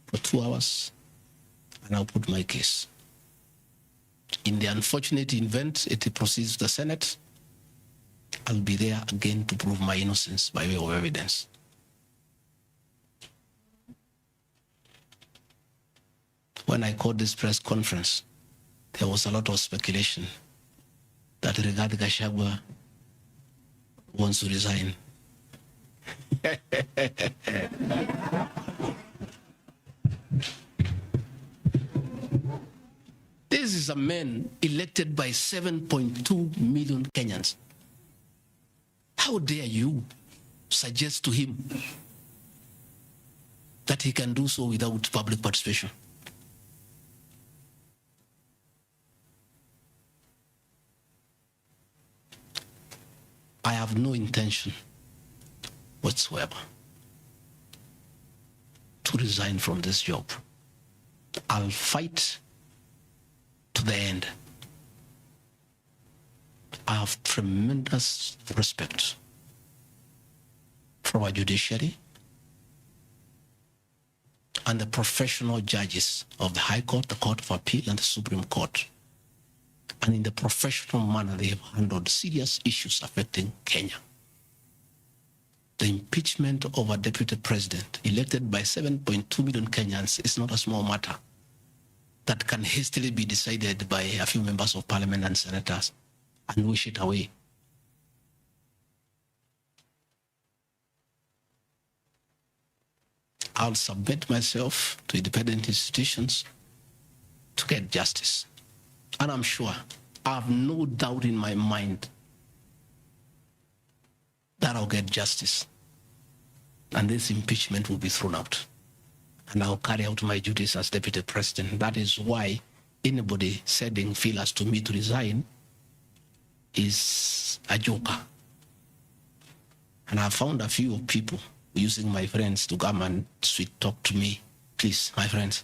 for 2 hours, and I'll put my case. In the unfortunate event it proceeds to the Senate, I'll be there again to prove my innocence by way of evidence. When I called this press conference, there was a lot of speculation that Rigathi Gachagua wants to resign. This is a man elected by 7.2 million Kenyans. How dare you suggest to him that he can do so without public participation? I have no intention whatsoever to resign from this job. I'll fight to the end. I have tremendous respect for our judiciary and the professional judges of the High Court, the Court of Appeal, and the Supreme Court. And in the professional manner, they have handled serious issues affecting Kenya. The impeachment of a deputy president elected by 7.2 million Kenyans is not a small matter that can hastily be decided by a few members of parliament and senators and wish it away. I'll submit myself to independent institutions to get justice. And I'm sure, I have no doubt in my mind that I'll get justice. And this impeachment will be thrown out. And I'll carry out my duties as deputy president. That is why anybody sending feelers to me to resign is a joker. And I found a few people using my friends to come and sweet talk to me. Please, my friends,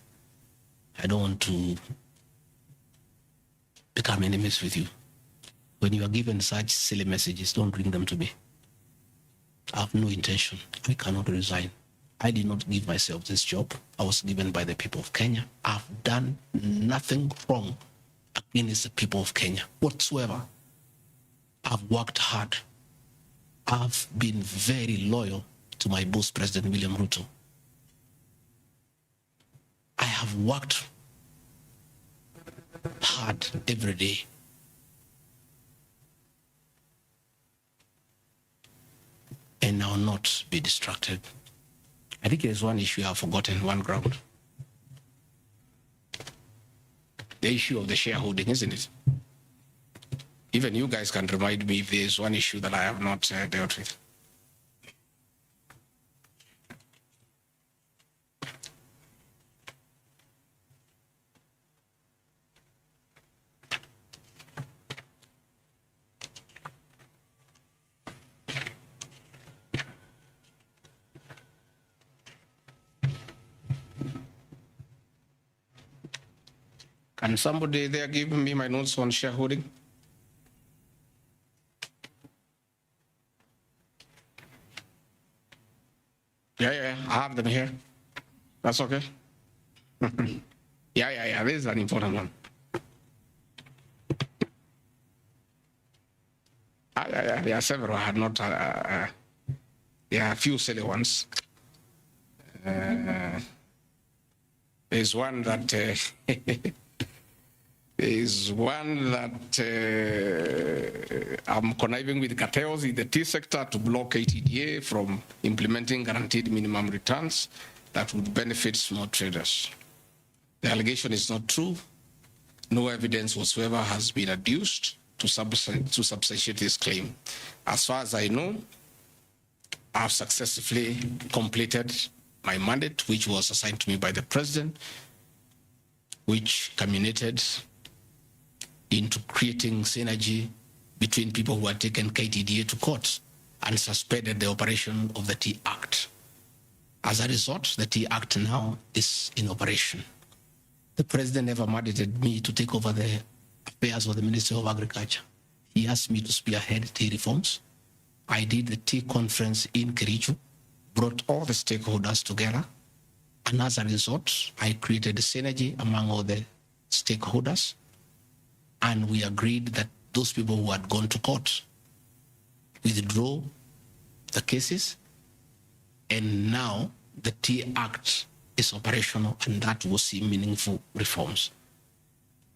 I don't want to become enemies with you. When you are given such silly messages, don't bring them to me. I have no intention. I cannot resign. I did not give myself this job. I was given by the people of Kenya. I've done nothing wrong against the people of Kenya whatsoever. I've worked hard. I've been very loyal to my boss, President William Ruto. I have worked hard every day. And I will not be distracted. I think there's one issue I've forgotten, one ground. The issue of the shareholding, isn't it? Even you guys can remind me if there's one issue that I have not dealt with. Can somebody there give me my notes on shareholding? Yeah, I have them here. That's okay. Yeah, this is an important one. There are several. I had not. There are a few silly ones. There's one that. I'm conniving with cartels in the tea sector to block KTDA from implementing guaranteed minimum returns that would benefit small traders. The allegation is not true. No evidence whatsoever has been adduced to substantiate this claim. As far as I know, I've successfully completed my mandate, which was assigned to me by the president, which culminated into creating synergy between people who had taken KTDA to court and suspended the operation of the Tea Act. As a result, the Tea Act now is in operation. The president never mandated me to take over the affairs of the Ministry of Agriculture. He asked me to spearhead tea reforms. I did the tea conference in Kericho, brought all the stakeholders together, and as a result, I created a synergy among all the stakeholders. And we agreed that those people who had gone to court withdraw the cases, and now the Tea Act is operational, and that will see meaningful reforms.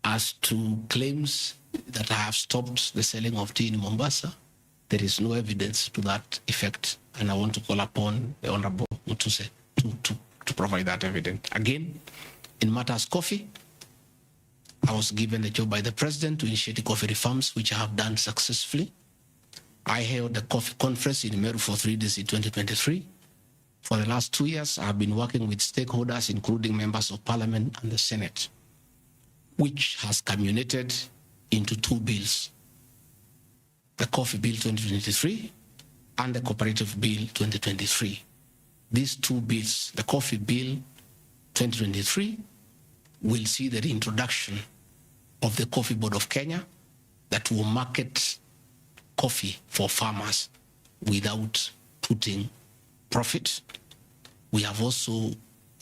As to claims that I have stopped the selling of tea in Mombasa, there is no evidence to that effect, and I want to call upon the Honorable Mutuse to provide that evidence. Again, in matters coffee, I was given a job by the President to initiate the coffee reforms, which I have done successfully. I held a coffee conference in Meru for 3 days in 2023. For the last 2 years, I have been working with stakeholders, including members of Parliament and the Senate, which has culminated into 2 bills, the Coffee Bill 2023 and the Cooperative Bill 2023. These 2 bills, the Coffee Bill 2023, will see the reintroduction of the Coffee Board of Kenya that will market coffee for farmers without putting profit. We have also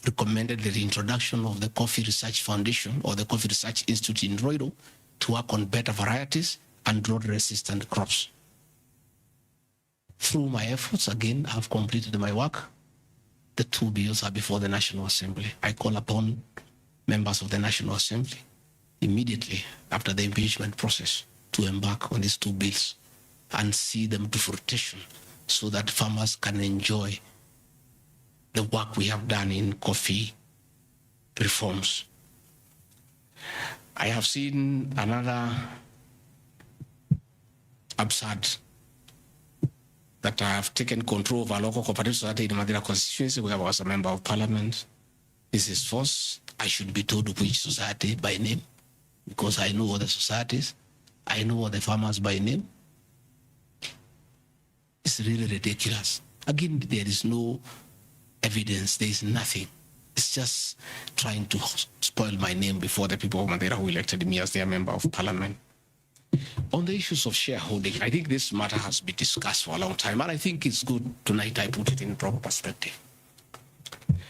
recommended the reintroduction of the Coffee Research Foundation or the Coffee Research Institute in Roiro to work on better varieties and drought-resistant crops. Through my efforts, again, I've completed my work. The 2 bills are before the National Assembly. I call upon members of the National Assembly immediately after the impeachment process to embark on these 2 bills and see them to fruition so that farmers can enjoy the work we have done in coffee reforms. I have seen another absurd that I have taken control of a local cooperative society in Madira constituency where I was a member of Parliament. This is false. I should be told which society by name because I know all the societies. I know all the farmers by name. It's really ridiculous. Again, there is no evidence. There is nothing. It's just trying to spoil my name before the people of Madeira who elected me as their member of Parliament. On the issues of shareholding, I think this matter has been discussed for a long time, and I think it's good tonight I put it in proper perspective.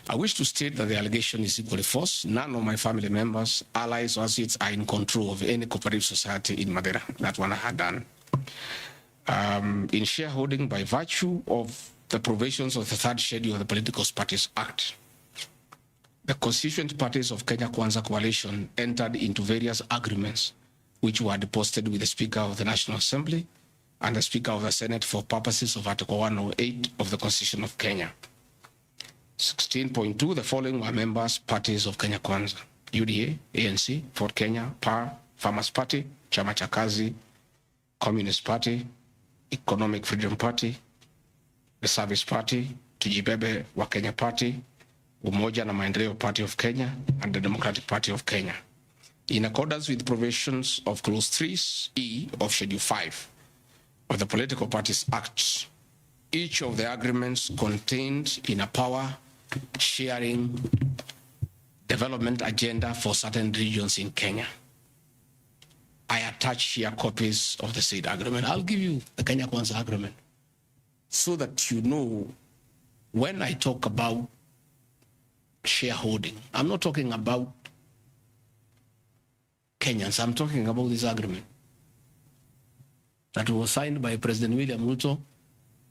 I wish to state that the allegation is equally false. None of my family members, allies, or associates are in control of any cooperative society in Madeira. That one I had done. In shareholding by virtue of the provisions of the 3rd schedule of the Political Parties Act, the constituent parties of Kenya Kwanza Coalition entered into various agreements which were deposited with the Speaker of the National Assembly and the Speaker of the Senate for purposes of Article 108 of the Constitution of Kenya. 16.2, the following were members, parties of Kenya Kwanza: UDA, ANC, Ford Kenya, PAR, Farmers Party, Chama cha Kazi, Communist Party, Economic Freedom Party, the Service Party, Tujibebe wa Kenya Party, Umoja na Maendeleo Party of Kenya, and the Democratic Party of Kenya. In accordance with provisions of Clause 3E of Schedule 5 of the Political Parties Act, each of the agreements contained in a power-sharing development agenda for certain regions in Kenya. I attach here copies of the said agreement. I'll give you the Kenya Kwanza agreement so that you know when I talk about shareholding, I'm not talking about Kenyans, I'm talking about this agreement that was signed by President William Ruto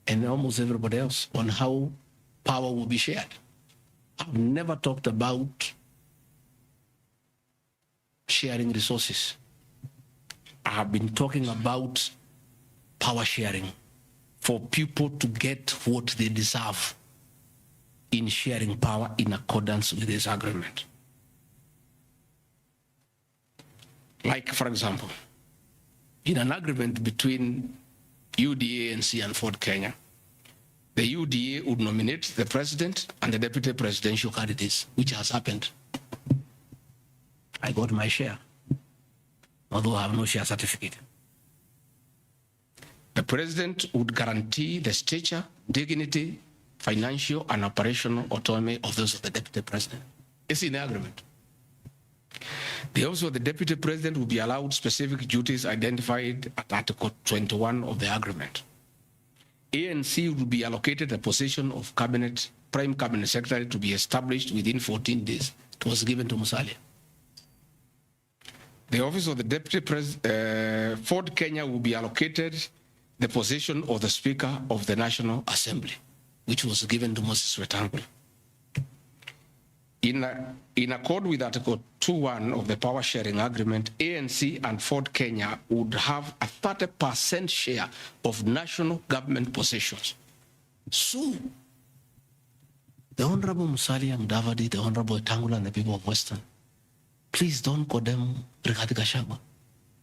and almost everybody else on how power will be shared. I've never talked about sharing resources. I have been talking about power sharing for people to get what they deserve in sharing power in accordance with this agreement. Like, for example, in an agreement between UDA, ANC, and Ford Kenya, the UDA would nominate the president and the deputy presidential candidates, which has happened. I got my share, although I have no share certificate. The president would guarantee the stature, dignity, financial, and operational autonomy of those of the deputy president. It's in the agreement. The office of the deputy president will be allowed specific duties identified at Article 21 of the agreement. ANC will be allocated a position of prime cabinet secretary to be established within 14 days. It was given to Musalia. The office of the deputy president, Ford Kenya will be allocated the position of the Speaker of the National Assembly, which was given to Moses Wetangula. In accord with Article 2.1 of the Power Sharing Agreement, ANC and Ford Kenya would have a 30% share of national government possessions. So, the Honorable Musalia Mudavadi, the Honorable Wetangula, and the people of Western, please don't condemn Rigathi Gachagua.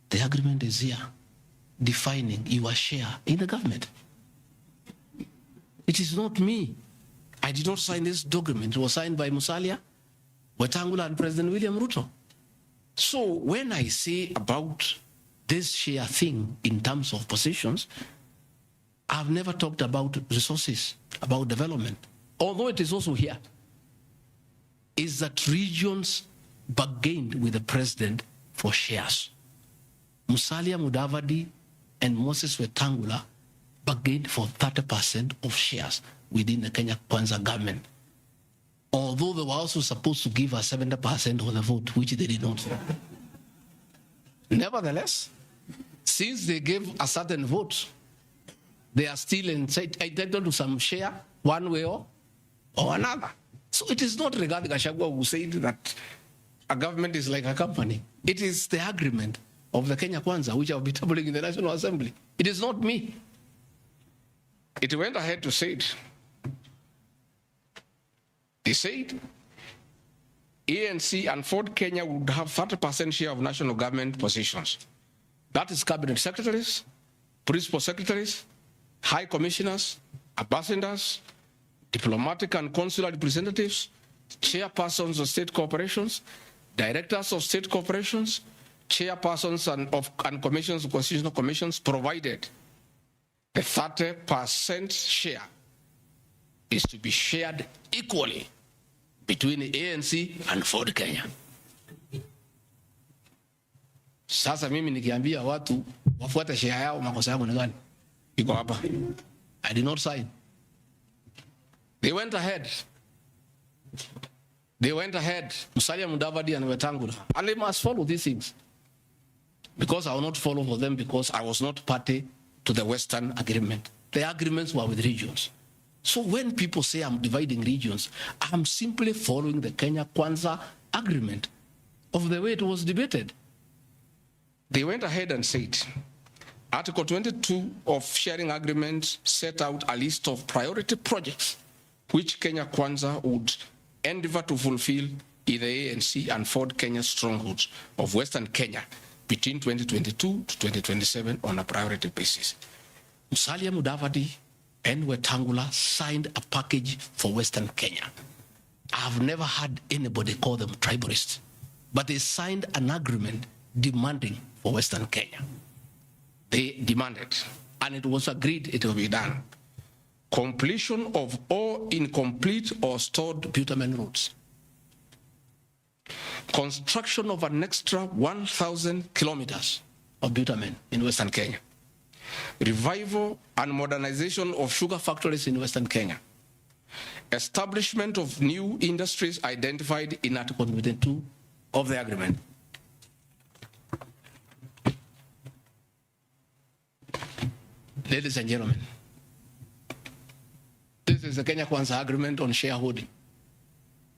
The agreement is here, defining your share in the government. It is not me. I did not sign this document. It was signed by Musalia, Wetangula, and President William Ruto. So when I say about this share thing in terms of positions, I've never talked about resources, about development. Although it is also here, is that regions bargained with the president for shares. Musalia Mudavadi and Moses Wetangula bargained for 30% of shares within the Kenya Kwanza government. Although they were also supposed to give us 70% of the vote, which they did not. Nevertheless, since they gave a certain vote, they are still entitled to some share, one way or another. So it is not Rigathi Gachagua who said that a government is like a company. It is the agreement of the Kenya Kwanza, which I'll be tabling in the National Assembly. It is not me. It went ahead to say it. They said ANC and Ford Kenya would have 30% share of national government positions. That is cabinet secretaries, principal secretaries, high commissioners, ambassadors, diplomatic and consular representatives, chairpersons of state corporations, directors of state corporations, chairpersons and commissions of constitutional commissions, provided the 30% share is to be shared equally between the ANC and Ford Kenya. Sasa mimi nikiambia watu wafuate share yao, makosa yangu ni gani? Iko hapa. I did not sign. They went ahead. Musalia Mudavadi and Wetangula. And they must follow these things. Because I will not follow for them because I was not party to the Western agreement. The agreements were with regions. So when people say I'm dividing regions, I'm simply following the Kenya Kwanza agreement of the way it was debated. They went ahead and said, Article 22 of sharing agreements set out a list of priority projects which Kenya Kwanza would endeavor to fulfill in the ANC and Ford Kenya strongholds of Western Kenya between 2022 to 2027 on a priority basis. Musalia Mudavadi and Wetangula signed a package for Western Kenya. I've never had anybody call them tribalists, but they signed an agreement demanding for Western Kenya. They demanded, and it was agreed it will be done. Completion of all incomplete or stored bitumen roads. Construction of an extra 1,000 kilometers of bitumen in Western Kenya. Revival and modernization of sugar factories in Western Kenya. Establishment of new industries identified in Article 22 of the agreement. Ladies and gentlemen, this is the Kenya Kwanza agreement on shareholding.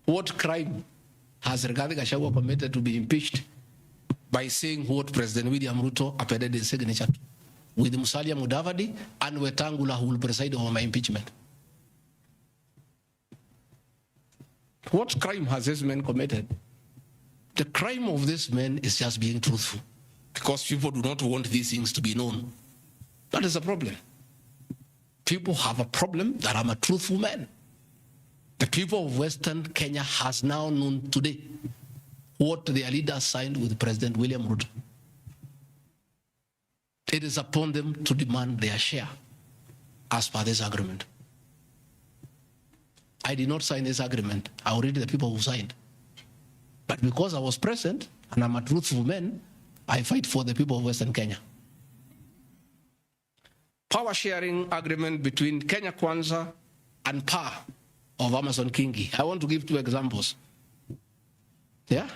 What crime has Rigathi Gachagua committed to be impeached by saying what President William Ruto appended his signature to, with Musalia Mudavadi and Wetangula who will preside over my impeachment? What crime has this man committed? The crime of this man is just being truthful, because people do not want these things to be known. That is the problem. People have a problem that I'm a truthful man. The people of Western Kenya has now known today what their leaders signed with President William Ruto. It is upon them to demand their share as per this agreement. I did not sign this agreement. I already the people who signed. But because I was present and I'm a truthful man, I fight for the people of Western Kenya. Power sharing agreement between Kenya Kwanza and PAR of Amason Kingi. I want to give two examples. Yeah?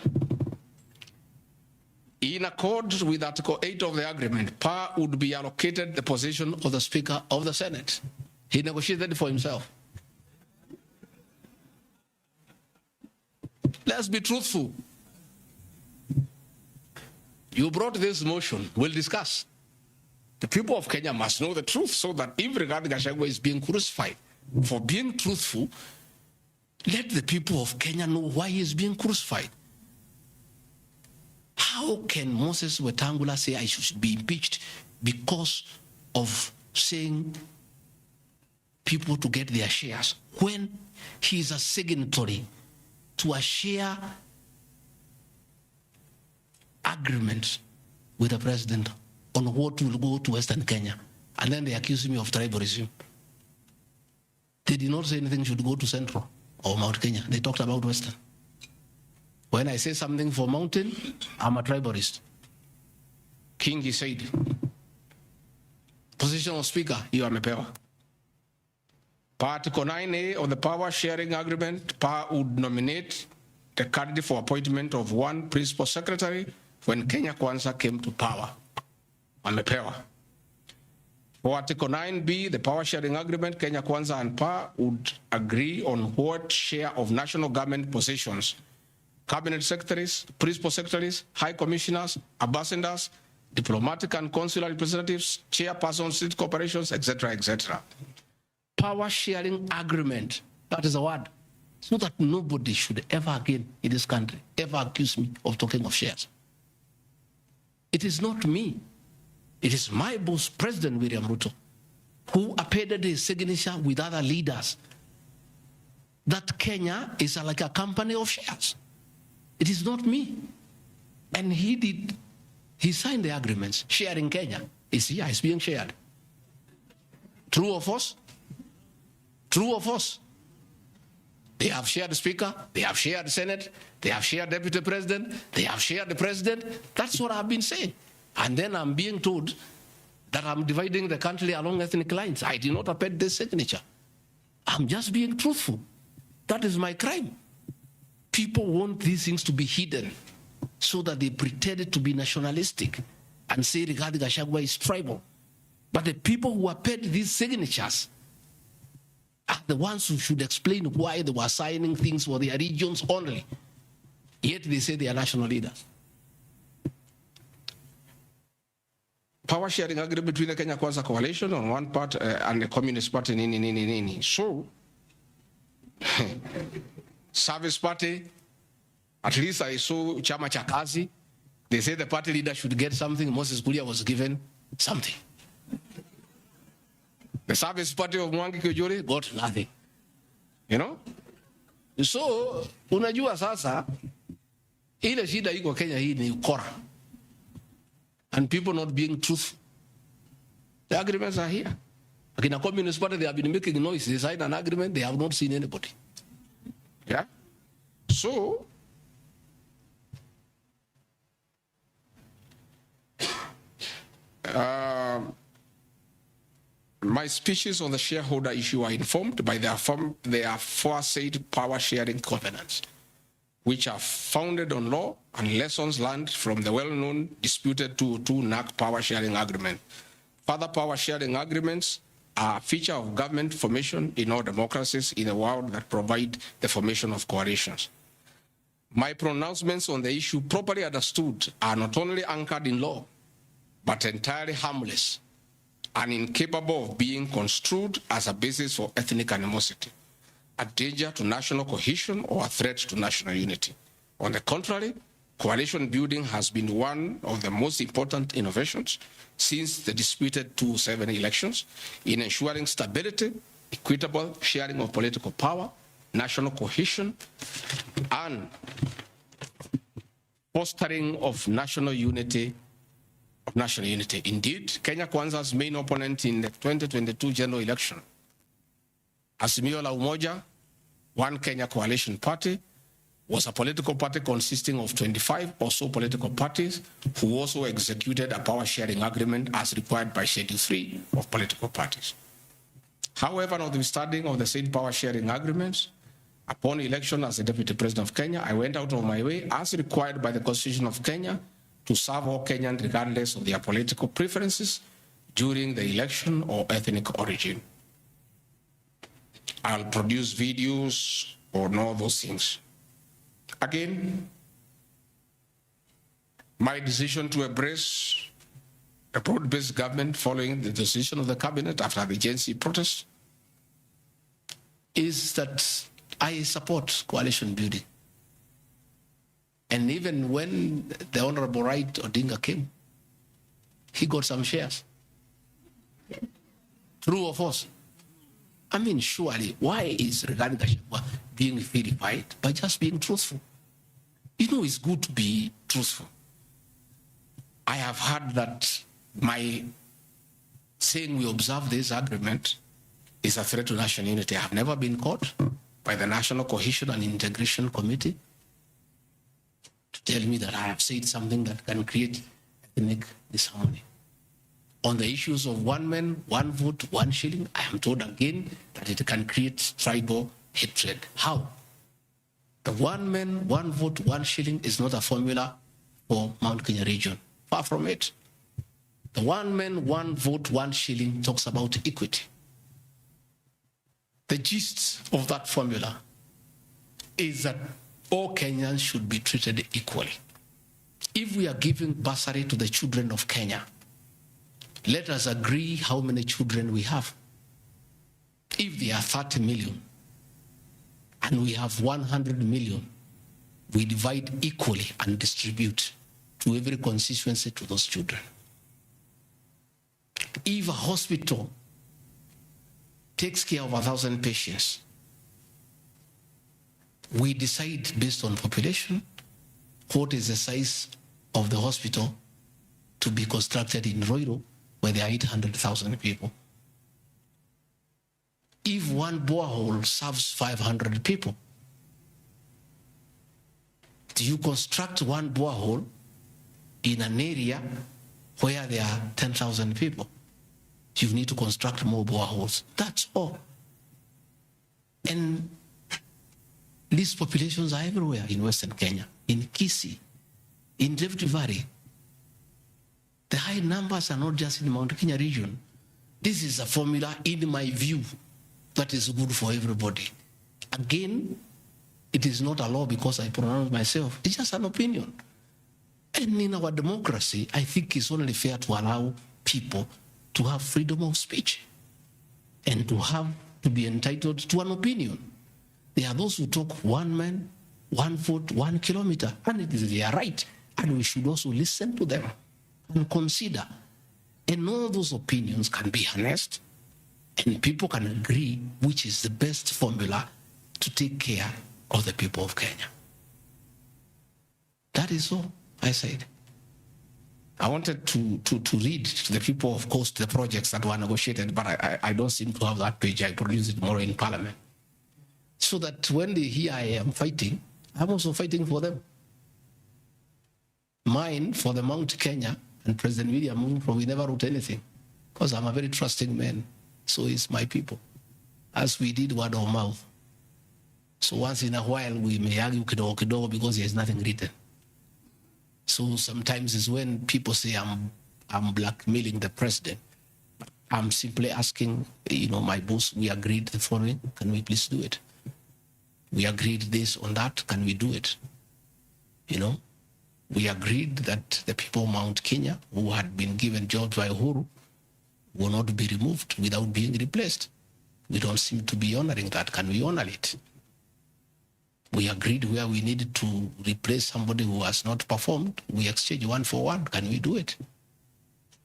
In accord with Article 8 of the agreement, PAR would be allocated the position of the Speaker of the Senate. He negotiated for himself. Let's be truthful. You brought this motion, we'll discuss. The people of Kenya must know the truth so that if Rigathi Gachagua is being crucified for being truthful, let the people of Kenya know why he is being crucified. How can Moses Wetangula say I should be impeached because of saying people to get their shares when he is a signatory to a share agreement with the president on what will go to Western Kenya, and then they accuse me of tribalism? They did not say anything should go to Central or Mount Kenya. They talked about Western. When I say something for Mountain, I'm a tribalist. King, he said, position of speaker, you are mepewa. Article 9A of the power sharing agreement, power would nominate the candidate for appointment of one principal secretary when Kenya Kwanza came to power. Amepewa. For Article 9B, the power sharing agreement, Kenya Kwanza and PA would agree on what share of national government positions, cabinet secretaries, principal secretaries, high commissioners, ambassadors, diplomatic and consular representatives, chairpersons, state corporations, etc., etc. Power sharing agreement, that is a word, so that nobody should ever again in this country ever accuse me of talking of shares. It is not me. It is my boss, President William Ruto, who appended his signature with other leaders that Kenya is like a company of shares. It is not me. And he signed the agreements. Sharing Kenya is here, it's being shared. True or false? True or false? They have shared the Speaker, they have shared the Senate, they have shared Deputy President, they have shared the President. That's what I've been saying. And then I'm being told that I'm dividing the country along ethnic lines. I did not append this signature. I'm just being truthful. That is my crime. People want these things to be hidden so that they pretend to be nationalistic and say Rigathi Gachagua is tribal. But the people who append these signatures are the ones who should explain why they were signing things for their regions only. Yet they say they are national leaders. Power sharing agreement between the Kenya Kwanza coalition on one part and the Communist Party, nini. So, Service Party, at least I saw Chama cha Kazi, they say the party leader should get something. Moses Kuria was given something. The Service Party of Mwangi Kiujuri got nothing. You know? So, unajua sasa, ile shida iko Kenya hii ni ukora. And people not being truthful. The agreements are here. Like in a Communist Party, they have been making noise. They signed an agreement, they have not seen anybody. Yeah? So, my speeches on the shareholder issue are informed by their aforesaid power sharing covenants, which are founded on law and lessons learned from the well-known disputed 202 NAC power sharing agreement. Further power sharing agreements are a feature of government formation in all democracies in the world that provide the formation of coalitions. My pronouncements on the issue, properly understood, are not only anchored in law, but entirely harmless and incapable of being construed as a basis for ethnic animosity, a danger to national cohesion, or a threat to national unity. On the contrary, coalition building has been one of the most important innovations since the disputed 2007 elections in ensuring stability, equitable sharing of political power, national cohesion, and fostering of national unity. Indeed, Kenya Kwanza's main opponent in the 2022 general election, Azimio la Umoja, One Kenya Coalition Party, was a political party consisting of 25 or so political parties who also executed a power sharing agreement as required by Schedule 3 of political parties. However, notwithstanding of the said power sharing agreements, upon election as the Deputy President of Kenya, I went out of my way, as required by the Constitution of Kenya, to serve all Kenyans regardless of their political preferences during the election or ethnic origin. I'll produce videos on all those things. Again, my decision to embrace a broad-based government following the decision of the cabinet after the Gen Z protest is that I support coalition building. And even when the Honorable Right Odinga came, he got some shares. True or false? I mean, surely, why is Rigathi Gachagua being vilified by just being truthful? You know, it's good to be truthful. I have heard that my saying we observe this agreement is a threat to national unity. I have never been caught by the National Cohesion and Integration Committee to tell me that I have said something that can create ethnic disharmony. On the issues of one man, one vote, one shilling, I am told again that it can create tribal hatred. How? The one man, one vote, one shilling is not a formula for Mount Kenya region. Far from it. The one man, one vote, one shilling talks about equity. The gist of that formula is that all Kenyans should be treated equally. If we are giving bursary to the children of Kenya, let us agree how many children we have. If there are 30 million and we have 100 million, we divide equally and distribute to every constituency to those children. If a hospital takes care of 1,000 patients, we decide based on population what is the size of the hospital to be constructed in Roiro, where there are 800,000 people. If one borehole serves 500 people, do you construct one borehole in an area where there are 10,000 people? You need to construct more boreholes. That's all. And these populations are everywhere in Western Kenya, in Kisii, in Rift Valley. The high numbers are not just in the Mount Kenya region. This is a formula, in my view, that is good for everybody. Again, it is not a law because I pronounce myself. It's just an opinion. And in our democracy, I think it's only fair to allow people to have freedom of speech and to be entitled to an opinion. There are those who talk one man, one vote, 1 kilometer, and it is their right. And we should also listen to them and consider. And all those opinions can be harnessed and people can agree which is the best formula to take care of the people of Kenya. That is all I said. I wanted to read to the people, of course, the projects that were negotiated, but I don't seem to have that page. I produce it tomorrow in Parliament. So that when they hear I am fighting, I'm also fighting for them. Mine for the Mount Kenya and President William Ruto, we never wrote anything because I'm a very trusting man. So is my people, as we did word of mouth. So once in a while we may argue kidogo kidogo because there's nothing written. So sometimes it's when people say I'm blackmailing the president. I'm simply asking, my boss, we agreed the following, can we please do it? We agreed this on that, can we do it? We agreed that the people of Mount Kenya who had been given jobs by Uhuru will not be removed without being replaced. We don't seem to be honoring that. Can we honor it? We agreed where we needed to replace somebody who has not performed. We exchange 1 for 1. Can we do it?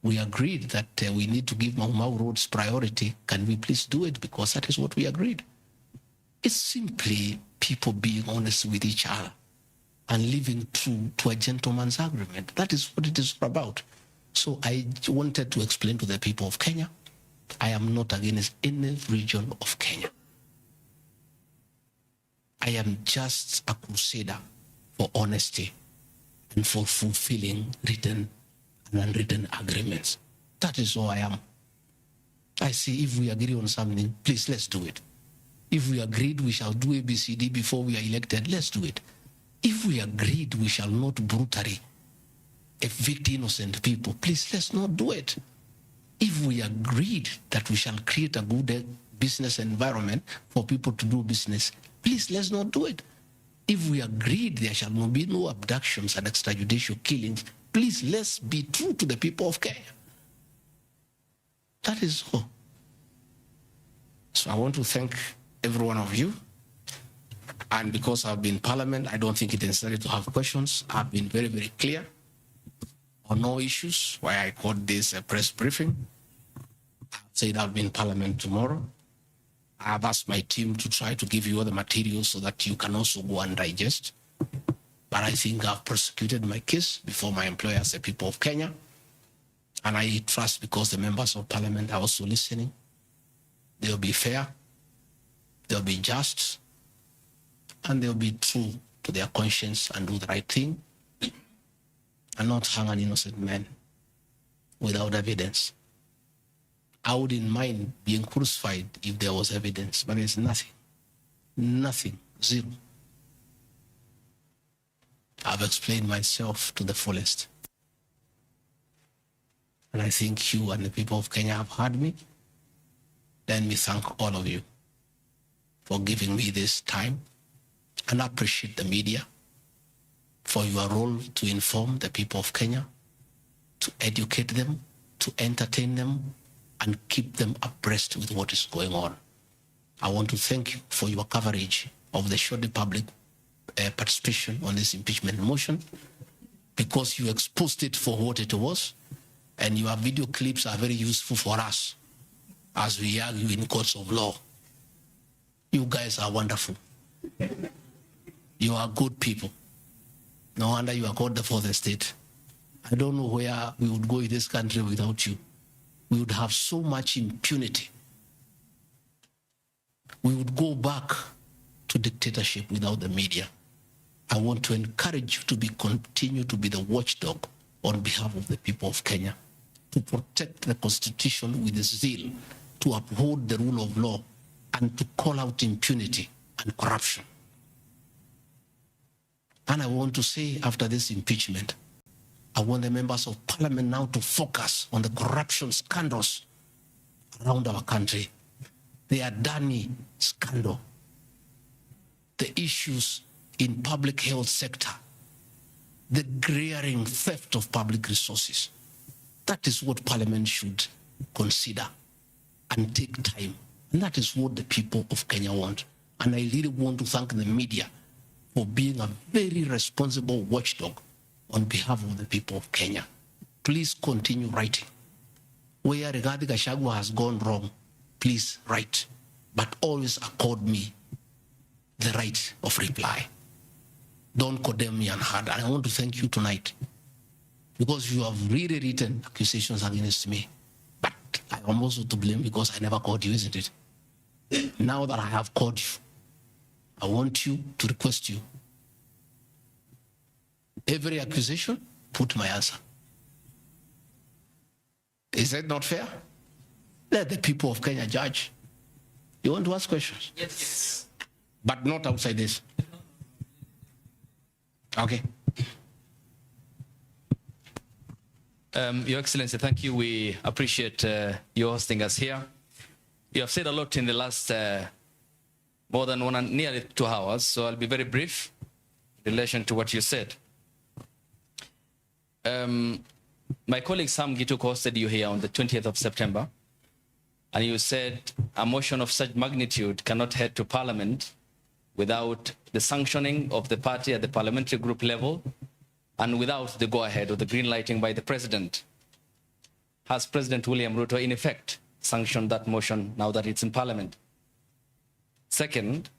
We agreed that we need to give Mau Mau roads priority. Can we please do it? Because that is what we agreed. It's simply people being honest with each other and living true to a gentleman's agreement. That is what it is about. So I wanted to explain to the people of Kenya, I am not against any region of Kenya. I am just a crusader for honesty and for fulfilling written and unwritten agreements. That is all I am. I say if we agree on something, please let's do it. If we agreed we shall do ABCD before we are elected, let's do it. If we agreed we shall not brutally evict innocent people, please let's not do it. If we agreed that we shall create a good business environment for people to do business, please let's not do it. If we agreed there shall be no abductions and extrajudicial killings, please let's be true to the people of Kenya. That is all. So I want to thank every one of you. And because I've been in Parliament, I don't think it's necessary to have questions. I've been very, very clear on no issues, why I called this a press briefing. I've said I'll be in Parliament tomorrow. I've asked my team to try to give you all the materials so that you can also go and digest. But I think I've prosecuted my case before my employers, the people of Kenya. And I trust, because the members of Parliament are also listening, they'll be fair, they'll be just, and they'll be true to their conscience and do the right thing, and not hang an innocent man without evidence. I wouldn't mind being crucified if there was evidence, but there's nothing. Nothing. Zero. I've explained myself to the fullest. And I think you and the people of Kenya have heard me. Let me thank all of you for giving me this time, and I appreciate the media for your role to inform the people of Kenya, to educate them, to entertain them, and keep them abreast with what is going on. I want to thank you for your coverage of the short public participation on this impeachment motion, because you exposed it for what it was, and your video clips are very useful for us as we argue in courts of law. You guys are wonderful. You are good people. No wonder you are called the fourth estate. I don't know where we would go in this country without you. We would have so much impunity. We would go back to dictatorship without the media. I want to encourage you to continue to be the watchdog on behalf of the people of Kenya, to protect the Constitution with zeal, to uphold the rule of law, and to call out impunity and corruption. And I want to say, after this impeachment, I want the members of Parliament now to focus on the corruption scandals around our country. The Adani scandal, the issues in public health sector, the glaring theft of public resources. That is what Parliament should consider and take time. And that is what the people of Kenya want. And I really want to thank the media for being a very responsible watchdog on behalf of the people of Kenya. Please continue writing. Where Rigathi Gachagua has gone wrong, please write. But always accord me the right of reply. Don't condemn me unheard. And I want to thank you tonight, because you have really written accusations against me. But I am also to blame because I never called you, isn't it? Now that I have called you, I want you to request you. Every accusation, put my answer. Is that not fair? Let the people of Kenya judge. You want to ask questions? Yes. But not outside this. Okay. Your Excellency, thank you. We appreciate you hosting us here. You have said a lot in the last more than nearly 2 hours, so I'll be very brief in relation to what you said. My colleague Sam Gituk hosted you here on the 20th of September, and you said a motion of such magnitude cannot head to Parliament without the sanctioning of the party at the parliamentary group level and without the go-ahead or the green lighting by the President. Has President William Ruto in effect sanctioned that motion now that it's in Parliament? Second,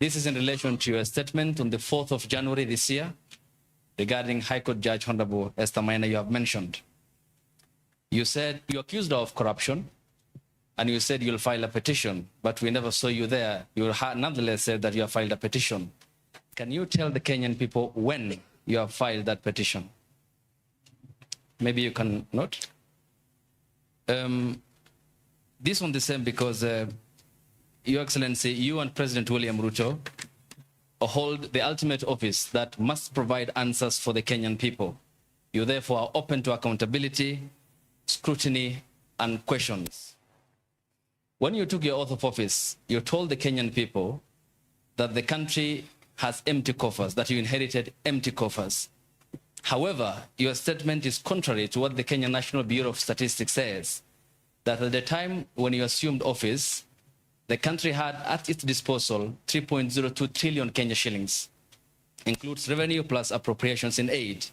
this is in relation to your statement on the 4th of January this year regarding High Court Judge Honorable Esther Maina you have mentioned. You said you accused her of corruption, and you said you'll file a petition, but we never saw you there. You nonetheless said that you have filed a petition. Can you tell the Kenyan people when you have filed that petition? Maybe you can note. This one the same because, Your Excellency, you and President William Ruto hold the ultimate office that must provide answers for the Kenyan people. You therefore are open to accountability, scrutiny, and questions. When you took your oath of office, you told the Kenyan people that the country has empty coffers, that you inherited empty coffers. However, your statement is contrary to what the Kenya National Bureau of Statistics says, that at the time when you assumed office, the country had at its disposal 3.02 trillion Kenya shillings, includes revenue plus appropriations in aid.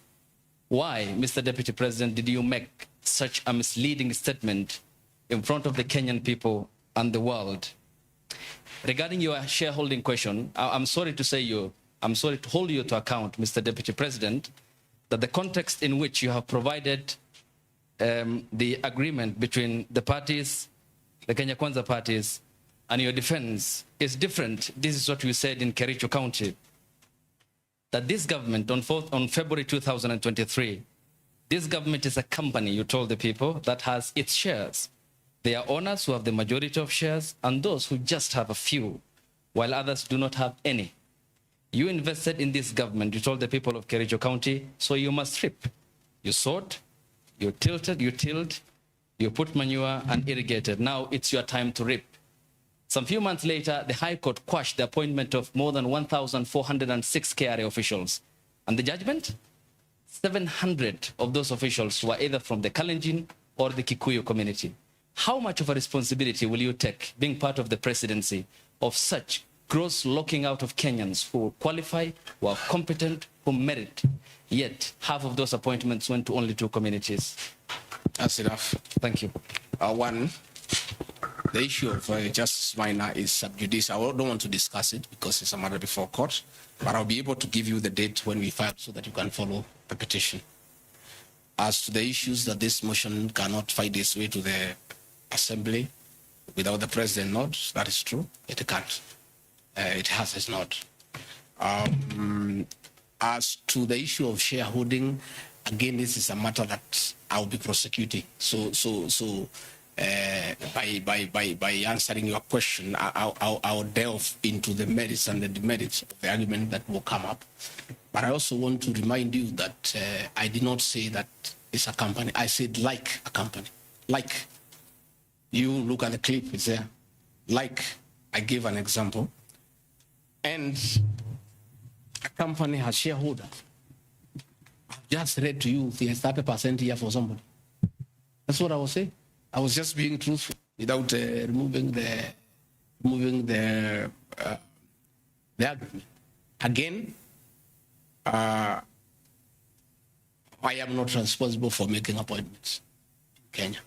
Why, Mr. Deputy President, did you make such a misleading statement in front of the Kenyan people and the world? Regarding your shareholding question, I'm sorry to hold you to account, Mr. Deputy President, that the context in which you have provided the agreement between the parties, the Kenya Kwanza parties, and your defense is different. This is what we said in Kericho County, that this government on February 2023, this government is a company, you told the people, that has its shares. There are owners who have the majority of shares and those who just have a few, while others do not have any. You invested in this government, you told the people of Kericho County, so you must reap. You sowed, you tilted, you tilled, you put manure and irrigated. Now it's your time to reap. Some few months later, the High Court quashed the appointment of more than 1,406 KRA officials. And the judgment? 700 of those officials were either from the Kalenjin or the Kikuyu community. How much of a responsibility will you take, being part of the presidency, of such gross locking out of Kenyans who qualify, who are competent, who merit, yet half of those appointments went to only 2 communities? That's enough. Thank you. One, the issue of Justice Minor is sub judice. I don't want to discuss it because it's a matter before court, but I'll be able to give you the date when we file so that you can follow the petition. As to the issues that this motion cannot find its way to the Assembly without the President nod, that is true. It can't. It has its nod. As to the issue of shareholding, again, this is a matter that I'll be prosecuting. By answering your question, I'll delve into the merits and the demerits of the argument that will come up. But I also want to remind you that I did not say that it's a company. I said like a company. Like. You look at the clip, it's there. Like, I gave an example. And a company has shareholders. I've just read to you, there's 30% here for somebody. That's what I was saying. I was just being truthful without removing the argument. Again, I am not responsible for making appointments in Kenya.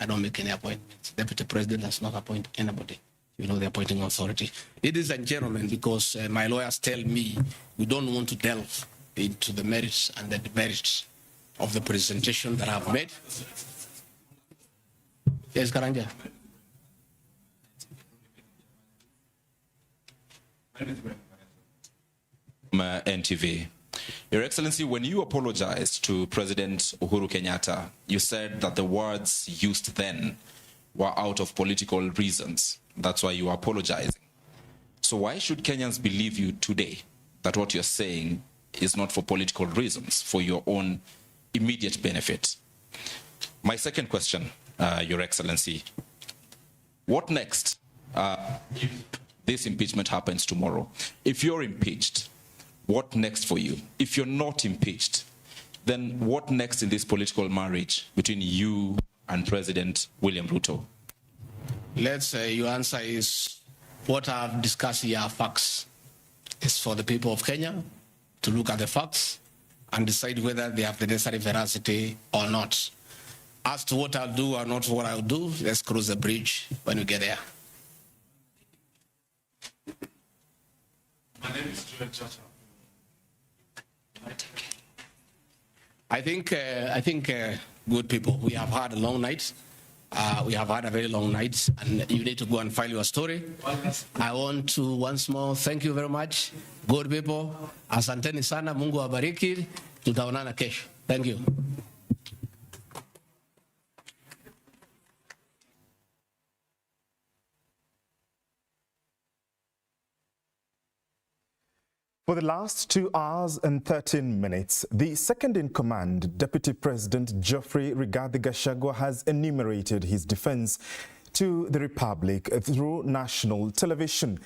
I don't make any appointments. Deputy President does not appoint anybody. You know, the appointing authority. Ladies and gentlemen, because my lawyers tell me we don't want to delve into the merits and the demerits of the presentation that I've made. Yes, Karanja. NTV. Your Excellency, when you apologized to President Uhuru Kenyatta, you said that the words used then were out of political reasons. That's why you are apologizing. So why should Kenyans believe you today that what you're saying is not for political reasons, for your own immediate benefit? My second question, Your Excellency, what next if this impeachment happens tomorrow? If you're impeached, what next for you? If you're not impeached, then what next in this political marriage between you and President William Ruto? Let's say your answer is what I've discussed here are facts. It's for the people of Kenya to look at the facts and decide whether they have the necessary veracity or not. As to what I'll do or not what I'll do, let's cross the bridge when we get there. My name is Joel. I think, good people, we have had a long night. We have had a very long night, and you need to go and file your story. I want to once more thank you very much. Good people, asanteni sana, Mungu awabariki. Tutaonana kesho. Thank you. For the last 2 hours and 13 minutes, the second-in-command Deputy President Geoffrey Rigathi Gachagua has enumerated his defense to the Republic through national television.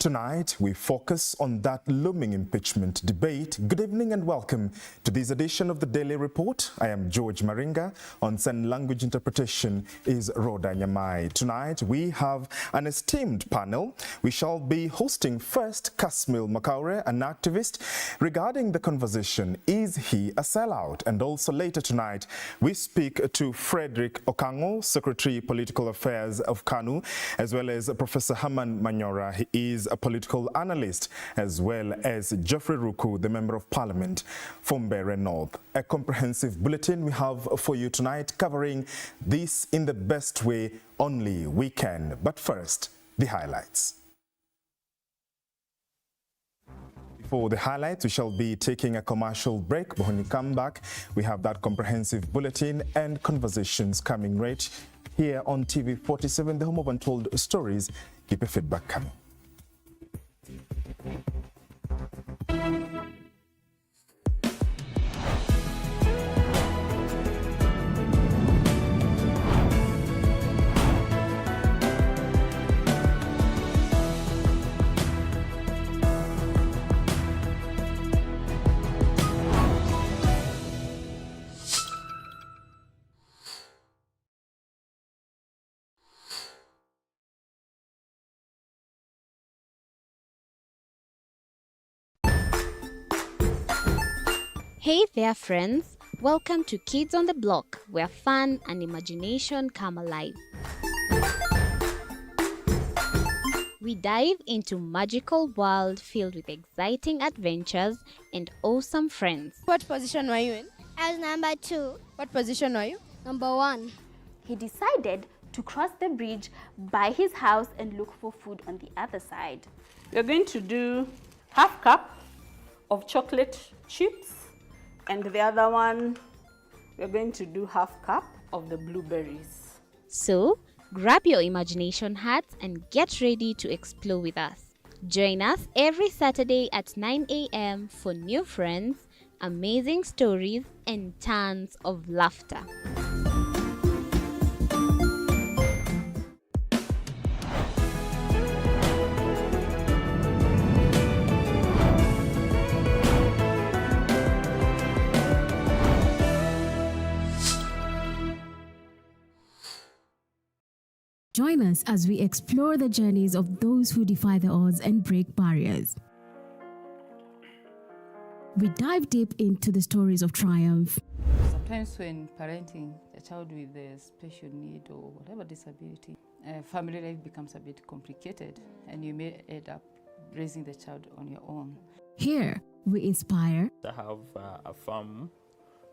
Tonight, we focus on that looming impeachment debate. Good evening and welcome to this edition of the Daily Report. I am George Maringa. On sign language interpretation is Rhoda Nyamai. Tonight, we have an esteemed panel. We shall be hosting first Kasmil Makaure, an activist, regarding the conversation, is he a sellout? And also later tonight, we speak to Frederick Okango, Secretary Political Affairs of KANU, as well as Professor Herman Manyora. He is a political analyst, as well as Geoffrey Ruku, the Member of Parliament from Mbeere North. A comprehensive bulletin we have for you tonight, covering this in the best way only we can. But first, the highlights. For the highlights, we shall be taking a commercial break, but when we come back, we have that comprehensive bulletin and conversations coming right here on TV47, the home of untold stories. Keep your feedback coming. Hey there friends, welcome to Kids on the Block, where fun and imagination come alive. We dive into magical world filled with exciting adventures and awesome friends. What position were you in? I was number 2. What position were you? Number 1. He decided to cross the bridge by his house and look for food on the other side. We're going to do half cup of chocolate chips, and the other one, we're going to do half cup of the blueberries. So, grab your imagination hats and get ready to explore with us. Join us every Saturday at 9 a.m. for new friends, amazing stories, and tons of laughter. Join us as we explore the journeys of those who defy the odds and break barriers. We dive deep into the stories of triumph. Sometimes when parenting a child with a special need or whatever disability, family life becomes a bit complicated and you may end up raising the child on your own. Here, we inspire. I have a farm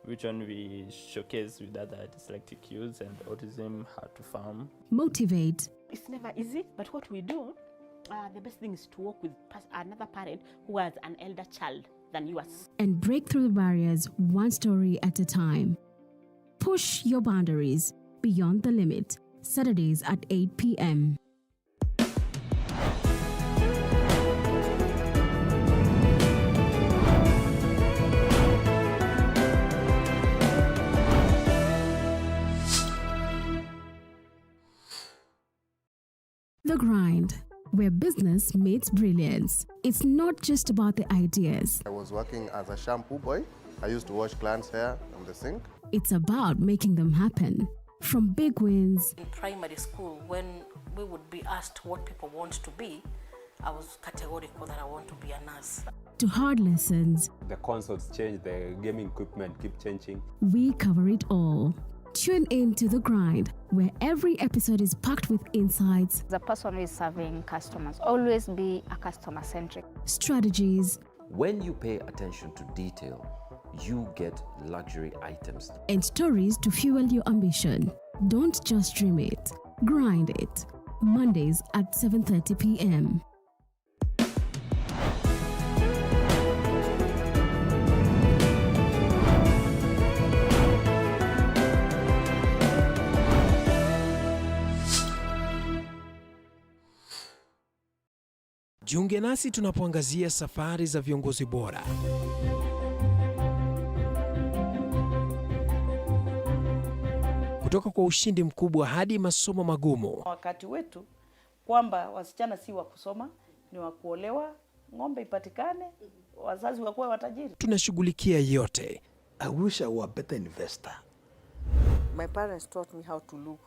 which one we showcase with other dyslexic youths and autism, how to farm. Motivate. It's never easy, but what we do, the best thing is to work with another parent who has an elder child than yours. And break through the barriers one story at a time. Push your boundaries beyond the limit. Saturdays at 8 p.m. The Grind, where business meets brilliance. It's not just about the ideas. I was working as a shampoo boy. I used to wash clients' hair on the sink. It's about making them happen. From big wins. In primary school, when we would be asked what people want to be, I was categorical that I want to be a nurse. To hard lessons. The consoles change, the gaming equipment keep changing. We cover it all. Tune in to The Grind, where every episode is packed with insights. The person who is serving customers, always be a customer-centric. Strategies. When you pay attention to detail, you get luxury items. And stories to fuel your ambition. Don't just dream it, grind it. Mondays at 7:30 p.m. Jiunge nasi tunapoangazia safari za viongozi bora. Kutoka kwa ushindi mkubwa hadi masomo magumu. Wakati wetu kwamba wasichana si wa kusoma, ni wa kuolewa, ng'ombe ipatikane, wazazi wakuwe watajiri. Tunashughulikia yote. I wish I were a better investor. My parents taught me how to look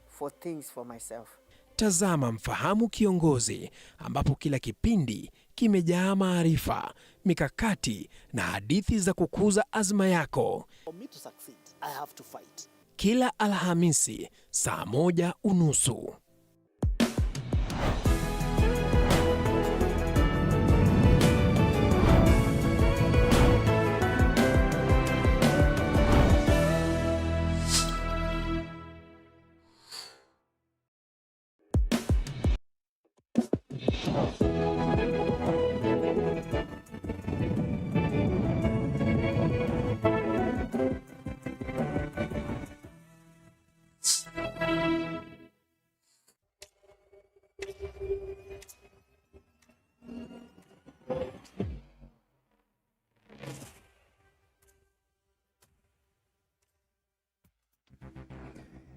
for things for myself. Tazama Mfahamu Kiongozi, ambapo kila kipindi kimejaa maarifa, mikakati na hadithi za kukuza azma yako. For me to succeed, I have to fight. Kila Alhamisi saa 1:30.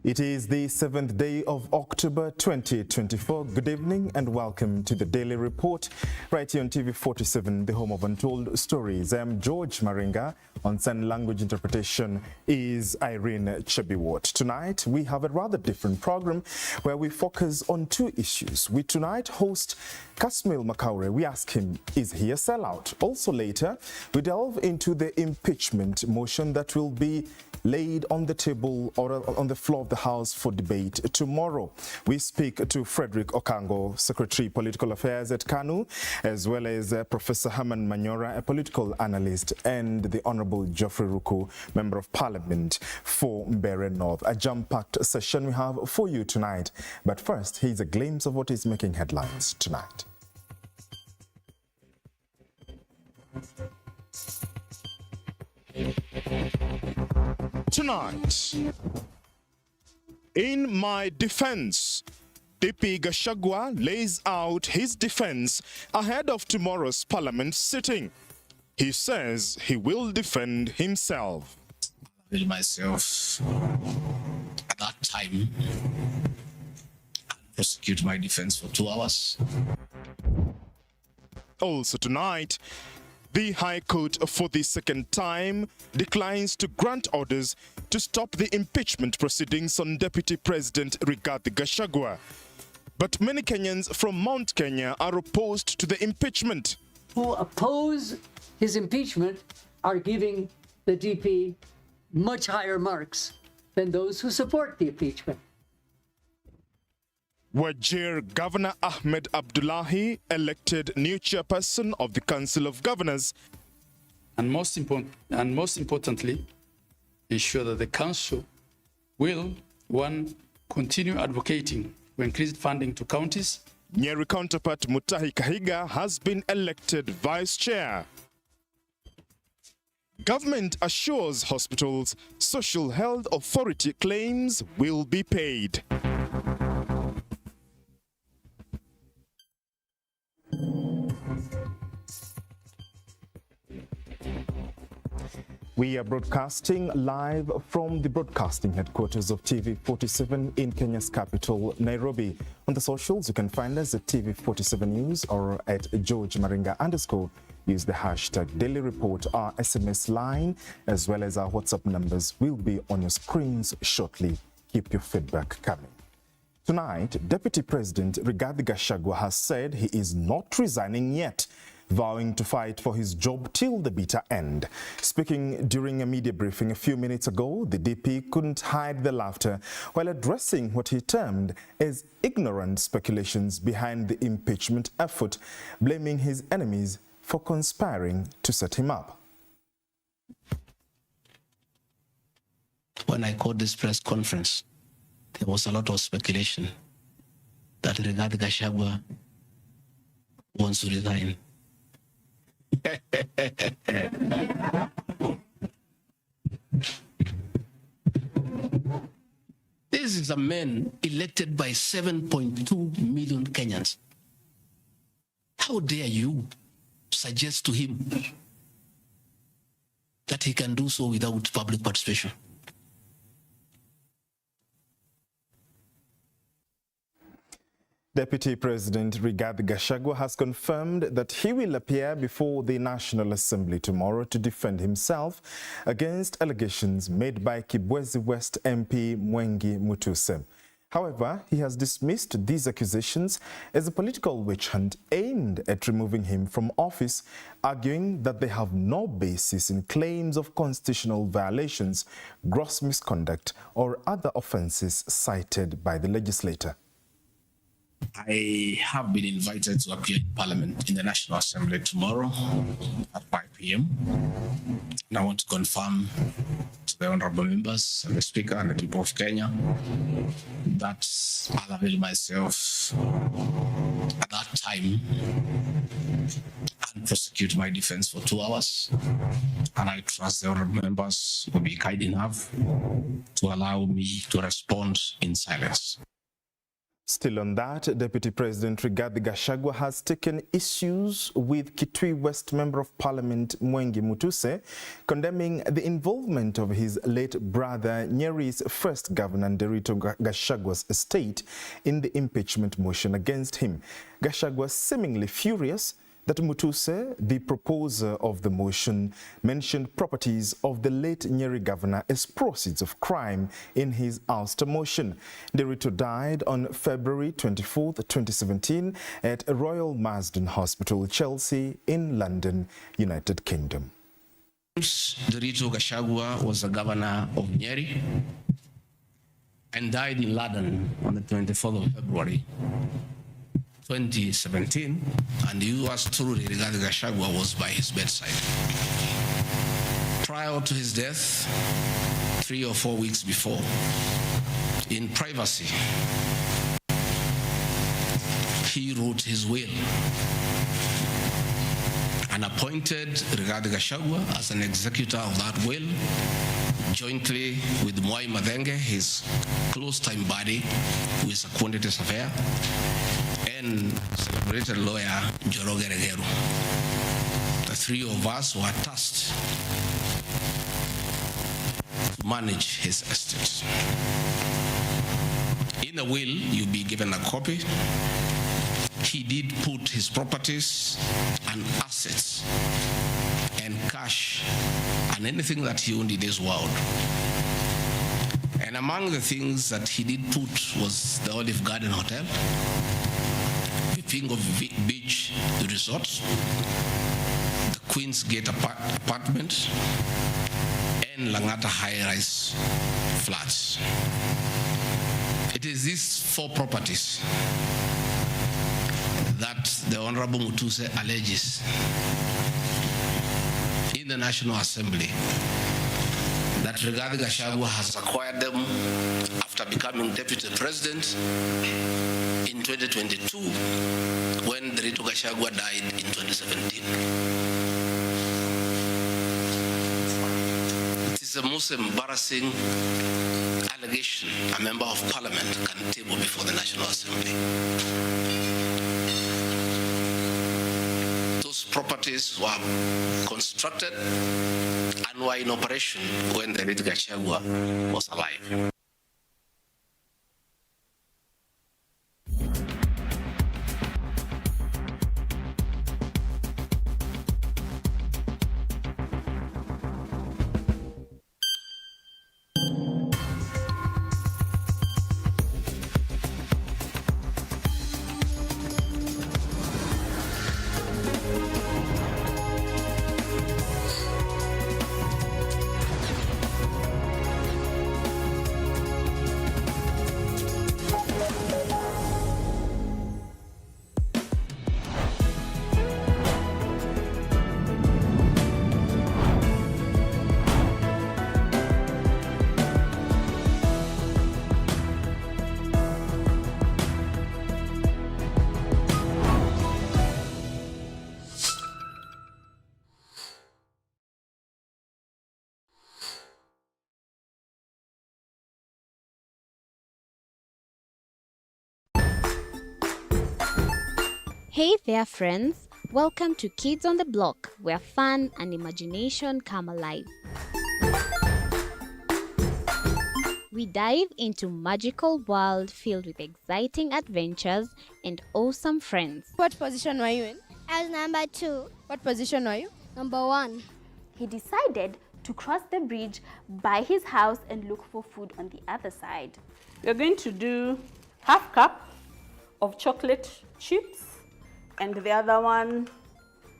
It is the 7th day of October 2024. Good evening and welcome to the Daily Report right here on TV47, the home of untold stories. I am George Maringa. On sign language interpretation is Irene Chebiwot. Tonight we have a rather different program where we focus on two issues. We tonight host Kasmil Makaure. We ask him, is he a sellout? Also later, we delve into the impeachment motion that will be laid on the table or on the floor of the House for debate tomorrow. We speak to Frederick Okango, Secretary Political Affairs at KANU, as well as Professor Herman Manyora, a political analyst, and the Honorable Geoffrey Ruku, Member of Parliament for Mbeere North. A jam-packed session we have for you tonight. But first, here's a glimpse of what is making headlines tonight. Tonight, in my defense, Rigathi Gachagua lays out his defense ahead of tomorrow's parliament sitting. He says he will defend himself. I will myself, at that time, prosecute my defense for 2 hours. Also tonight, the High Court for the second time declines to grant orders to stop the impeachment proceedings on Deputy President Rigathi Gachagua. But many Kenyans from Mount Kenya are opposed to the impeachment. Who oppose his impeachment are giving the DP much higher marks than those who support the impeachment. Wajir Governor Ahmed Abdullahi elected new chairperson of the Council of Governors. And most importantly, ensure that the council will, one, continue advocating for increased funding to counties. Nyeri counterpart Mutahi Kahiga has been elected vice chair. Government assures hospitals Social Health Authority claims will be paid. We are broadcasting live from the broadcasting headquarters of TV47 in Kenya's capital, Nairobi. On the socials, you can find us at TV47 News or at George Maringa _ Use the hashtag Daily Report. Our SMS line as well as our WhatsApp numbers will be on your screens shortly. Keep your feedback coming. Tonight, Deputy President Rigathi Gachagua has said he is not resigning yet, vowing to fight for his job till the bitter end. Speaking during a media briefing a few minutes ago, the DP couldn't hide the laughter while addressing what he termed as ignorant speculations behind the impeachment effort, blaming his enemies for conspiring to set him up. When I called this press conference, there was a lot of speculation that Rigathi Gachagua wants to resign. This is a man elected by 7.2 million Kenyans. How dare you suggest to him that he can do so without public participation? Deputy President Rigathi Gachagua has confirmed that he will appear before the National Assembly tomorrow to defend himself against allegations made by Kibwezi West MP Mwengi Mutuse. However, he has dismissed these accusations as a political witch hunt aimed at removing him from office, arguing that they have no basis in claims of constitutional violations, gross misconduct, or other offences cited by the legislator. I have been invited to appear in Parliament in the National Assembly tomorrow at 5 p.m. And I want to confirm to the honorable members and the Speaker and the people of Kenya that I'll avail myself at that time and prosecute my defense for 2 hours. And I trust the honorable members will be kind enough to allow me to respond in silence. Still on that, Deputy President Rigathi Gachagua has taken issues with Kitui West Member of Parliament Mwengi Mutuse, condemning the involvement of his late brother Nyeri's first governor Rigathi Gachagua's estate in the impeachment motion against him. Gachagua, seemingly furious that Mutuse, the proposer of the motion, mentioned properties of the late Nyeri governor as proceeds of crime in his ouster motion. Derito died on February 24, 2017 at Royal Marsden Hospital, Chelsea in London, United Kingdom. Rigathi Gachagua was the governor of Nyeri and died in London on the 24th of February 2017, and yours truly, Rigathi Gachagua, was by his bedside. Prior to his death, 3 or 4 weeks before, in privacy, he wrote his will and appointed Rigathi Gachagua as an executor of that will, jointly with Mwai Madenge, his close-time buddy, who is a quantity surveyor, and celebrated lawyer Njoroge Regeru. The 3 of us were tasked to manage his estate. In the will, you'll be given a copy. He did put his properties and assets and cash and anything that he owned in this world. And among the things that he did put was the Olive Garden Hotel, Fingo Beach Resort, the Queen's Gate apartment, and Langata high-rise flats. It is these 4 properties that the Honorable Mutuse alleges in the National Assembly that Rigathi Gachagua has acquired them after becoming Deputy President in 2022 when Rigathi Gachagua died in 2017. It is the most embarrassing allegation a member of Parliament can table before the National Assembly. Those properties were constructed and were in operation when the Rigathi Gachagua was alive. Hey there friends, welcome to Kids on the Block, where fun and imagination come alive. We we dive into magical world filled with exciting adventures and awesome friends. What position were you in? I was number 2. What position were you? Number 1. He decided to cross the bridge by his house and look for food on the other side. We're going to do half cup of chocolate chips, and the other one,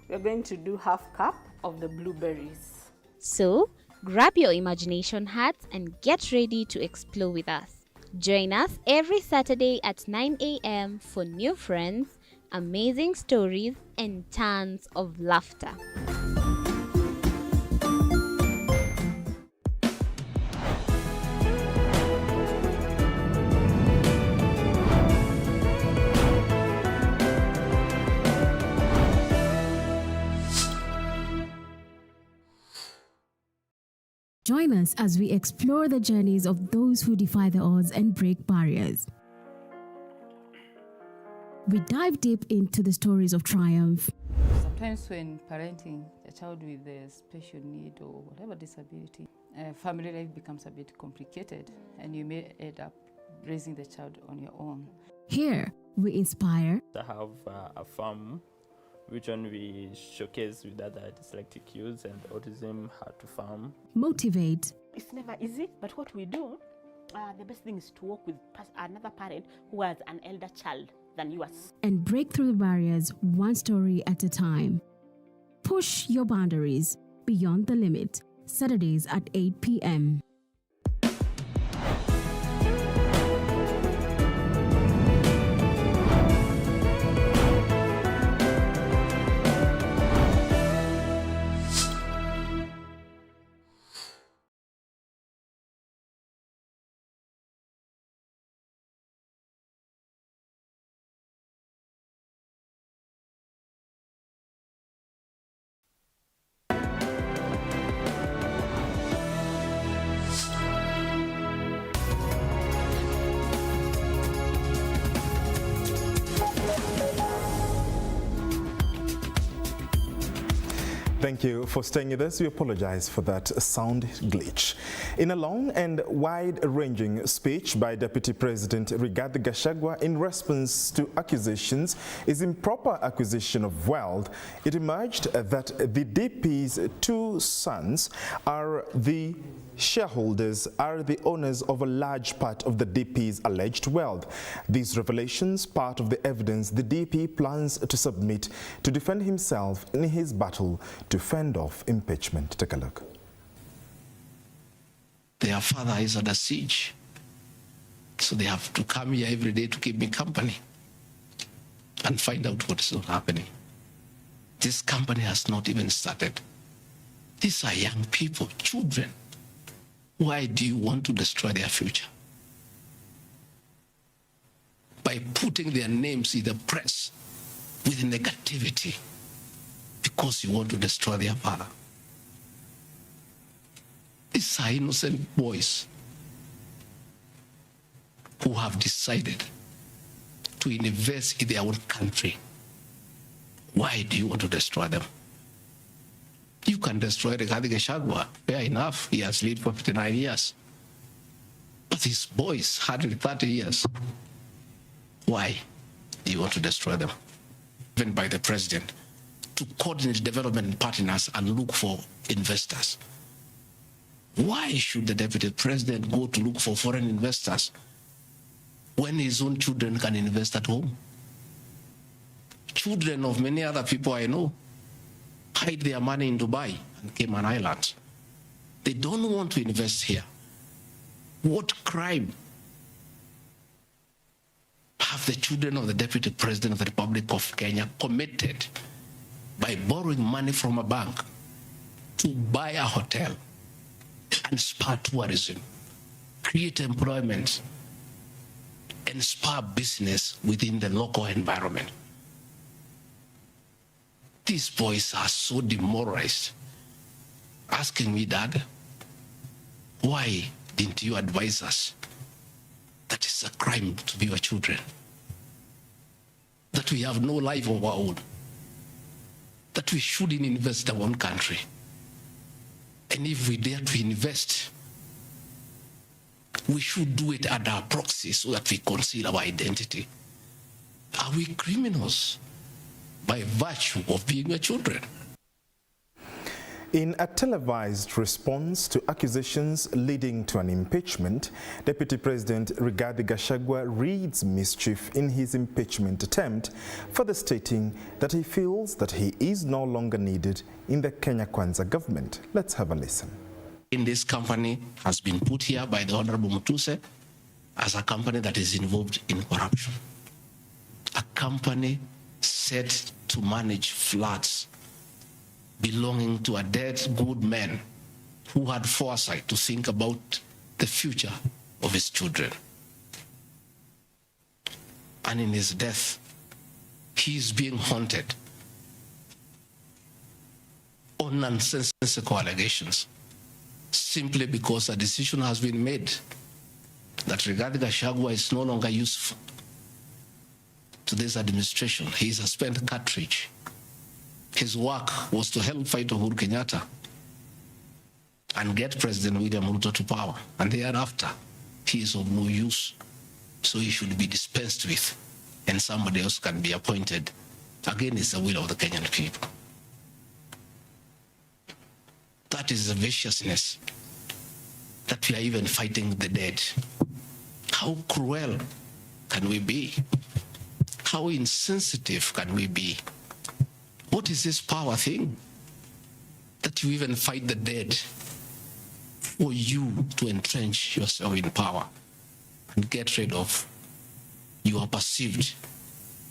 we're going to do half cup of the blueberries. So, grab your imagination hats and get ready to explore with us. Join us every Saturday at 9 a.m. for new friends, amazing stories, and tons of laughter. Join us as we explore the journeys of those who defy the odds and break barriers. We dive deep into the stories of triumph. Sometimes when parenting a child with a special need or whatever disability, family life becomes a bit complicated and you may end up raising the child on your own. Here, we inspire. I have a farm which one we showcase with other dyslexic youths and autism, how to farm. Motivate. It's never easy, but what we do, the best thing is to work with another parent who has an elder child than yours. And break through the barriers one story at a time. Push your boundaries beyond the limit. Saturdays at 8 p.m. Thank you for staying with us. We apologize for that sound glitch. In a long and wide-ranging speech by Deputy President Rigathi Gachagua in response to accusations is improper acquisition of wealth, it emerged that the DP's 2 sons are the owners of a large part of the DP's alleged wealth. These revelations, part of the evidence the DP plans to submit to defend himself in his battle to fend off impeachment. Take a look. Their father is under siege, so they have to come here every day to keep me company and find out what is not happening. This company has not even started. These are young people, children. Why do you want to destroy their future? By putting their names in the press with negativity because you want to destroy their father. These are innocent boys who have decided to invest in their own country. Why do you want to destroy them? You can destroy Rigathi Gachagua, fair enough, he has lived for 59 years. But these boys, 130 years, why do you want to destroy them? Even by the president, to coordinate development partners and look for investors. Why should the deputy president go to look for foreign investors when his own children can invest at home? Children of many other people I know hide their money in Dubai and Cayman Islands. They don't want to invest here. What crime have the children of the Deputy President of the Republic of Kenya committed by borrowing money from a bank to buy a hotel and spur tourism, create employment, and spur business within the local environment? These boys are so demoralized, asking me, Dad, why didn't you advise us that it's a crime to be your children? That we have no life of our own? That we shouldn't invest in our own country? And if we dare to invest, we should do it under a proxy so that we conceal our identity. Are we criminals by virtue of being a children? In a televised response to accusations leading to an impeachment, Deputy President Rigathi Gachagua reads mischief in his impeachment attempt, further stating that he feels that he is no longer needed in the Kenya Kwanza government. Let's have a listen. In this company has been put here by the Honorable Mutuse as a company that is involved in corruption. A company set to manage floods belonging to a dead good man who had foresight to think about the future of his children. And in his death, he is being haunted on nonsensical allegations simply because a decision has been made that Rigathi Gachagua is no longer useful to this administration. He is a spent cartridge. His work was to help fight Uhuru Kenyatta and get President William Ruto to power. And thereafter, he is of no use. So he should be dispensed with, and somebody else can be appointed. Again, it's the will of the Kenyan people. That is the viciousness that we are even fighting the dead. How cruel can we be? How insensitive can we be? What is this power thing? That you even fight the dead for you to entrench yourself in power and get rid of your perceived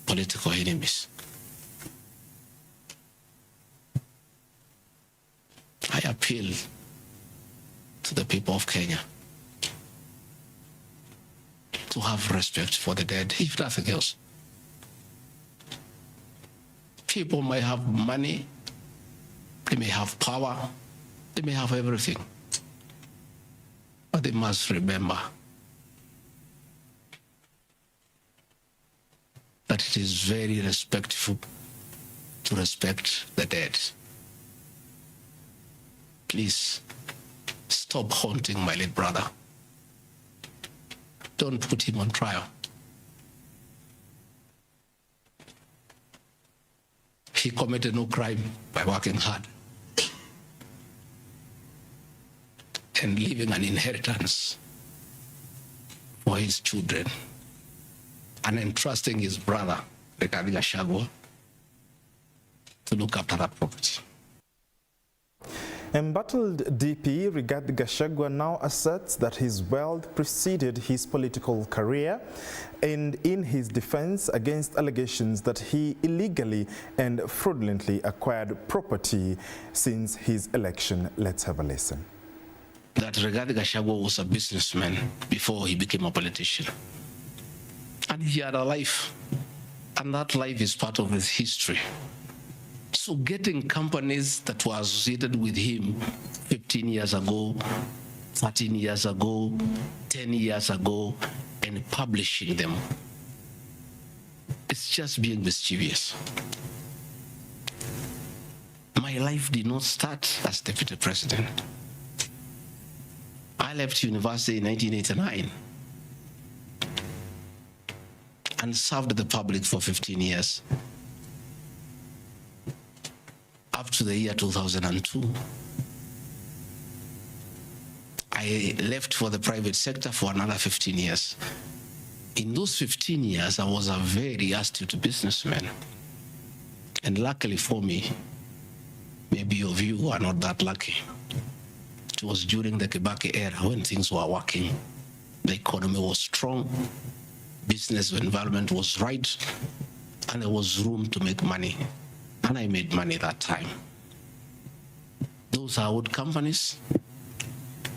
political enemies. I appeal to the people of Kenya to have respect for the dead, if nothing else. People may have money, they may have power, they may have everything, but they must remember that it is very respectful to respect the dead. Please stop haunting my late brother. Don't put him on trial. He committed no crime by working hard and leaving an inheritance for his children and entrusting his brother, Rigathi Gachagua, to look after that property. Embattled DP Rigathi Gachagua now asserts that his wealth preceded his political career, and in his defense against allegations that he illegally and fraudulently acquired property since his election. Let's have a listen. That Rigathi Gachagua was a businessman before he became a politician. And he had a life, and that life is part of his history. So getting companies that were associated with him 15 years ago, 13 years ago, 10 years ago, and publishing them, it's just being mischievous. My life did not start as deputy president. I left university in 1989 and served the public for 15 years. Up to the year 2002. I left for the private sector for another 15 years. In those 15 years, I was a very astute businessman. And luckily for me, maybe of you are not that lucky. It was during the Kibaki era when things were working. The economy was strong, business environment was right, and there was room to make money. And I made money that time. Those are old companies,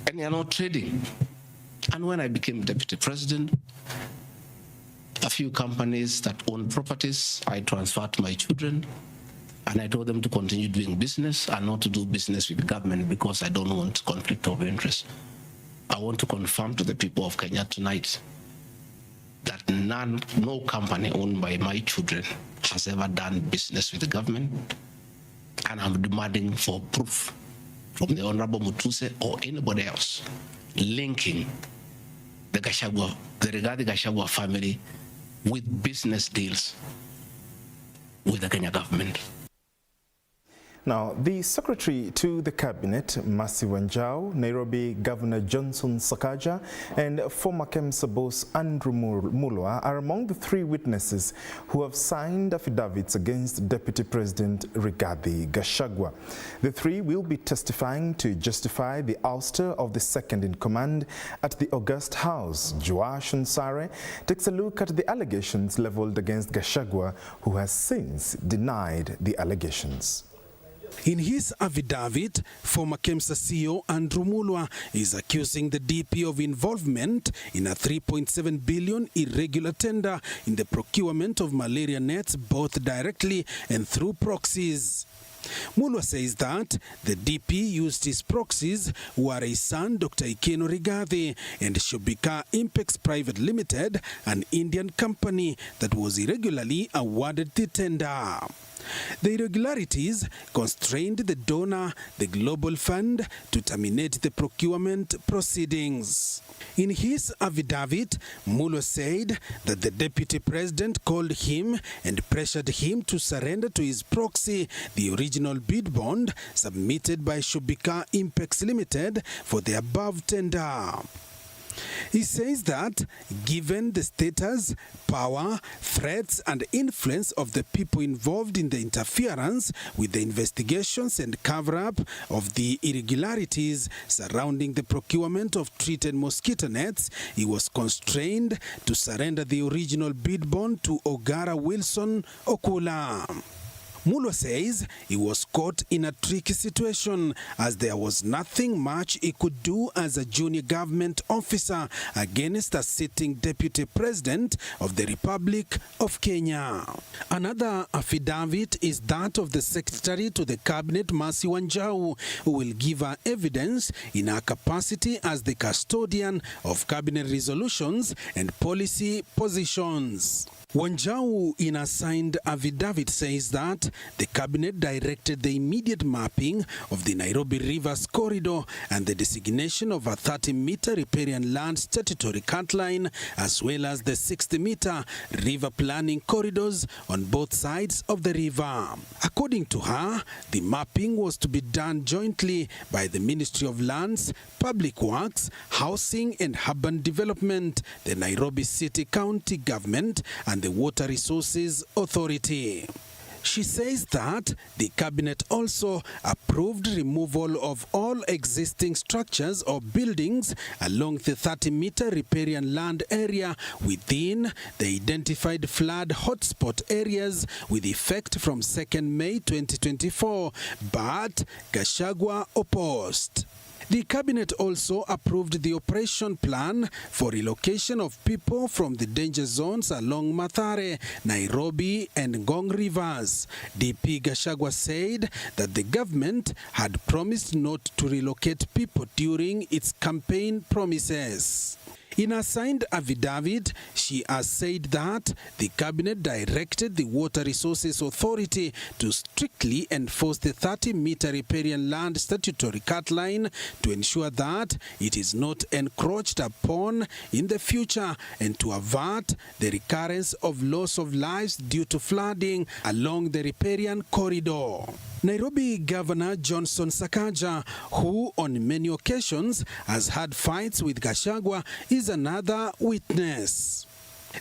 and they are not trading. And when I became deputy president, a few companies that own properties, I transferred to my children, and I told them to continue doing business and not to do business with the government because I don't want conflict of interest. I want to confirm to the people of Kenya tonight that no company owned by my children has ever done business with the government, and I'm demanding for proof from the Honorable Mutuse or anybody else linking the Rigathi Gachagua family with business deals with the Kenya government. Now, the Secretary to the Cabinet, Mercy Wanjau, Nairobi Governor Johnson Sakaja, and former KEMSA boss Andrew Mulwa are among the 3 witnesses who have signed affidavits against Deputy President Rigathi Gachagua. The 3 will be testifying to justify the ouster of the second-in-command at the August House. Joash Nsare takes a look at the allegations leveled against Gachagua, who has since denied the allegations. In his affidavit, former KEMSA CEO Andrew Mulwa is accusing the DP of involvement in a 3.7 billion irregular tender in the procurement of malaria nets, both directly and through proxies. Mulwa says that the DP used his proxies, who are his son Dr. Ikeno Rigathi and Shobika Impex Private Limited, an Indian company that was irregularly awarded the tender. The irregularities constrained the donor, the Global Fund, to terminate the procurement proceedings. In his affidavit, Mulwa said that the Deputy President called him and pressured him to surrender to his proxy the original bid bond submitted by Shobika Impex Limited for the above tender. He says that given the status, power, threats and influence of the people involved in the interference with the investigations and cover-up of the irregularities surrounding the procurement of treated mosquito nets, he was constrained to surrender the original bid bond to Ogara Wilson Okula. Mulwa says he was caught in a tricky situation as there was nothing much he could do as a junior government officer against a sitting deputy president of the Republic of Kenya. Another affidavit is that of the Secretary to the Cabinet, Mercy Wanjau, who will give her evidence in her capacity as the custodian of cabinet resolutions and policy positions. Wanjau, in a signed affidavit, says that the cabinet directed the immediate mapping of the Nairobi Rivers corridor and the designation of a 30-meter riparian land statutory cut line, as well as the 60-meter river planning corridors on both sides of the river. According to her, the mapping was to be done jointly by the Ministry of Lands, Public Works, Housing and Urban Development, the Nairobi City County Government, and the Water Resources Authority. She says that the cabinet also approved removal of all existing structures or buildings along the 30-meter riparian land area within the identified flood hotspot areas with effect from 2nd May 2024, but Gachagua opposed. The cabinet also approved the operation plan for relocation of people from the danger zones along Mathare, Nairobi and Ngong rivers. DP Gachagua said that the government had promised not to relocate people during its campaign promises. In a signed affidavit, she has said that the cabinet directed the Water Resources Authority to strictly enforce the 30-meter riparian land statutory cut line to ensure that it is not encroached upon in the future and to avert the recurrence of loss of lives due to flooding along the riparian corridor. Nairobi Governor Johnson Sakaja, who on many occasions has had fights with Gachagua, is another witness.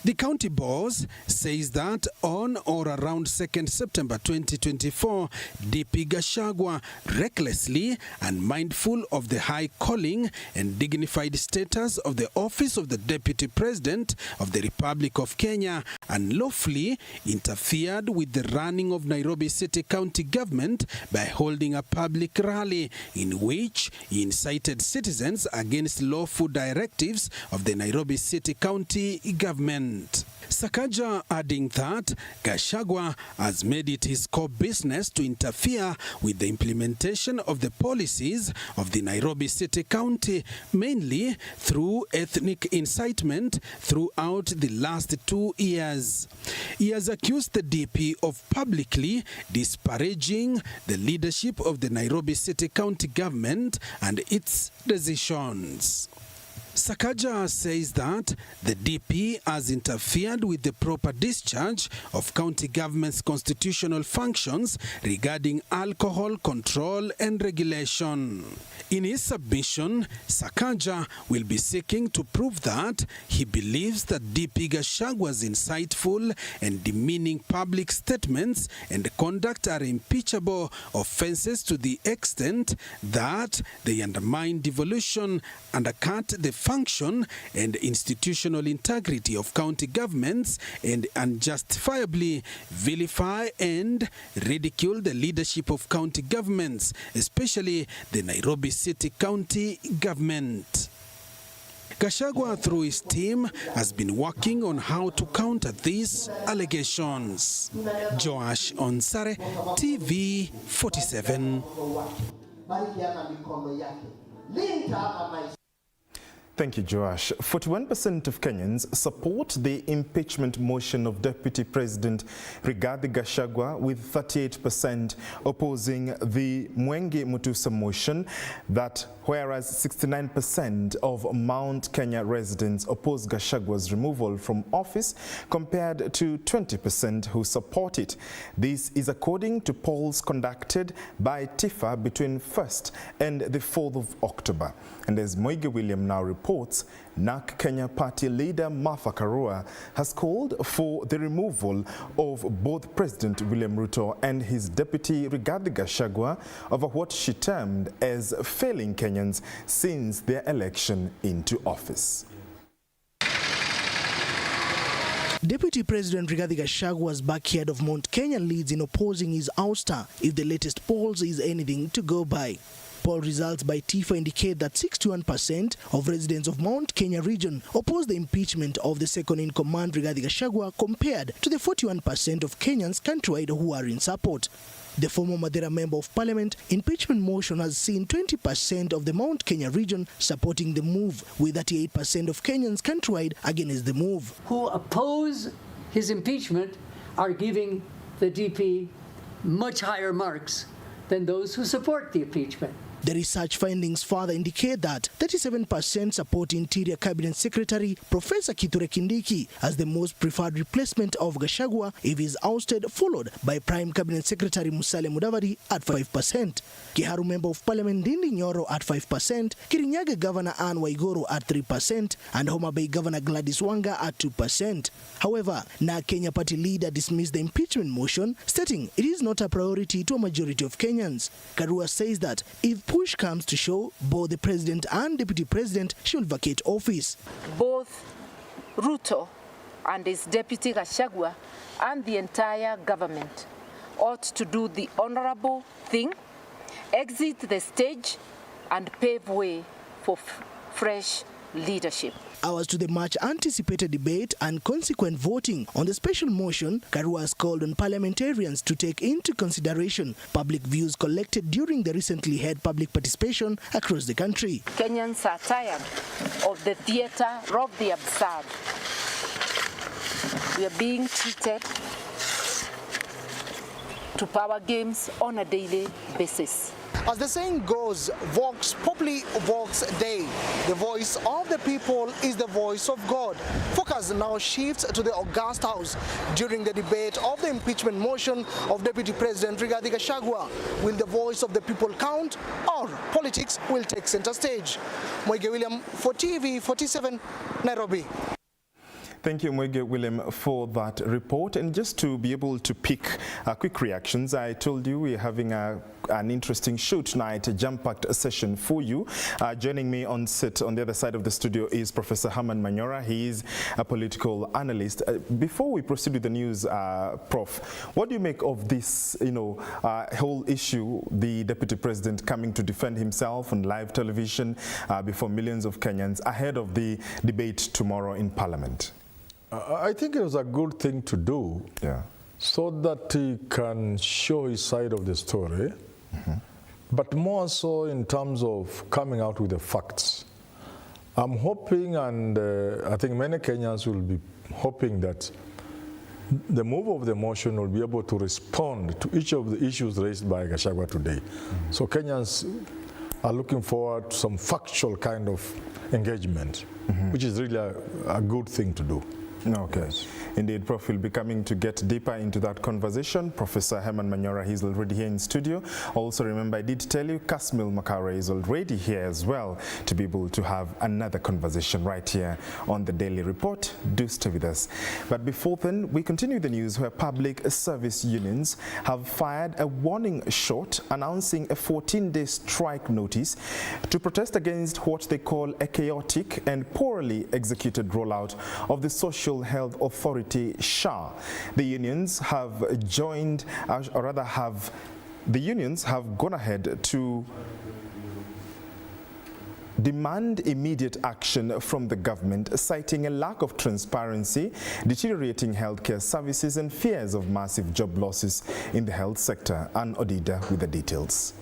The county boss says that on or around 2nd September 2024, DP Gachagua, recklessly and mindful of the high calling and dignified status of the office of the Deputy President of the Republic of Kenya, unlawfully interfered with the running of Nairobi City County government by holding a public rally in which he incited citizens against lawful directives of the Nairobi City County government. Sakaja adding that Gachagua has made it his core business to interfere with the implementation of the policies of the Nairobi City County, mainly through ethnic incitement throughout the last 2 years. He has accused the DP of publicly disparaging the leadership of the Nairobi City County government and its decisions. Sakaja says that the DP has interfered with the proper discharge of county government's constitutional functions regarding alcohol control and regulation. In his submission, Sakaja will be seeking to prove that he believes that DP Gachagua's insightful and demeaning public statements and conduct are impeachable offenses to the extent that they undermine devolution, undercut the function and institutional integrity of county governments, and unjustifiably vilify and ridicule the leadership of county governments, especially the Nairobi City County government. Gachagua, through his team, has been working on how to counter these allegations. Joash Onsare, TV47. Thank you, Joash. 41% of Kenyans support the impeachment motion of Deputy President Rigathi Gachagua, with 38% opposing the Mwenge Mutusa motion, that whereas 69% of Mount Kenya residents oppose Gachagua's removal from office compared to 20% who support it. This is according to polls conducted by TIFA between 1st and the 4th of October. And as Moige William now reports, NARC Kenya party leader Martha Karua has called for the removal of both President William Ruto and his deputy Rigathi Gachagua over what she termed as failing Kenyans since their election into office. Deputy President Rigathi Gachagua's backyard of Mount Kenya leads in opposing his ouster, if the latest polls is anything to go by. Poll results by TIFA indicate that 61% of residents of Mount Kenya region oppose the impeachment of the second-in-command Rigathi Gachagua, compared to the 41% of Kenyans countrywide who are in support. The former Madera Member of Parliament impeachment motion has seen 20% of the Mount Kenya region supporting the move, with 38% of Kenyans countrywide against the move. Who oppose his impeachment are giving the DP much higher marks than those who support the impeachment. The research findings further indicate that 37% support Interior Cabinet Secretary Professor Kithure Kindiki as the most preferred replacement of Gachagua if he is ousted, followed by Prime Cabinet Secretary Musalia Mudavadi at 5%, Kiharu Member of Parliament Ndindi Nyoro at 5%, Kirinyaga Governor Anne Waiguru at 3%, and Homa Bay Governor Gladys Wanga at 2%. However, NARC Kenya party leader dismissed the impeachment motion, stating it is not a priority to a majority of Kenyans. Karua says that if push comes to shove, both the president and deputy president should vacate office. Both Ruto and his deputy Gachagua and the entire government ought to do the honorable thing, exit the stage and pave way for fresh leadership. Hours to the much anticipated debate and consequent voting on the special motion, Karua has called on parliamentarians to take into consideration public views collected during the recently held public participation across the country. Kenyans are tired of the theater of the absurd. We are being treated to power games on a daily basis. As the saying goes, Vox Populi Vox Dei. The voice of the people is the voice of God. Focus now shifts to the August House during the debate of the impeachment motion of Deputy President Rigathi Gachagua. Will the voice of the people count, or politics will take center stage? Moige William for TV47, Nairobi. Thank you, Moige William, for that report. And just to be able to pick quick reactions, I told you we're having an interesting show tonight, a jam-packed session for you. Joining me on set on the other side of the studio is Professor Herman Manyora. He is a political analyst. Before we proceed with the news, Prof, what do you make of this, whole issue, the Deputy President coming to defend himself on live television before millions of Kenyans ahead of the debate tomorrow in Parliament? I think it was a good thing to do, so that he can show his side of the story, but more so in terms of coming out with the facts. I'm hoping, and I think many Kenyans will be hoping, that the move of the motion will be able to respond to each of the issues raised by Gachagua today. So Kenyans are looking forward to some factual kind of engagement, which is really a good thing to do. Okay. Indeed, Prof will be coming to get deeper into that conversation. Professor Herman Manyora, he's already here in studio. Also, remember, I did tell you, Kasmil Makara is already here as well to be able to have another conversation right here on the Daily Report. Do stay with us. But before then, we continue the news where public service unions have fired a warning shot announcing a 14-day strike notice to protest against what they call a chaotic and poorly executed rollout of the Social Health Authority, SHA. The unions have joined, or rather the unions have gone ahead to demand immediate action from the government, citing a lack of transparency, deteriorating healthcare services and fears of massive job losses in the health sector. Ann Odida with the details.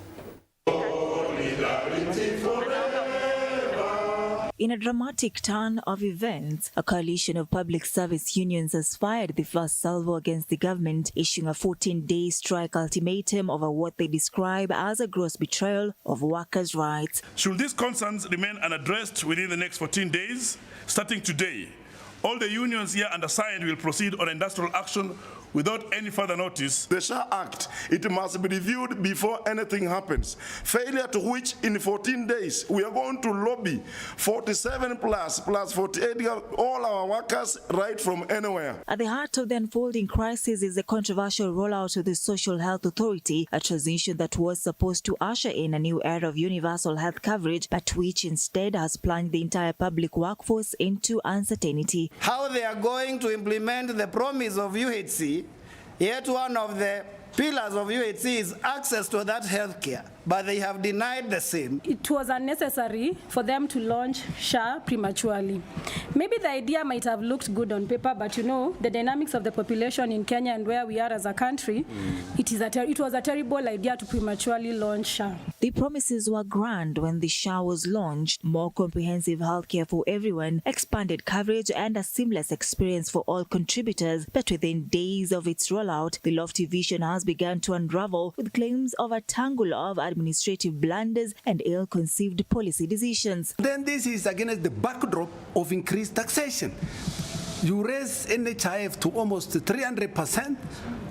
In a dramatic turn of events, a coalition of public service unions has fired the first salvo against the government, issuing a 14-day strike ultimatum over what they describe as a gross betrayal of workers' rights. Should these concerns remain unaddressed within the next 14 days, starting today, all the unions here undersigned will proceed on industrial action without any further notice. The SHA Act, it must be reviewed before anything happens. Failure to which in 14 days we are going to lobby 47 plus 48, all our workers right from anywhere. At the heart of the unfolding crisis is the controversial rollout of the Social Health Authority, a transition that was supposed to usher in a new era of universal health coverage, but which instead has plunged the entire public workforce into uncertainty. How they are going to implement the promise of UHC, yet one of the pillars of UHC is access to that healthcare, but they have denied the same. It was unnecessary for them to launch SHA prematurely. Maybe the idea might have looked good on paper, but you know, the dynamics of the population in Kenya and where we are as a country, it was a terrible idea to prematurely launch SHA. The promises were grand when the SHA was launched: more comprehensive healthcare for everyone, expanded coverage and a seamless experience for all contributors. But within days of its rollout, the lofty vision has begun to unravel with claims of a tangle of administrative blunders and ill-conceived policy decisions. Then this is against the backdrop of increased taxation. You raise NHIF to almost 300%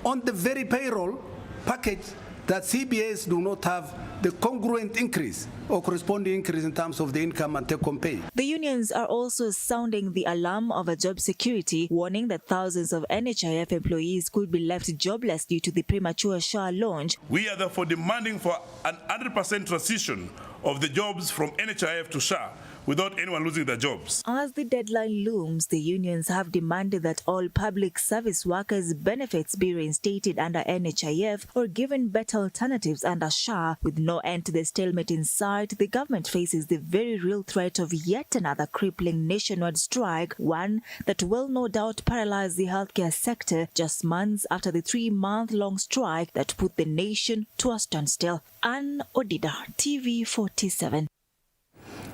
on the very payroll package that CBAs do not have the congruent increase or corresponding increase in terms of the income and take-home pay. The unions are also sounding the alarm of a job security, warning that thousands of NHIF employees could be left jobless due to the premature SHA launch. We are therefore demanding for an 100% transition of the jobs from NHIF to SHA without anyone losing their jobs. As the deadline looms, the unions have demanded that all public service workers' benefits be reinstated under NHIF or given better alternatives under SHA. With no end to the stalemate in sight, the government faces the very real threat of yet another crippling nationwide strike, one that will no doubt paralyze the healthcare sector just months after the 3-month-long strike that put the nation to a standstill. Ann Odida, TV47.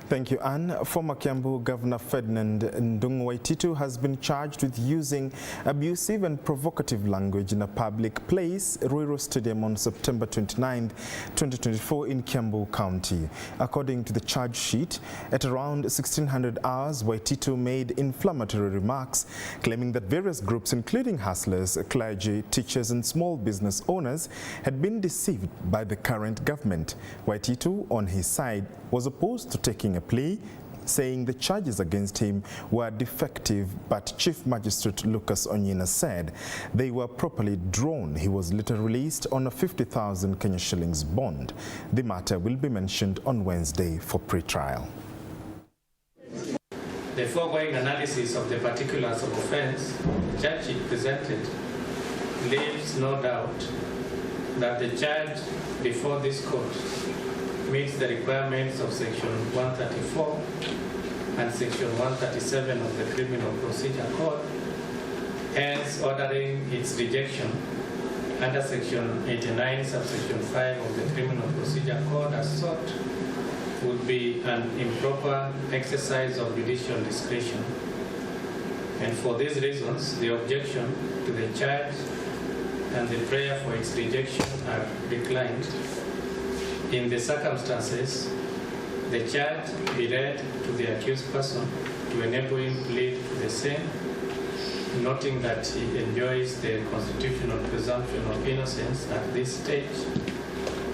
Thank you, Anne. Former Kiambu Governor Ferdinand Ndung'u Waititu has been charged with using abusive and provocative language in a public place, Ruiru Stadium, on September 29, 2024 in Kiambu County. According to the charge sheet, at around 1600 hours, Waititu made inflammatory remarks claiming that various groups, including hustlers, clergy, teachers and small business owners, had been deceived by the current government. Waititu, on his side, was opposed to taking a plea, saying the charges against him were defective, but Chief Magistrate Lucas Onyina said they were properly drawn. He was later released on a 50,000 Kenya shillings bond. The matter will be mentioned on Wednesday for pre-trial. The foregoing analysis of the particulars of offence the charge sheet presented leaves no doubt that the charge before this court meets the requirements of Section 134 and Section 137 of the Criminal Procedure Code, hence ordering its rejection under Section 89, subsection 5 of the Criminal Procedure Code as sought would be an improper exercise of judicial discretion. And for these reasons, the objection to the charge and the prayer for its rejection are declined. In the circumstances, the charge be read to the accused person to enable him to plead to the same, noting that he enjoys the constitutional presumption of innocence at this stage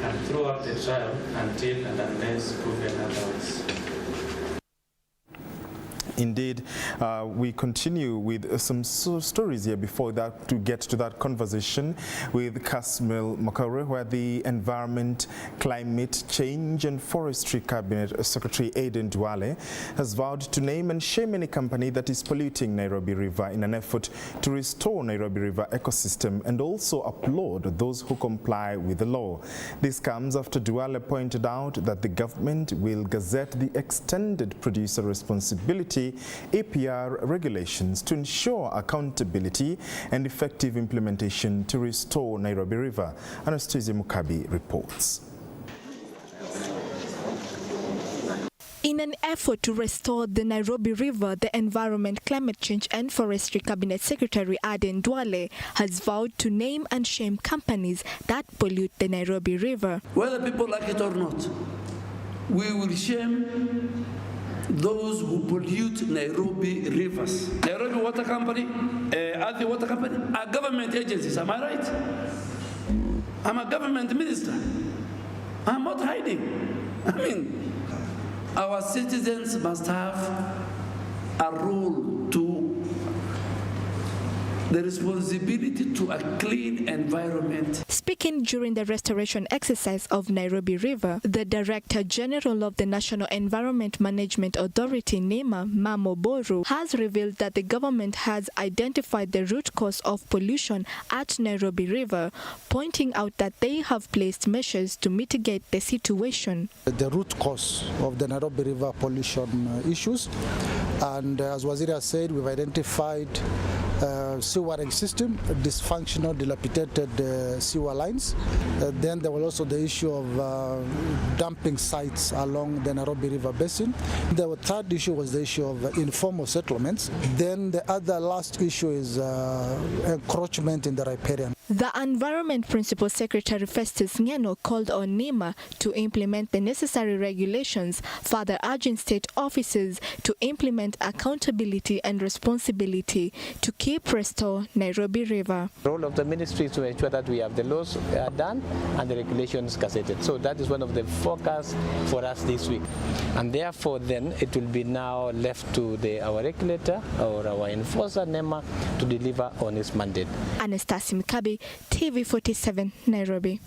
and throughout the trial until and unless proven otherwise. Indeed, we continue with some stories here before that to get to that conversation with Kasmil Makaure, where the Environment, Climate Change and Forestry Cabinet Secretary Aden Duale has vowed to name and shame any company that is polluting Nairobi River in an effort to restore Nairobi River ecosystem and also applaud those who comply with the law. This comes after Duale pointed out that the government will gazette the extended producer responsibility APR regulations to ensure accountability and effective implementation to restore Nairobi River. Anastasia Mukabi reports. In an effort to restore the Nairobi River, the Environment, Climate Change and Forestry Cabinet Secretary Aden Duale has vowed to name and shame companies that pollute the Nairobi River. Whether people like it or not, we will shame those who pollute Nairobi rivers. Nairobi Water Company, Athi Water Company are government agencies, am I right? I'm a government minister. I'm not hiding. I mean, our citizens must have a role to the responsibility to a clean environment. Speaking during the restoration exercise of Nairobi River, the Director General of the National Environment Management Authority, NEMA, Mamo Boru, has revealed that the government has identified the root cause of pollution at Nairobi River, pointing out that they have placed measures to mitigate the situation. The root cause of the Nairobi River pollution issues, and as Waziri has said, we've identified sewering system, dysfunctional, dilapidated sewer lines. Then there was also the issue of dumping sites along the Nairobi River basin. The third issue was the issue of informal settlements. Then the other last issue is encroachment in the riparian. The Environment Principal Secretary Festus Ngeno called on NEMA to implement the necessary regulations, further urging state officers to implement accountability and responsibility to keep restore Nairobi River. The role of the ministry is to ensure that we have the laws done and the regulations gazetted. So that is one of the focus for us this week. And therefore then it will be now left to our regulator or our enforcer, NEMA, to deliver on its mandate. Anastasia Mukabi, TV47, Nairobi.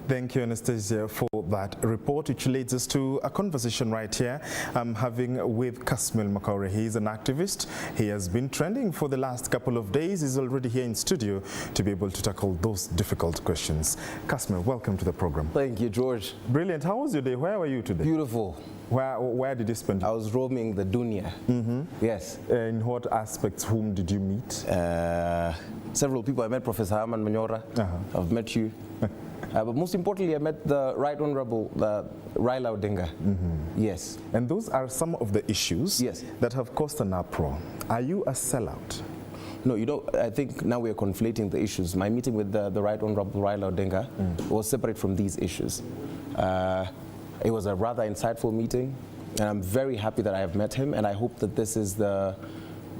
Thank you, Anastasia, for that report, which leads us to a conversation right here I'm having with Kasmil Makaure. He is an activist. He has been trending for the last couple of days. He's already here in studio to be able to tackle those difficult questions. Kasmil, welcome to the program. Thank you, George. Brilliant. How was your day? Where were you today? Beautiful. Where did you spend it? I was roaming the dunya. Yes. In what aspects? Whom did you meet? Several people. I met Professor Herman Manyora. I've met you. But most importantly, I met the Right Honorable Raila Odinga. Yes. And those are some of the issues that have caused an uproar. Are you a sellout? No, you know, I think now we are conflating the issues. My meeting with the Right Honorable Raila Odinga was separate from these issues. It was a rather insightful meeting, and I'm very happy that I have met him, and I hope that this is the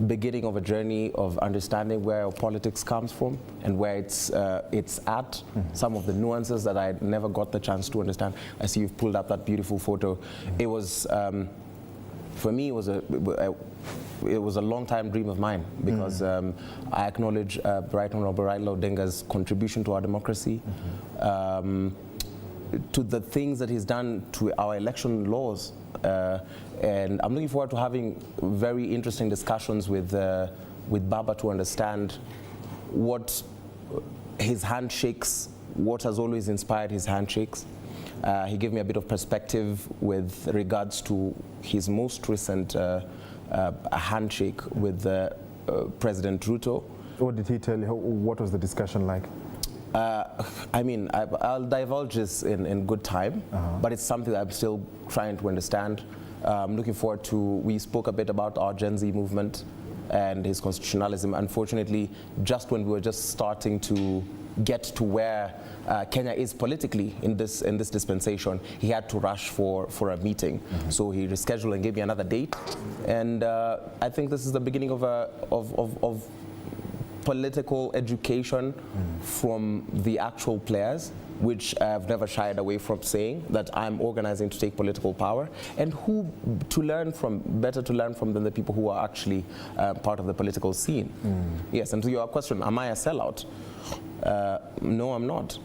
beginning of a journey of understanding where our politics comes from and where it's at, some of the nuances that I never got the chance to understand. I see you've pulled up that beautiful photo. It was, for me, it was a long time dream of mine because I acknowledge Right Honorable Raila Odinga's contribution to our democracy, to the things that he's done to our election laws. And I'm looking forward to having very interesting discussions with Baba to understand what his handshakes, what has always inspired his handshakes. He gave me a bit of perspective with regards to his most recent handshake with President Ruto. What did he tell you? What was the discussion like? I mean, I'll divulge this in good time, but it's something that I'm still trying to understand. I'm looking forward to, we spoke a bit about our Gen Z movement and his constitutionalism. Unfortunately, just when we were just starting to get to where Kenya is politically in this dispensation, he had to rush for a meeting. So he rescheduled and gave me another date. And I think this is the beginning of political education from the actual players, which I've never shied away from saying, that I'm organizing to take political power, and who better to learn from than the people who are actually part of the political scene. Yes, and to your question, am I a sellout? No, I'm not.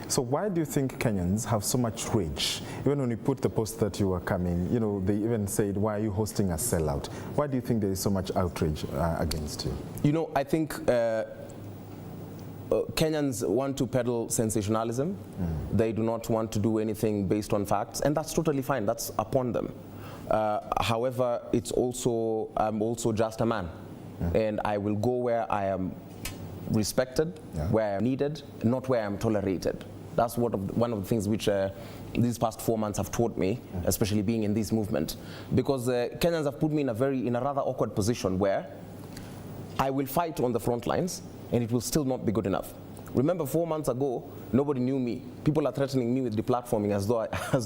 So why do you think Kenyans have so much rage? Even when you put the post that you were coming, you know, they even said, why are you hosting a sellout? Why do you think there is so much outrage against you? You know, I think Kenyans want to peddle sensationalism. They do not want to do anything based on facts, and that's totally fine. That's upon them. However, I'm also just a man, and I will go where I am respected, where I am needed, not where I am tolerated. That's one of the things which these past 4 months have taught me, especially being in this movement, because Kenyans have put me in a rather awkward position where I will fight on the front lines, and it will still not be good enough. Remember, 4 months ago, nobody knew me. People are threatening me with deplatforming as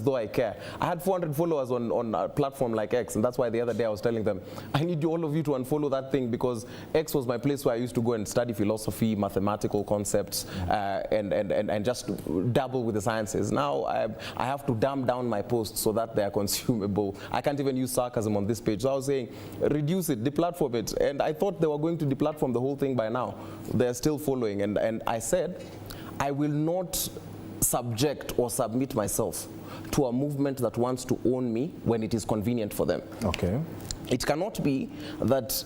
though I care. I had 400 followers on a platform like X, and that's why the other day I was telling them, I need all of you to unfollow that thing, because X was my place where I used to go and study philosophy, mathematical concepts, and just dabble with the sciences. Now I have to dumb down my posts so that they are consumable. I can't even use sarcasm on this page. So I was saying, reduce it, deplatform it. And I thought they were going to deplatform the whole thing by now. They're still following. And I said, I will not subject or submit myself to a movement that wants to own me when it is convenient for them. Okay. It cannot be that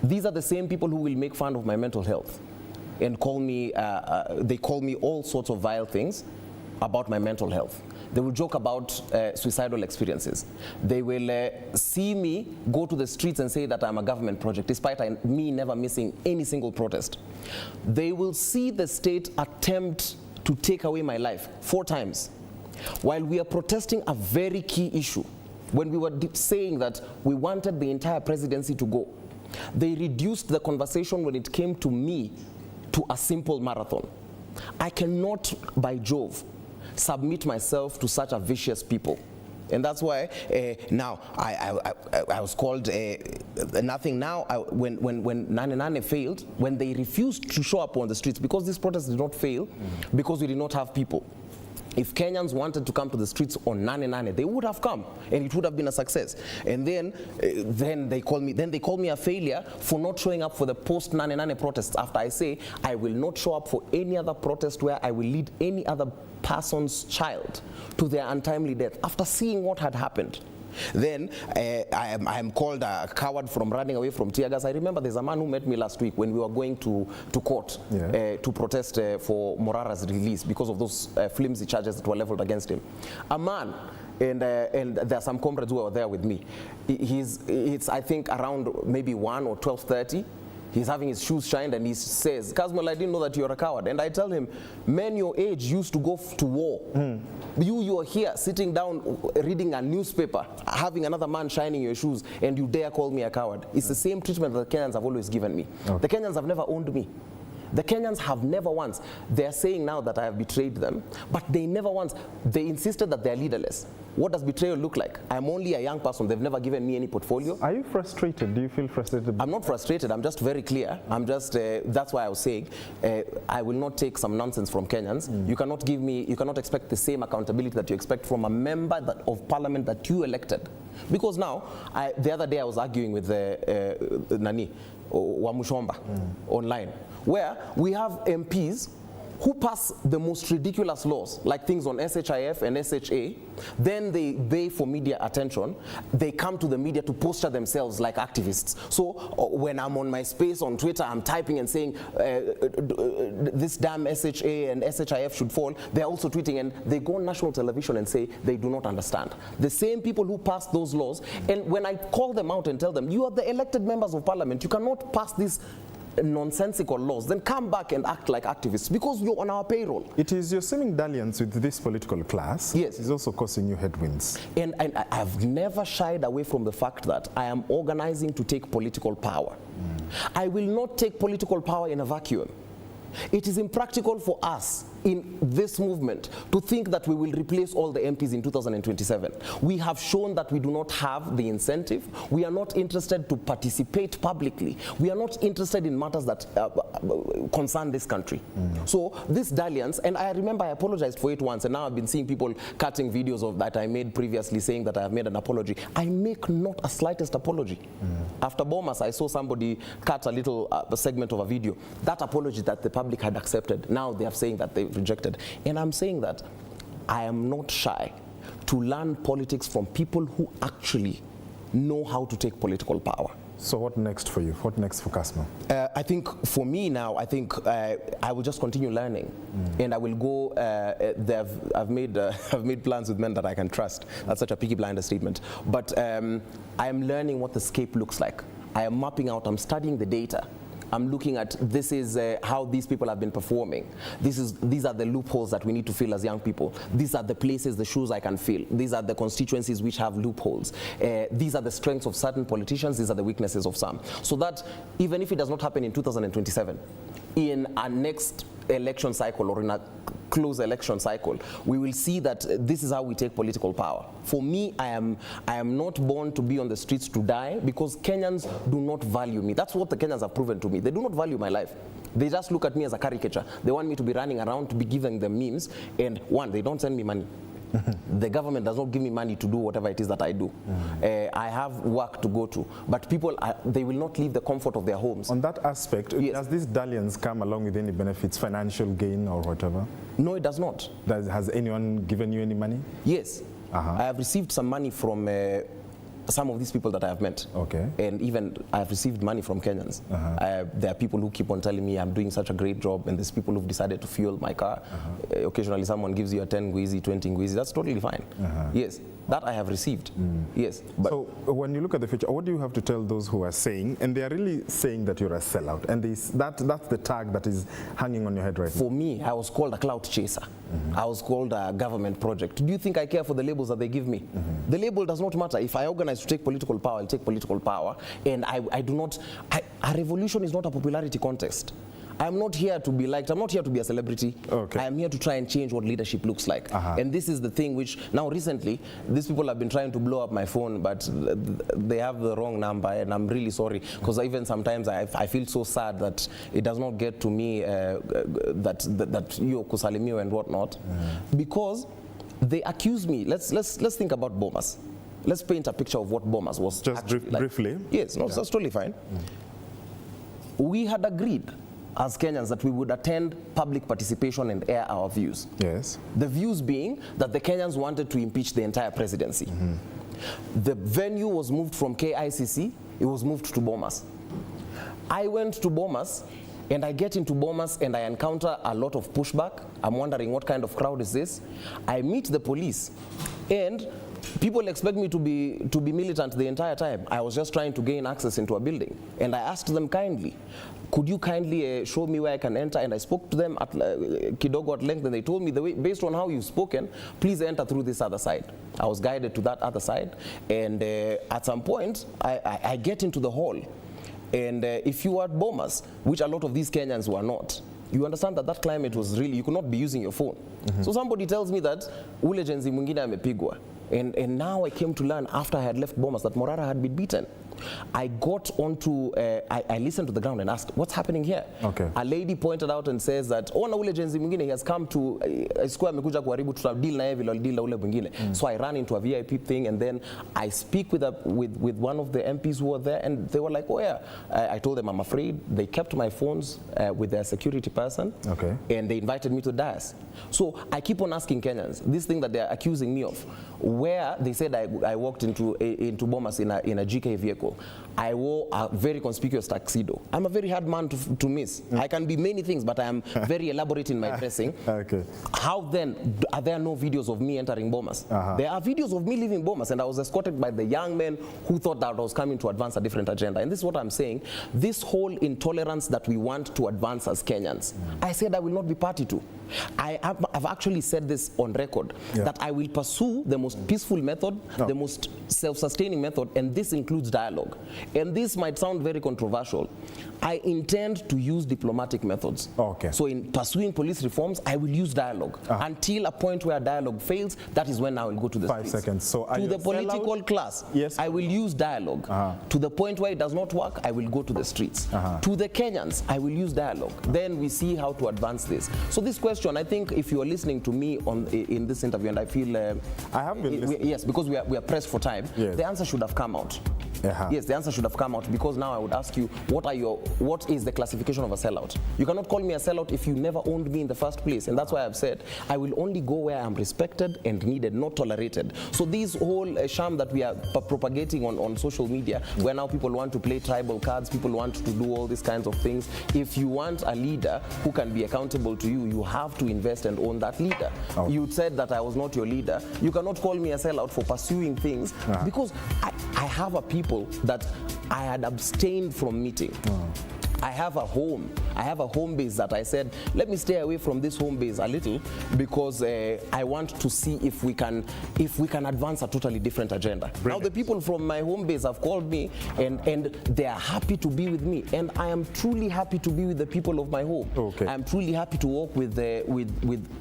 these are the same people who will make fun of my mental health and call me, they call me all sorts of vile things about my mental health. They will joke about suicidal experiences. They will see me go to the streets and say that I'm a government project, despite me never missing any single protest. They will see the state attempt to take away my life 4 times, while we are protesting a very key issue. When we were saying that we wanted the entire presidency to go, they reduced the conversation when it came to me to a simple marathon. I cannot, by Jove, submit myself to such a vicious people. And that's why now I was called nothing now. When Nane failed, when they refused to show up on the streets, because this protest did not fail, because we did not have people. If Kenyans wanted to come to the streets on Nane, they would have come, and it would have been a success. And then they call me a failure for not showing up for the post-Nane protests, after I say I will not show up for any other protest where I will lead any other person's child to their untimely death, after seeing what had happened. Then I am called a coward from running away from tear gas. I remember there's a man who met me last week when we were going to court to protest for Morara's release because of those flimsy charges that were leveled against him. A man, and there are some comrades who are there with me. It's I think around maybe 1 or 12:30. He's having his shoes shined and he says, Kazmal, I didn't know that you're a coward. And I tell him, men your age used to go to war. You are here sitting down reading a newspaper, having another man shining your shoes, and you dare call me a coward. It's the same treatment that the Kenyans have always given me. The Kenyans have never owned me. The Kenyans have never once. They're saying now that I have betrayed them, but they never once. They insisted that they're leaderless. What does betrayal look like? I'm only a young person. They've never given me any portfolio. Are you frustrated? Do you feel frustrated? I'm not frustrated. I'm just very clear. I'm just, that's why I was saying, I will not take some nonsense from Kenyans. You cannot give me, you cannot expect the same accountability that you expect from a member of parliament that you elected. Because now, the other day I was arguing with Nani, Wamushomba, online, where we have MPs who pass the most ridiculous laws, like things on SHIF and SHA, then they beg for media attention. They come to the media to posture themselves like activists. So when I'm on my space on Twitter, I'm typing and saying, this damn SHA and SHIF should fall. They're also tweeting, and they go on national television and say they do not understand. The same people who passed those laws, and when I call them out and tell them, you are the elected members of parliament, you cannot pass these nonsensical laws, then come back and act like activists because you're on our payroll. It is your seeming dalliance with this political class. Yes. Is also causing you headwinds. And I've never shied away from the fact that I am organizing to take political power. I will not take political power in a vacuum. It is impractical for us in this movement to think that we will replace all the MPs in 2027. We have shown that we do not have the incentive. We are not interested to participate publicly. We are not interested in matters that concern this country. So this dalliance, and I remember I apologized for it once, and now I've been seeing people cutting videos of that I made previously saying that I have made an apology. I make not a slightest apology. After Bomas, I saw somebody cut a little segment of a video. That apology that the public had accepted, now they are saying that they've rejected. And I'm saying that I am not shy to learn politics from people who actually know how to take political power. So what next for you? What next for Kasma? I think for me now, I think I will just continue learning, and I will go. I've made plans with men that I can trust. That's such a Peaky Blinders statement. But I am learning what the scape looks like. I am mapping out. I'm studying the data. I'm looking at this is how these people have been performing. These are the loopholes that we need to fill as young people. These are the places, the shoes I can fill. These are the constituencies which have loopholes. These are the strengths of certain politicians. These are the weaknesses of some. So that even if it does not happen in 2027, in our next election cycle or in a close election cycle, we will see that this is how we take political power. For me, I am not born to be on the streets to die, because Kenyans do not value me. That's what the Kenyans have proven to me. They do not value my life. They just look at me as a caricature. They want me to be running around, to be giving them memes, and one, they don't send me money. The government does not give me money to do whatever it is that I do. I have work to go to, but people, they will not leave the comfort of their homes. On that aspect, does this dalliance come along with any benefits, financial gain or whatever? No, it does not. Has anyone given you any money? Yes. I have received some money from some of these people that I have met. Okay. And even I have received money from Kenyans. There are people who keep on telling me I'm doing such a great job, and there's people who've decided to fuel my car. Occasionally someone gives you a 10 ngwizi, 20 ngwizi. That's totally fine. Yes, that I have received. Yes. But so when you look at the future, what do you have to tell those who are saying, and they are really saying that you're a sellout, and that's the tag that is hanging on your head right now? For me, I was called a clout chaser. I was called a government project. Do you think I care for the labels that they give me? The label does not matter. If I organize to take political power, I'll take political power. And I do not, a revolution is not a popularity contest. I'm not here to be liked. I'm not here to be a celebrity. I am here to try and change what leadership looks like. And this is the thing which, now recently, these people have been trying to blow up my phone, but they have the wrong number, and I'm really sorry. Because even sometimes I feel so sad that it does not get to me that you kusalimio and whatnot. Because they accuse me. Let's think about Bomas. Let's paint a picture of what Bomas was. Just briefly. Like. Yes, no, that's totally fine. We had agreed as Kenyans that we would attend public participation and air our views. Yes. The views being that the Kenyans wanted to impeach the entire presidency. The venue was moved from KICC, it was moved to Bomas. I went to Bomas, and I get into Bomas and I encounter a lot of pushback. I'm wondering what kind of crowd is this. I meet the police, and people expect me to be militant the entire time. I was just trying to gain access into a building, and I asked them kindly, could you kindly show me where I can enter? And I spoke to them at kidogo at length, and they told me, based on how you've spoken, please enter through this other side. I was guided to that other side, and at some point, I get into the hall. And if you were at Bomas, which a lot of these Kenyans were not, you understand that that climate was really, you could not be using your phone. So somebody tells me that ule jenzi mwingine amepigwa. And now I came to learn after I had left Bomas that Morara had been beaten. I got onto, I listened to the ground and asked, what's happening here? A lady pointed out and says that, oh, na ule jenzi mwingine, he has come to, sikuwa amekuja kuharibu, tuta deal na vile deal na ule mwingine. So I ran into a VIP thing, and then I speak with one of the MPs who were there, and they were like, oh yeah. I told them I'm afraid. They kept my phones with their security person, and they invited me to dais. So I keep on asking Kenyans, this thing that they're accusing me of, where they said I walked into Bomas in a GK vehicle. I wore a very conspicuous tuxedo. I'm a very hard man to miss. I can be many things, but I am very elaborate in my dressing. How then, are there no videos of me entering Bomas? There are videos of me leaving Bomas, and I was escorted by the young men who thought that I was coming to advance a different agenda. And this is what I'm saying. This whole intolerance that we want to advance as Kenyans, I said I will not be party to. I've actually said this on record, that I will pursue the most peaceful method, the most self-sustaining method, and this includes dialogue. And this might sound very controversial. I intend to use diplomatic methods. Okay. So in pursuing police reforms, I will use dialogue. Until a point where dialogue fails, that is when I will go to the 5 seconds. So to the political class, yes, I will use dialogue. To the point where it does not work, I will go to the streets. To the Kenyans, I will use dialogue. Then we see how to advance this. So this question, I think if you are listening to me in this interview, and I feel I have been listening. Yes, because we are pressed for time. Yes. The answer should have come out. Yes, the answer should have come out, because now I would ask you, what is the classification of a sellout? You cannot call me a sellout if you never owned me in the first place, and that's why I've said I will only go where I'm respected and needed, not tolerated. So this whole sham that we are propagating on social media, where now people want to play tribal cards, people want to do all these kinds of things. If you want a leader who can be accountable to you, you have to invest and own that leader. You said that I was not your leader. You cannot call me a sellout for pursuing things, because I have a people that I had abstained from meeting. I have a home. I have a home base that I said, let me stay away from this home base a little, because I want to see if we can advance a totally different agenda. Brilliant. Now the people from my home base have called me, and they are happy to be with me, and I am truly happy to be with the people of my home. I'm truly happy to work with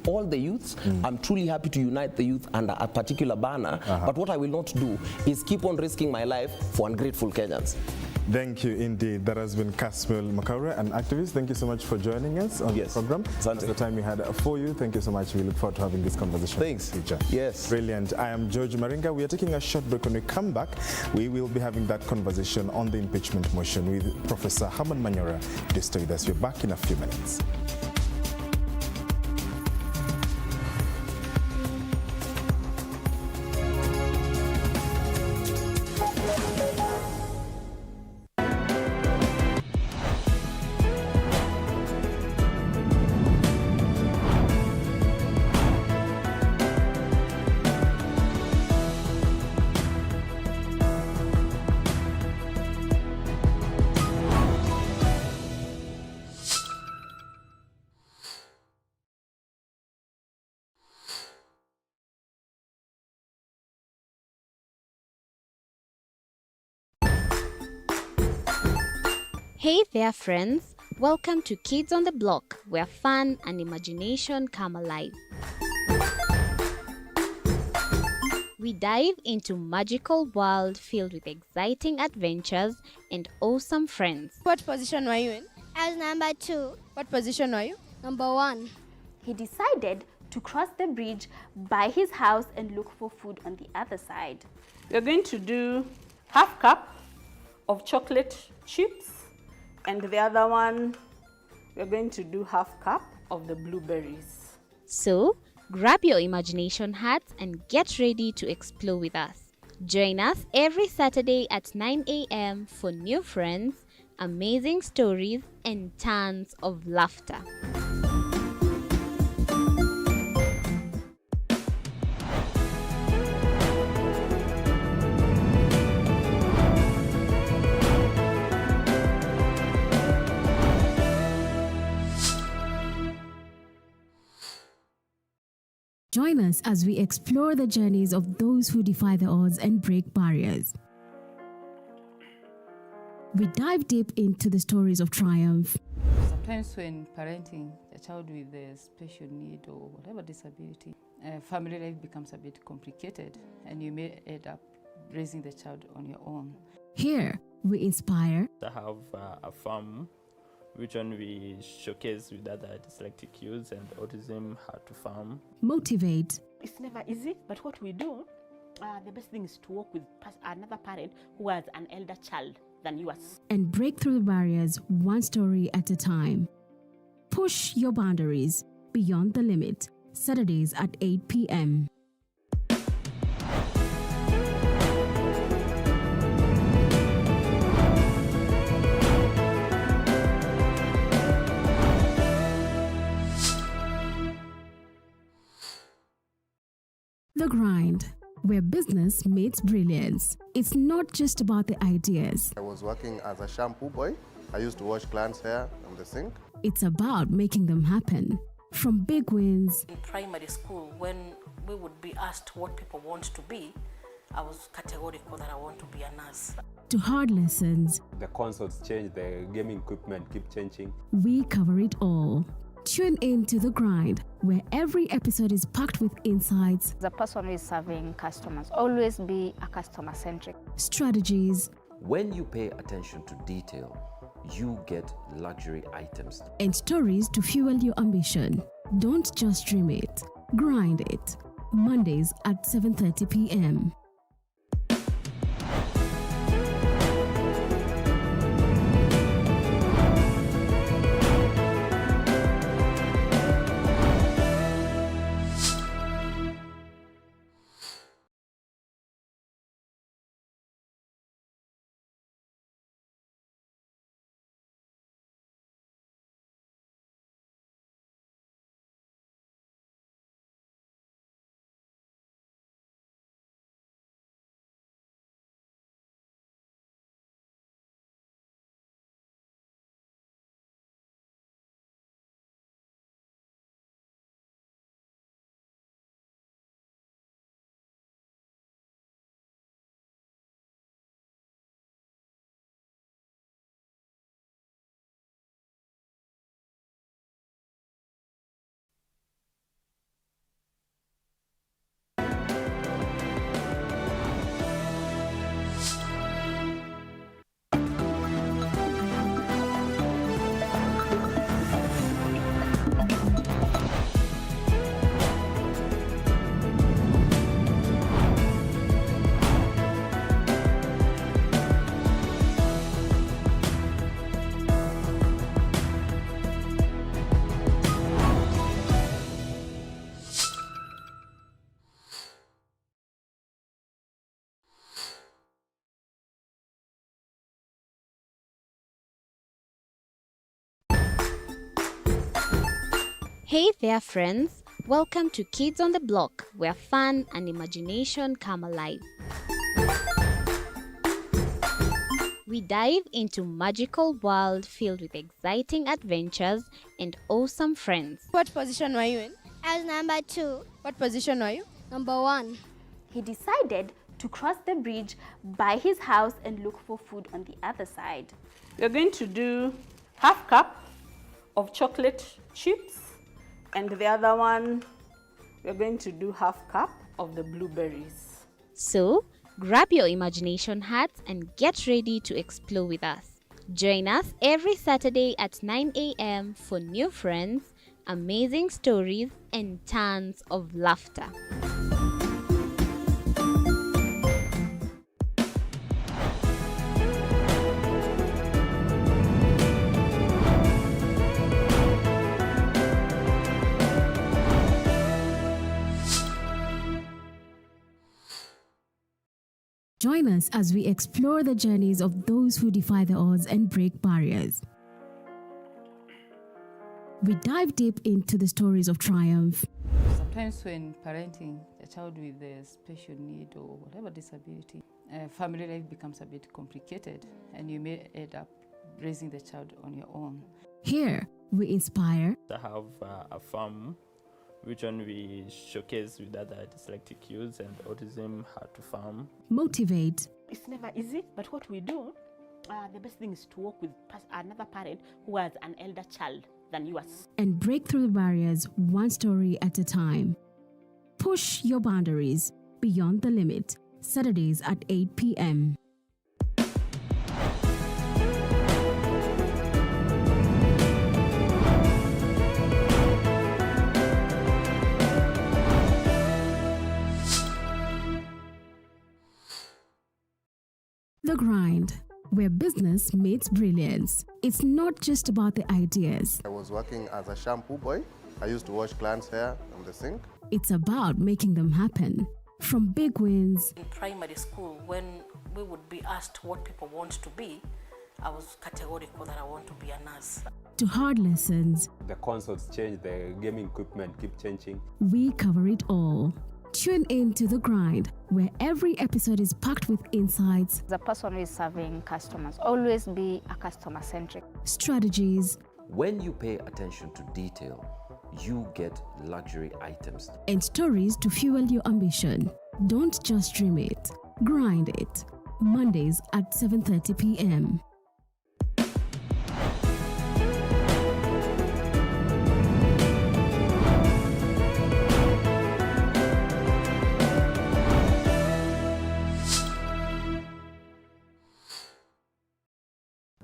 all the youths. I'm truly happy to unite the youth under a particular banner. But what I will not do is keep on risking my life for ungrateful Kenyans. Thank you indeed. That has been Caswell Makaure, an activist. Thank you so much for joining us on the program. That's the time we had for you. Thank you so much. We look forward to having this conversation. Thanks. In the future. Yes. Brilliant. I am George Maringa. We are taking a short break. When we come back, we will be having that conversation on the impeachment motion with Professor Herman Manyora. Please stay with us. We're back in a few minutes. Hey there friends, welcome to Kids on the Block, where fun and imagination come alive. We dive into magical world filled with exciting adventures and awesome friends. What position were you in? I was number 2. What position were you? Number 1. He decided to cross the bridge by his house and look for food on the other side. We're going to do half cup of chocolate chips, and the other one, we're going to do half cup of the blueberries. So, grab your imagination hats and get ready to explore with us. Join us every Saturday at 9 a.m. for new friends, amazing stories, and tons of laughter. Join us as we explore the journeys of those who defy the odds and break barriers. We dive deep into the stories of triumph. Sometimes when parenting a child with a special need or whatever disability, family life becomes a bit complicated, and you may end up raising the child on your own. Here, we inspire. I have a farm which one we showcase with other dyslexic youths and autism, how to farm. Motivate. It's never easy, but what we do, the best thing is to work with another parent who has an elder child than yours. And break through the barriers one story at a time. Push your boundaries beyond the limit. Saturdays at 8 p.m. The Grind, where business meets brilliance. It's not just about the ideas. I was working as a shampoo boy. I used to wash clients' hair on the sink. It's about making them happen. From big wins. In primary school, when we would be asked what people want to be, I was categorical that I want to be a nurse. To hard lessons, The consoles change, the gaming equipment keep changing. we cover it all. Tune in to The Grind, where every episode is packed with insights, The person who is serving customers, always be a customer-centric. strategies, When you pay attention to detail, you get luxury items. and stories to fuel your ambition. Don't just dream it, grind it. Mondays at 7:30 p.m. Hey there, friends! Welcome to Kids on the Block, where fun and imagination come alive. We dive into magical world filled with exciting adventures and awesome friends. What position were you in? I was number 2. What position are you? Number 1. He decided to cross the bridge by his house and look for food on the other side. We're going to do half cup of chocolate chips, and the other one, we're going to do half cup of the blueberries. So, grab your imagination hats and get ready to explore with us. Join us every Saturday at 9 a.m. for new friends, amazing stories, and tons of laughter. Join us as we explore the journeys of those who defy the odds and break barriers. We dive deep into the stories of triumph, Sometimes when parenting a child with a special need or whatever disability, family life becomes a bit complicated and you may end up raising the child on your own. Here, we inspire, I have a farm which one we showcase with other dyslexic youths and autism how to farm. motivate, It's never easy, but what we do, the best thing is to work with another parent who has an elder child than yours. and break through the barriers one story at a time. Push your boundaries beyond the limit. Saturdays at 8 p.m. The Grind, where business meets brilliance. It's not just about the ideas. I was working as a shampoo boy. I used to wash clients' hair on the sink. It's about making them happen. From big wins In primary school, when we would be asked what people want to be, I was categorical that I want to be a nurse. to hard lessons, The consoles change, the gaming equipment keep changing. we cover it all. Tune in to The Grind, where every episode is packed with insights, The person who is serving customers, always be a customer-centric. strategies, When you pay attention to detail, you get luxury items. and stories to fuel your ambition. Don't just stream it, grind it. Mondays at 7:30 p.m.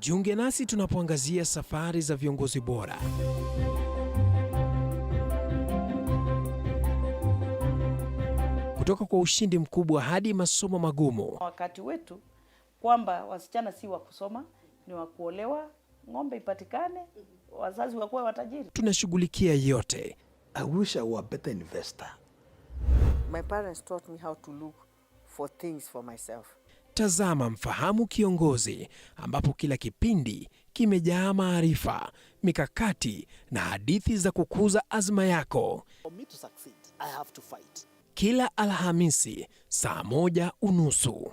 Jiunge nasi tunapoangazia safari za viongozi bora. Kutoka kwa ushindi mkubwa hadi masomo magumu. Wakati wetu kwamba wasichana si wa kusoma, ni wa kuolewa, ng'ombe ipatikane, wazazi wakuwe watajiri. Tunashughulikia yote. I wish I were a better investor. My parents taught me how to look for things for myself. Tazama Mfahamu Kiongozi, ambapo kila kipindi kimejaa maarifa, mikakati na hadithi za kukuza azma yako. For me to succeed, I have to fight. Kila Alhamisi saa 1:30.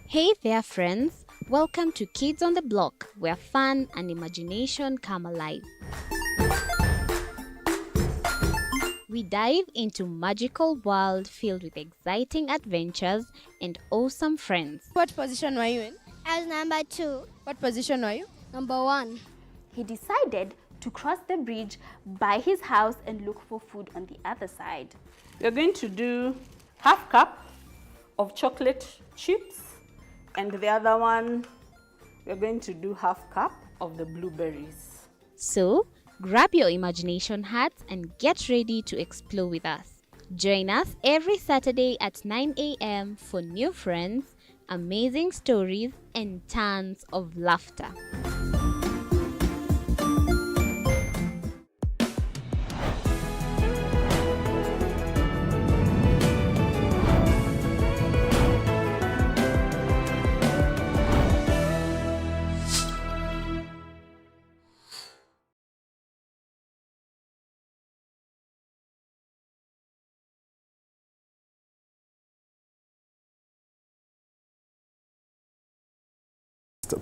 Hey there, friends. Welcome to Kids on the Block, where fun and imagination come alive. We dive into magical world filled with exciting adventures and awesome friends. What position were you in? I was number 2. What position are you? Number 1. He decided to cross the bridge by his house and look for food on the other side. We're going to do half cup of chocolate chips, and the other one, we're going to do half cup of the blueberries. So, grab your imagination hats and get ready to explore with us. Join us every Saturday at 9 a.m. for new friends, amazing stories, and tons of laughter.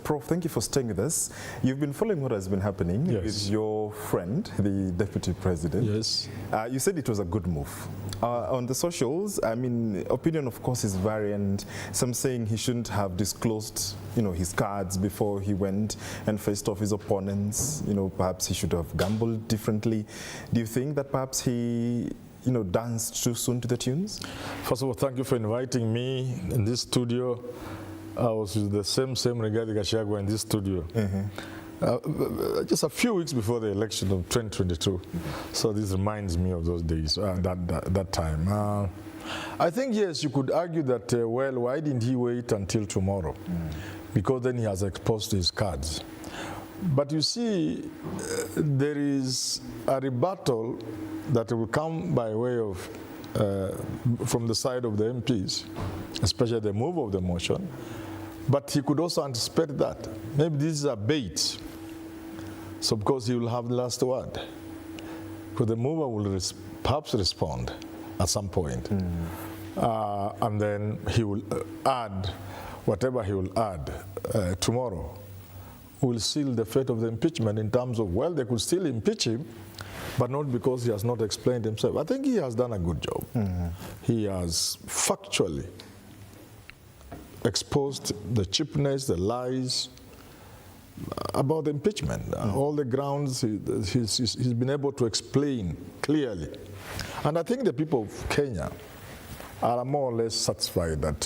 Prof, thank you for staying with us. You've been following what has been happening with your friend, the Deputy President. Yes. You said it was a good move. On the socials, I mean, opinion, of course, is variant. Some saying he shouldn't have disclosed, his cards before he went and faced off his opponents. Perhaps he should have gambled differently. Do you think that perhaps he danced too soon to the tunes? First of all, thank you for inviting me in this studio. I was with the same Rigathi Gachagua in this studio. Just a few weeks before the election of 2022. So this reminds me of those days, that time. I think, yes, you could argue that, well, why didn't he wait until tomorrow? Because then he has exposed his cards. But you see, there is a rebuttal that will come by way of, from the side of the MPs, especially the move of the motion. But he could also anticipate that. Maybe this is a bait. So because he will have the last word. Because the mover will perhaps respond at some point. And then he will add whatever he will add tomorrow. Will seal the fate of the impeachment in terms of, well, they could still impeach him, but not because he has not explained himself. I think he has done a good job. He has factually exposed the cheapness, the lies about the impeachment. All the grounds he's been able to explain clearly. And I think the people of Kenya are more or less satisfied that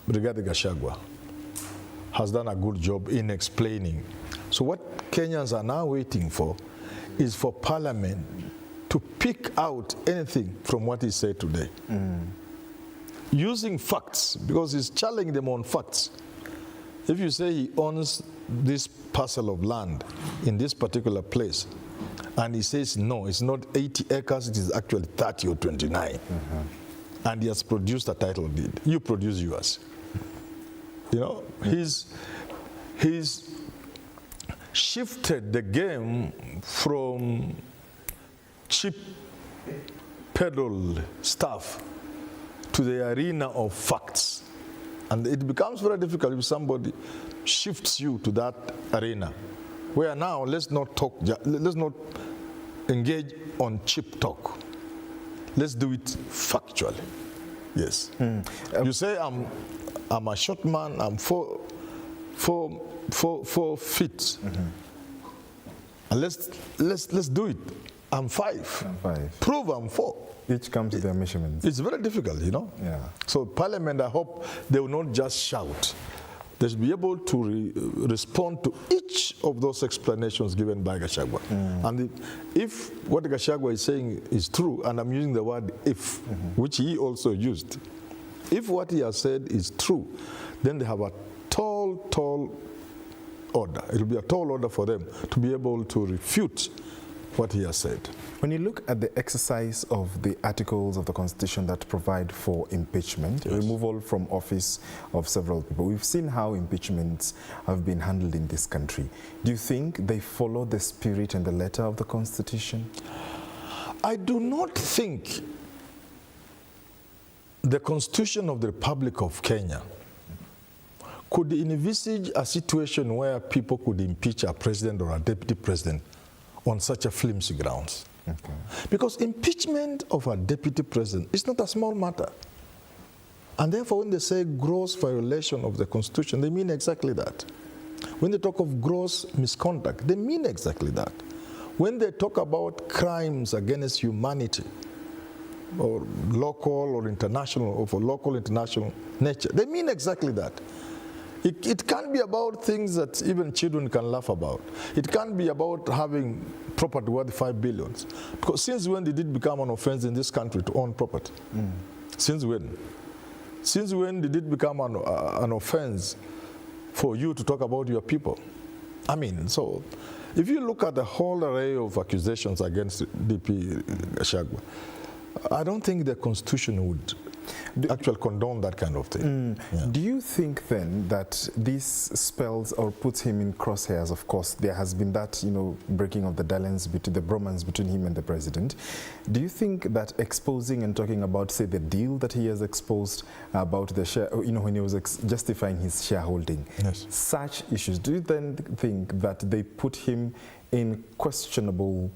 Rigathi Gachagua has done a good job in explaining. So what Kenyans are now waiting for is for Parliament to pick out anything from what he said today. using facts, because he's challenging them on facts. If you say he owns this parcel of land in this particular place, and he says, no, it's not 80 acres, it is actually 30 or 29. And he has produced a title deed. You produce yours. You know, he's shifted the game from cheap peddled stuff to the arena of facts. And it becomes very difficult if somebody shifts you to that arena, where now let's not engage on cheap talk. Let's do it factually. Yes. You say I'm a short man, I'm 4 feet. And let's do it. I'm 5. Prove I'm 4. Each comes to their measurements. It's very difficult, you know. Yeah. So Parliament, I hope they will not just shout. They should be able to respond to each of those explanations given by Gachagua. And if what Gachagua is saying is true, and I'm using the word if, which he also used, if what he has said is true, then they have a tall order. It will be a tall order for them to be able to refute what he has said. When you look at the exercise of the articles of the Constitution that provide for impeachment, removal from office of several people, we've seen how impeachments have been handled in this country. Do you think they follow the spirit and the letter of the Constitution? I do not think the Constitution of the Republic of Kenya could envisage a situation where people could impeach a president or a deputy president on such a flimsy grounds. Because impeachment of a deputy president is not a small matter. And therefore, when they say gross violation of the Constitution, they mean exactly that. When they talk of gross misconduct, they mean exactly that. When they talk about crimes against humanity, or local or international, or for local international nature, they mean exactly that. It can't be about things that even children can laugh about. It can't be about having property worth 5 billion. Because since when did it become an offense in this country to own property? Since when? Since when did it become an offense for you to talk about your people? I mean, so if you look at the whole array of accusations against DP Gachagua, I don't think the Constitution would actually condone that kind of thing. Do you think then that this spells or puts him in crosshairs? Of course, there has been that, breaking of the dalliance between the bromance between him and the president. Do you think that exposing and talking about, say, the deal that he has exposed about the share, when he was justifying his shareholding, such issues, do you then think that they put him in a questionable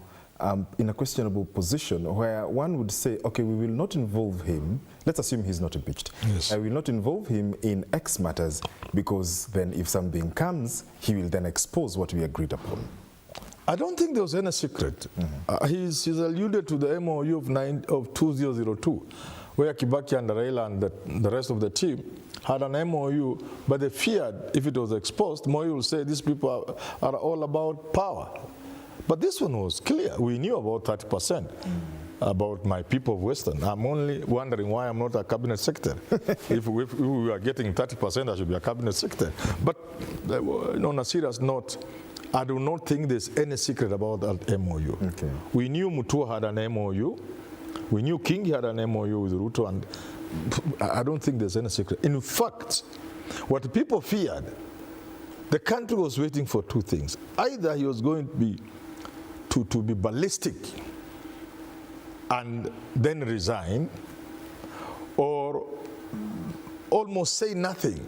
position where one would say, okay, we will not involve him, let's assume he's not impeached. I will not involve him in X matters, because then if something comes, he will then expose what we agreed upon. I don't think there was any secret. He's alluded to the MOU of 2002, where Kibaki and Raila and the rest of the team had an MOU, but they feared if it was exposed, Moi will say these people are all about power. But this one was clear. We knew about 30% about my people of Western. I'm only wondering why I'm not a cabinet secretary. If we were getting 30%, I should be a cabinet secretary. But on a serious note, I do not think there's any secret about that MOU. We knew Mutua had an MOU. We knew King had an MOU with Ruto, and I don't think there's any secret. In fact, what people feared, the country was waiting for two things. Either he was going to be ballistic and then resign, or almost say nothing,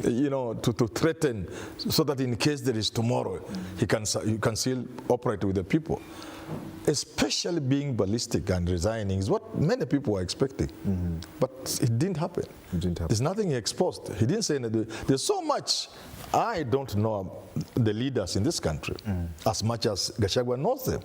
to threaten, so that in case there is tomorrow, he can still operate with the people. Especially being ballistic and resigning is what many people were expecting. But it didn't happen. There's nothing he exposed. He didn't say anything. There's so much I don't know the leaders in this country as much as Gachagua knows them.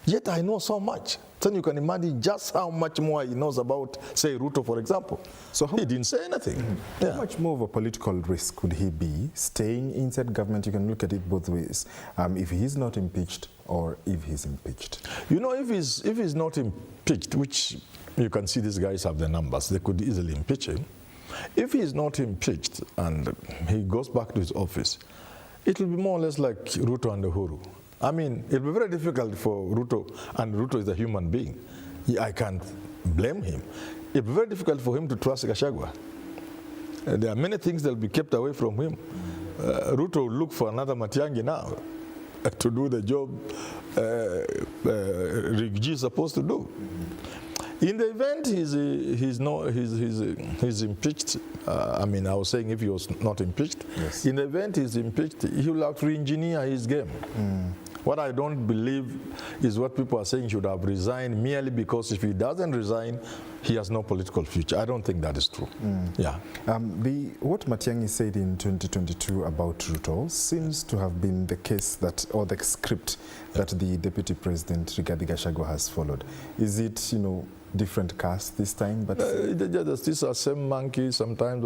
Yet I know so much. Then you can imagine just how much more he knows about, say, Ruto, for example. So he didn't say anything. How much more of a political risk could he be staying inside government? You can look at it both ways. If he's not impeached or if he's impeached. If he's not impeached, which you can see these guys have the numbers. They could easily impeach him. If he is not impeached and he goes back to his office, it will be more or less like Ruto and Uhuru. I mean, it will be very difficult for Ruto, and Ruto is a human being. I can't blame him. It will be very difficult for him to trust Gachagua. There are many things that will be kept away from him. Ruto will look for another Matiang'i now to do the job Rigathi is supposed to do. In the event he's impeached, I mean, I was saying if he was not impeached, yes. In the event he's impeached, he will have to re-engineer his game. What I don't believe is what people are saying, he should have resigned merely because if he doesn't resign, he has no political future. I don't think that is true. Yeah. What Matiang'i said in 2022 about Ruto seems to have been the case that, or the script that the Deputy President Rigathi Gachagua has followed. Is it, different cast this time? But these are same monkeys. Sometimes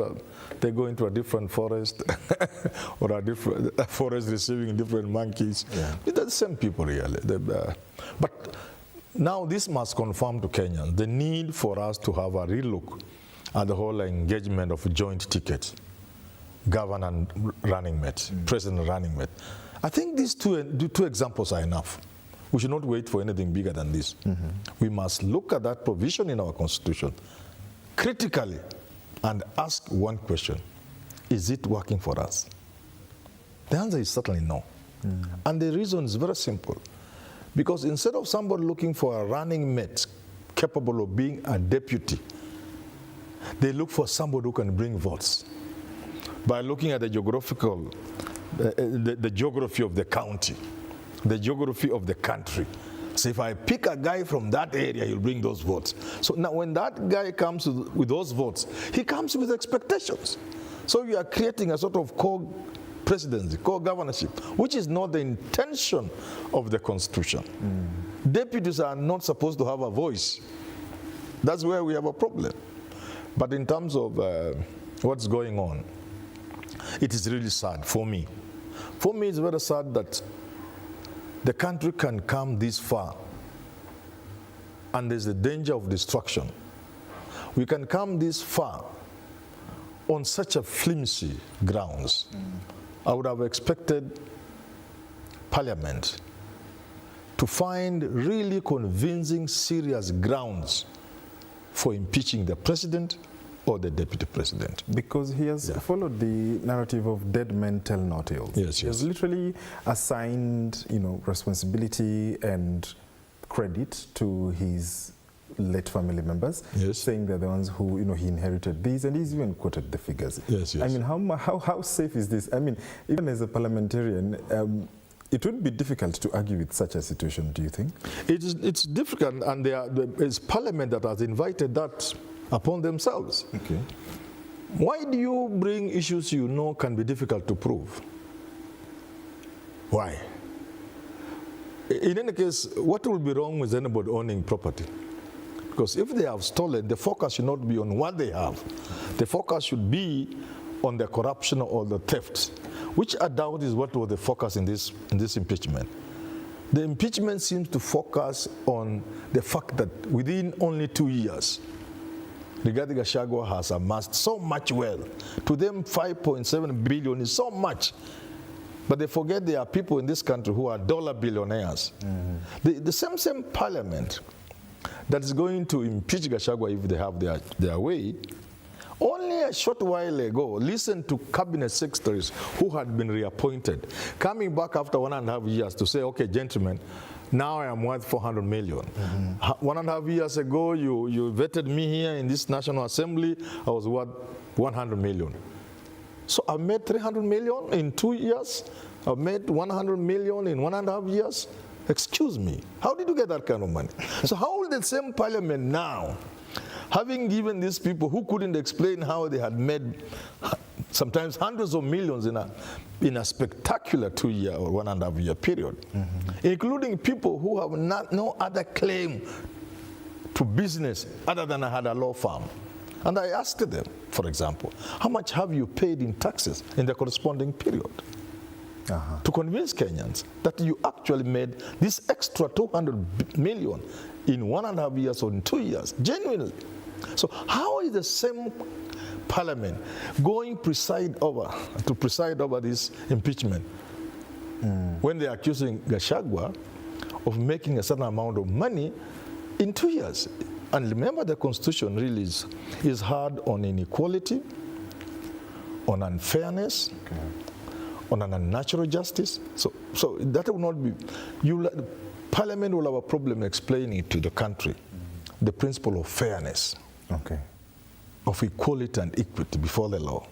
they go into a different forest or a different forest receiving different monkeys. Yeah. They're the same people really. But now this must confirm to Kenyans the need for us to have a relook at the whole engagement of joint tickets, governor and running mate, president and running mate. I think these two examples are enough. We should not wait for anything bigger than this. We must look at that provision in our constitution critically and ask one question: is it working for us? The answer is certainly no. And the reason is very simple. Because instead of somebody looking for a running mate capable of being a deputy, they look for somebody who can bring votes by looking at the geographical, the geography of the county, the geography of the country. So if I pick a guy from that area, he'll bring those votes. So now when that guy comes with those votes, he comes with expectations. So you are creating a sort of co-presidency, co-governorship, which is not the intention of the Constitution. Deputies are not supposed to have a voice. That's where we have a problem. But in terms of what's going on, it is really sad for me. For me, it's very sad that the country can come this far and there's a danger of destruction. We can come this far on such a flimsy grounds. I would have expected Parliament to find really convincing, serious grounds for impeaching the president or the deputy president. Because he has followed the narrative of dead men tell no tales. Yes, He has literally assigned, responsibility and credit to his late family members, saying they're the ones who, he inherited these, and he's even quoted the figures. I mean, how safe is this? I mean, even as a parliamentarian, it would be difficult to argue with such a situation, do you think? It's difficult, and it's Parliament that has invited that upon themselves. Okay. Why do you bring issues you know can be difficult to prove? Why? In any case, what will be wrong with anybody owning property? Because if they have stolen, the focus should not be on what they have. The focus should be on the corruption or the theft, which I doubt is what was the focus in this impeachment. The impeachment seems to focus on the fact that within only 2 years, Rigathi Gachagua has amassed so much wealth. To them, 5.7 billion is so much. But they forget there are people in this country who are dollar billionaires. The same Parliament that is going to impeach Gachagua if they have their way, only a short while ago, listen to cabinet secretaries who had been reappointed, coming back after 1.5 years to say, okay, gentlemen, now I am worth 400 million. 1.5 years ago, you vetted me here in this National Assembly, I was worth 100 million. So I made 300 million in 2 years. I've made 100 million in 1.5 years. Excuse me, how did you get that kind of money? So how will the same Parliament now, having given these people who couldn't explain how they had made sometimes hundreds of millions in a spectacular 2-year or 1.5 year period, including people who have no other claim to business other than I had a law firm. And I asked them, for example, how much have you paid in taxes in the corresponding period? to convince Kenyans that you actually made this extra 200 million in 1.5 years or in 2 years, genuinely. So how is the same parliament going to preside over this impeachment when they're accusing Gachagua of making a certain amount of money in 2 years? And remember, the Constitution really is hard on inequality, on unfairness, on an unnatural justice. So that will not be, Parliament will have a problem explaining to the country the principle of fairness, of equality and equity before the law,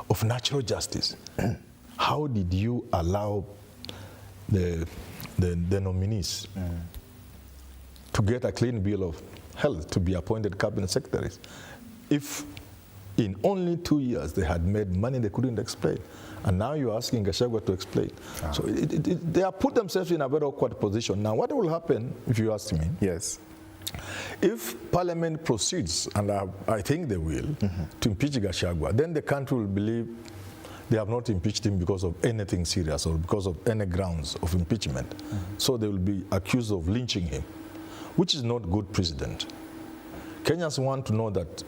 of natural justice. How did you allow the nominees to get a clean bill of health to be appointed cabinet secretaries if in only 2 years they had made money they couldn't explain? And now you're asking Gachagua to explain. So they have put themselves in a very awkward position. Now, what will happen, if you ask me? Yes. If Parliament proceeds, and I think they will, to impeach Gachagua, then the country will believe they have not impeached him because of anything serious or because of any grounds of impeachment. So they will be accused of lynching him, which is not good precedent. Kenyans want to know that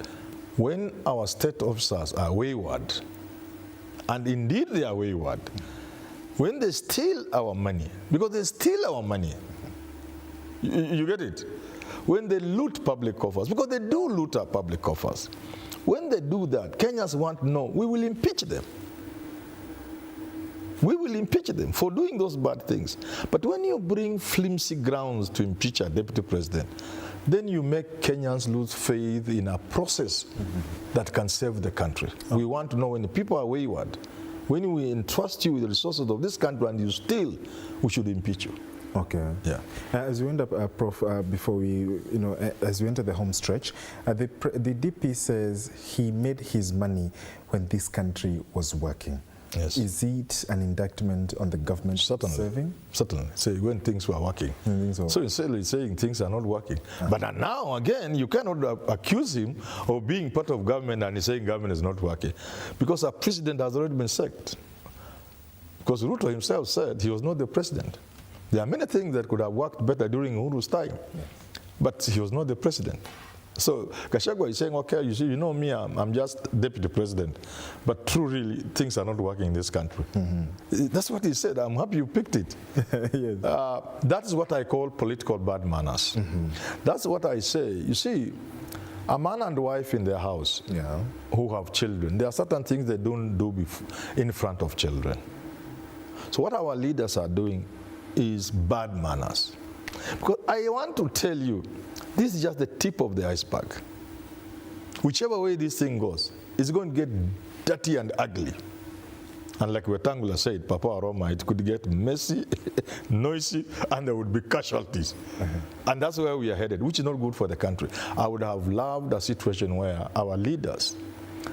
when our state officers are wayward, and indeed they are wayward, when they steal our money, because they steal our money, you get it? When they loot public coffers, because they do loot our public coffers, when they do that, Kenyans want to know, we will impeach them. We will impeach them for doing those bad things. But when you bring flimsy grounds to impeach a deputy president, then you make Kenyans lose faith in a process that can save the country. We want to know, when the people are wayward, when we entrust you with the resources of this country and you steal, we should impeach you. Okay. Yeah. As we end up, Prof, before we, as we enter the home stretch, the DP says he made his money when this country was working. Yes. Is it an indictment on the government serving? Certainly. So when things were working. So instead of saying things are not working. But now, again, you cannot accuse him of being part of government and he's saying government is not working. Because our president has already been sacked. Because Ruto himself said he was not the president. There are many things that could have worked better during Uhuru's time. But he was not the president. So Gachagua is saying, okay, you see, me, I'm just deputy president. But true, really, things are not working in this country. That's what he said. I'm happy you picked it. Yes. That is what I call political bad manners. That's what I say. You see, a man and wife in their house who have children, there are certain things they don't do in front of children. So what our leaders are doing is bad manners. Because I want to tell you, this is just the tip of the iceberg. Whichever way this thing goes, it's going to get dirty and ugly. And like Wetangula said, Papa Aroma, it could get messy, noisy, and there would be casualties. And that's where we are headed, which is not good for the country. I would have loved a situation where our leaders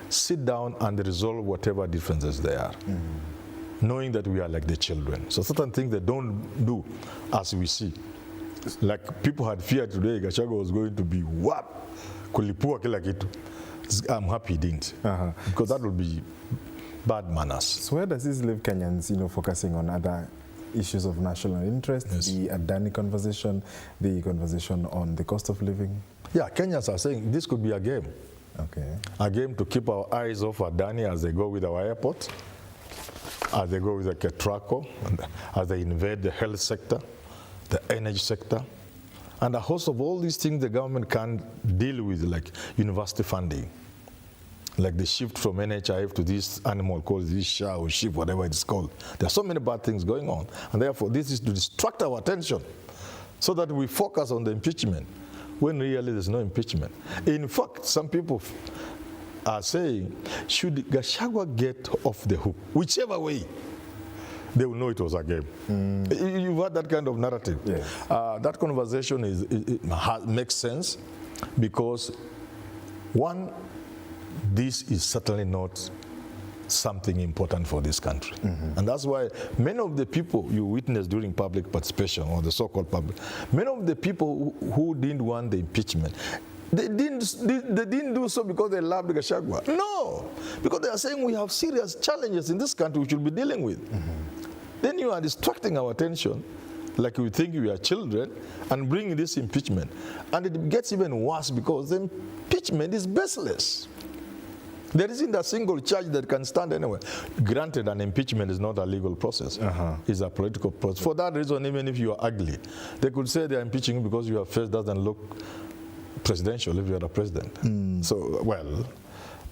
sit down and resolve whatever differences there are, knowing that we are like the children. So certain things they don't do as we see. Like people had feared today, Gachagua was going to be what? Kulipua kila kitu. I'm happy he didn't. Because that would be bad manners. So where does this leave Kenyans, focusing on other issues of national interest, the Adani conversation, the conversation on the cost of living? Yeah, Kenyans are saying this could be a game. Okay. A game to keep our eyes off Adani as they go with our airport, as they go with the Ketraco, as they invade the health sector, the energy sector, and a host of all these things the government can deal with, like university funding, like the shift from NHIF to this animal called this SHA or SHIP, whatever it's called. There are so many bad things going on, and therefore this is to distract our attention so that we focus on the impeachment when really there's no impeachment. In fact, some people are saying, should Gachagua get off the hook, whichever way, they will know it was a game. You've had that kind of narrative. Yes. That conversation makes sense because, one, this is certainly not something important for this country. And that's why many of the people you witnessed during public participation, or the so-called public, many of the people who didn't want the impeachment, They didn't do so because they loved Gachagua. No, because they are saying we have serious challenges in this country we should be dealing with. Then you are distracting our attention, like we think we are children, and bringing this impeachment. And it gets even worse because the impeachment is baseless. There isn't a single charge that can stand anywhere. Granted, an impeachment is not a legal process. It's a political process. For that reason, even if you are ugly, they could say they are impeaching you because your face doesn't look presidential if you are the president. So, well,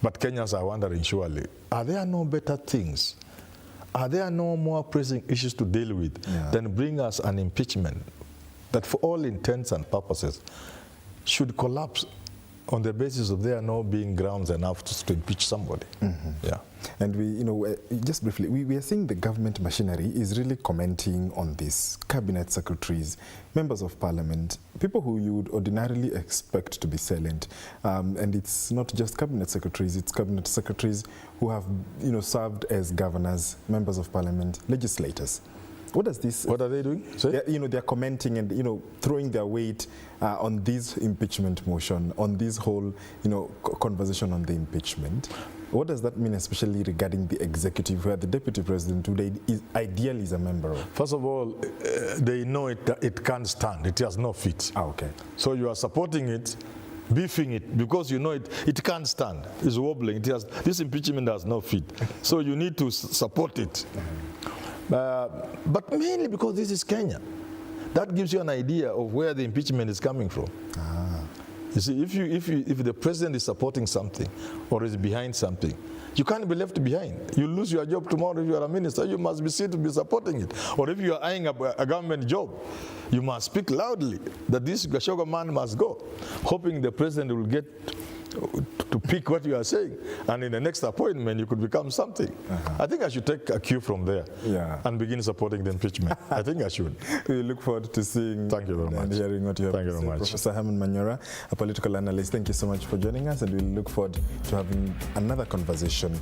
but Kenyans are wondering, surely, are there no better things? Are there no more pressing issues to deal with than bring us an impeachment that for all intents and purposes should collapse on the basis of there not being grounds enough to impeach somebody? Yeah. And we, you know, just briefly, we are seeing the government machinery is really commenting on this. Cabinet secretaries, members of parliament, people who you would ordinarily expect to be silent. And it's not just cabinet secretaries, it's cabinet secretaries who have, you know, served as governors, members of parliament, legislators. What does this? What are they doing? You know, they're commenting and, you know, throwing their weight on this impeachment motion, on this whole, you know, conversation on the impeachment. What does that mean, especially regarding the executive, where the deputy president today is ideally is a member of? First of all, they know it can't stand. It has no feet. Okay. So you are supporting it, beefing it, because you know it can't stand. It's wobbling. This impeachment has no feet. So you need to support it. But mainly because this is Kenya. That gives you an idea of where the impeachment is coming from. You see, if the president is supporting something or is behind something, you can't be left behind. You lose your job tomorrow if you are a minister. You must be seen to be supporting it. Or if you are eyeing a government job, you must speak loudly that this Gachagua man must go, hoping the president will get to pick what you are saying, and in the next appointment you could become something. I think I should take a cue from there and begin supporting the impeachment. I think I should. We look forward to seeing Thank you very much. and hearing what you have Thank to you say. very much. Professor Herman Manyora, a political analyst, thank you so much for joining us, and we look forward to having another conversation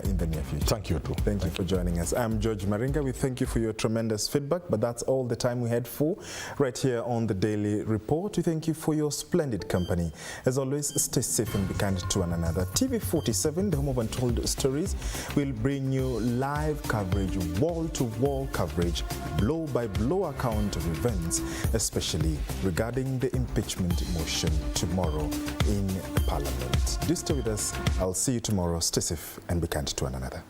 in the near future. Thank you too. Thank you for joining us. I'm George Maringa. We thank you for your tremendous feedback, but that's all the time we had for right here on the Daily Report. We thank you for your splendid company. As always, stay safe and be kind to one another. TV47, the home of untold stories, will bring you live coverage, wall-to-wall coverage, blow-by-blow account of events, especially regarding the impeachment motion tomorrow in Parliament. Do stay with us. I'll see you tomorrow. Stay safe and be kind to one another.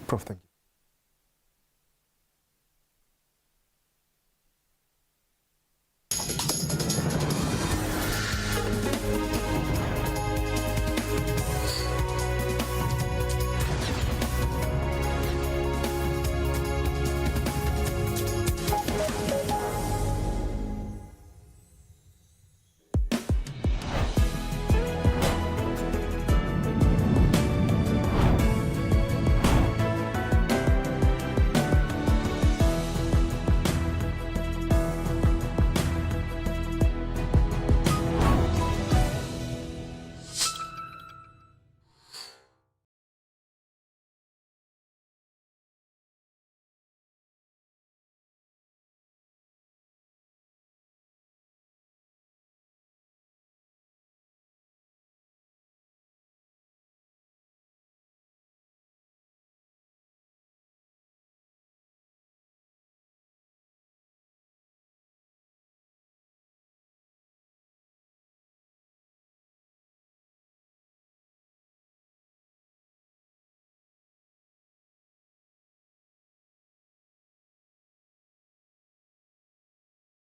Prof, thank you.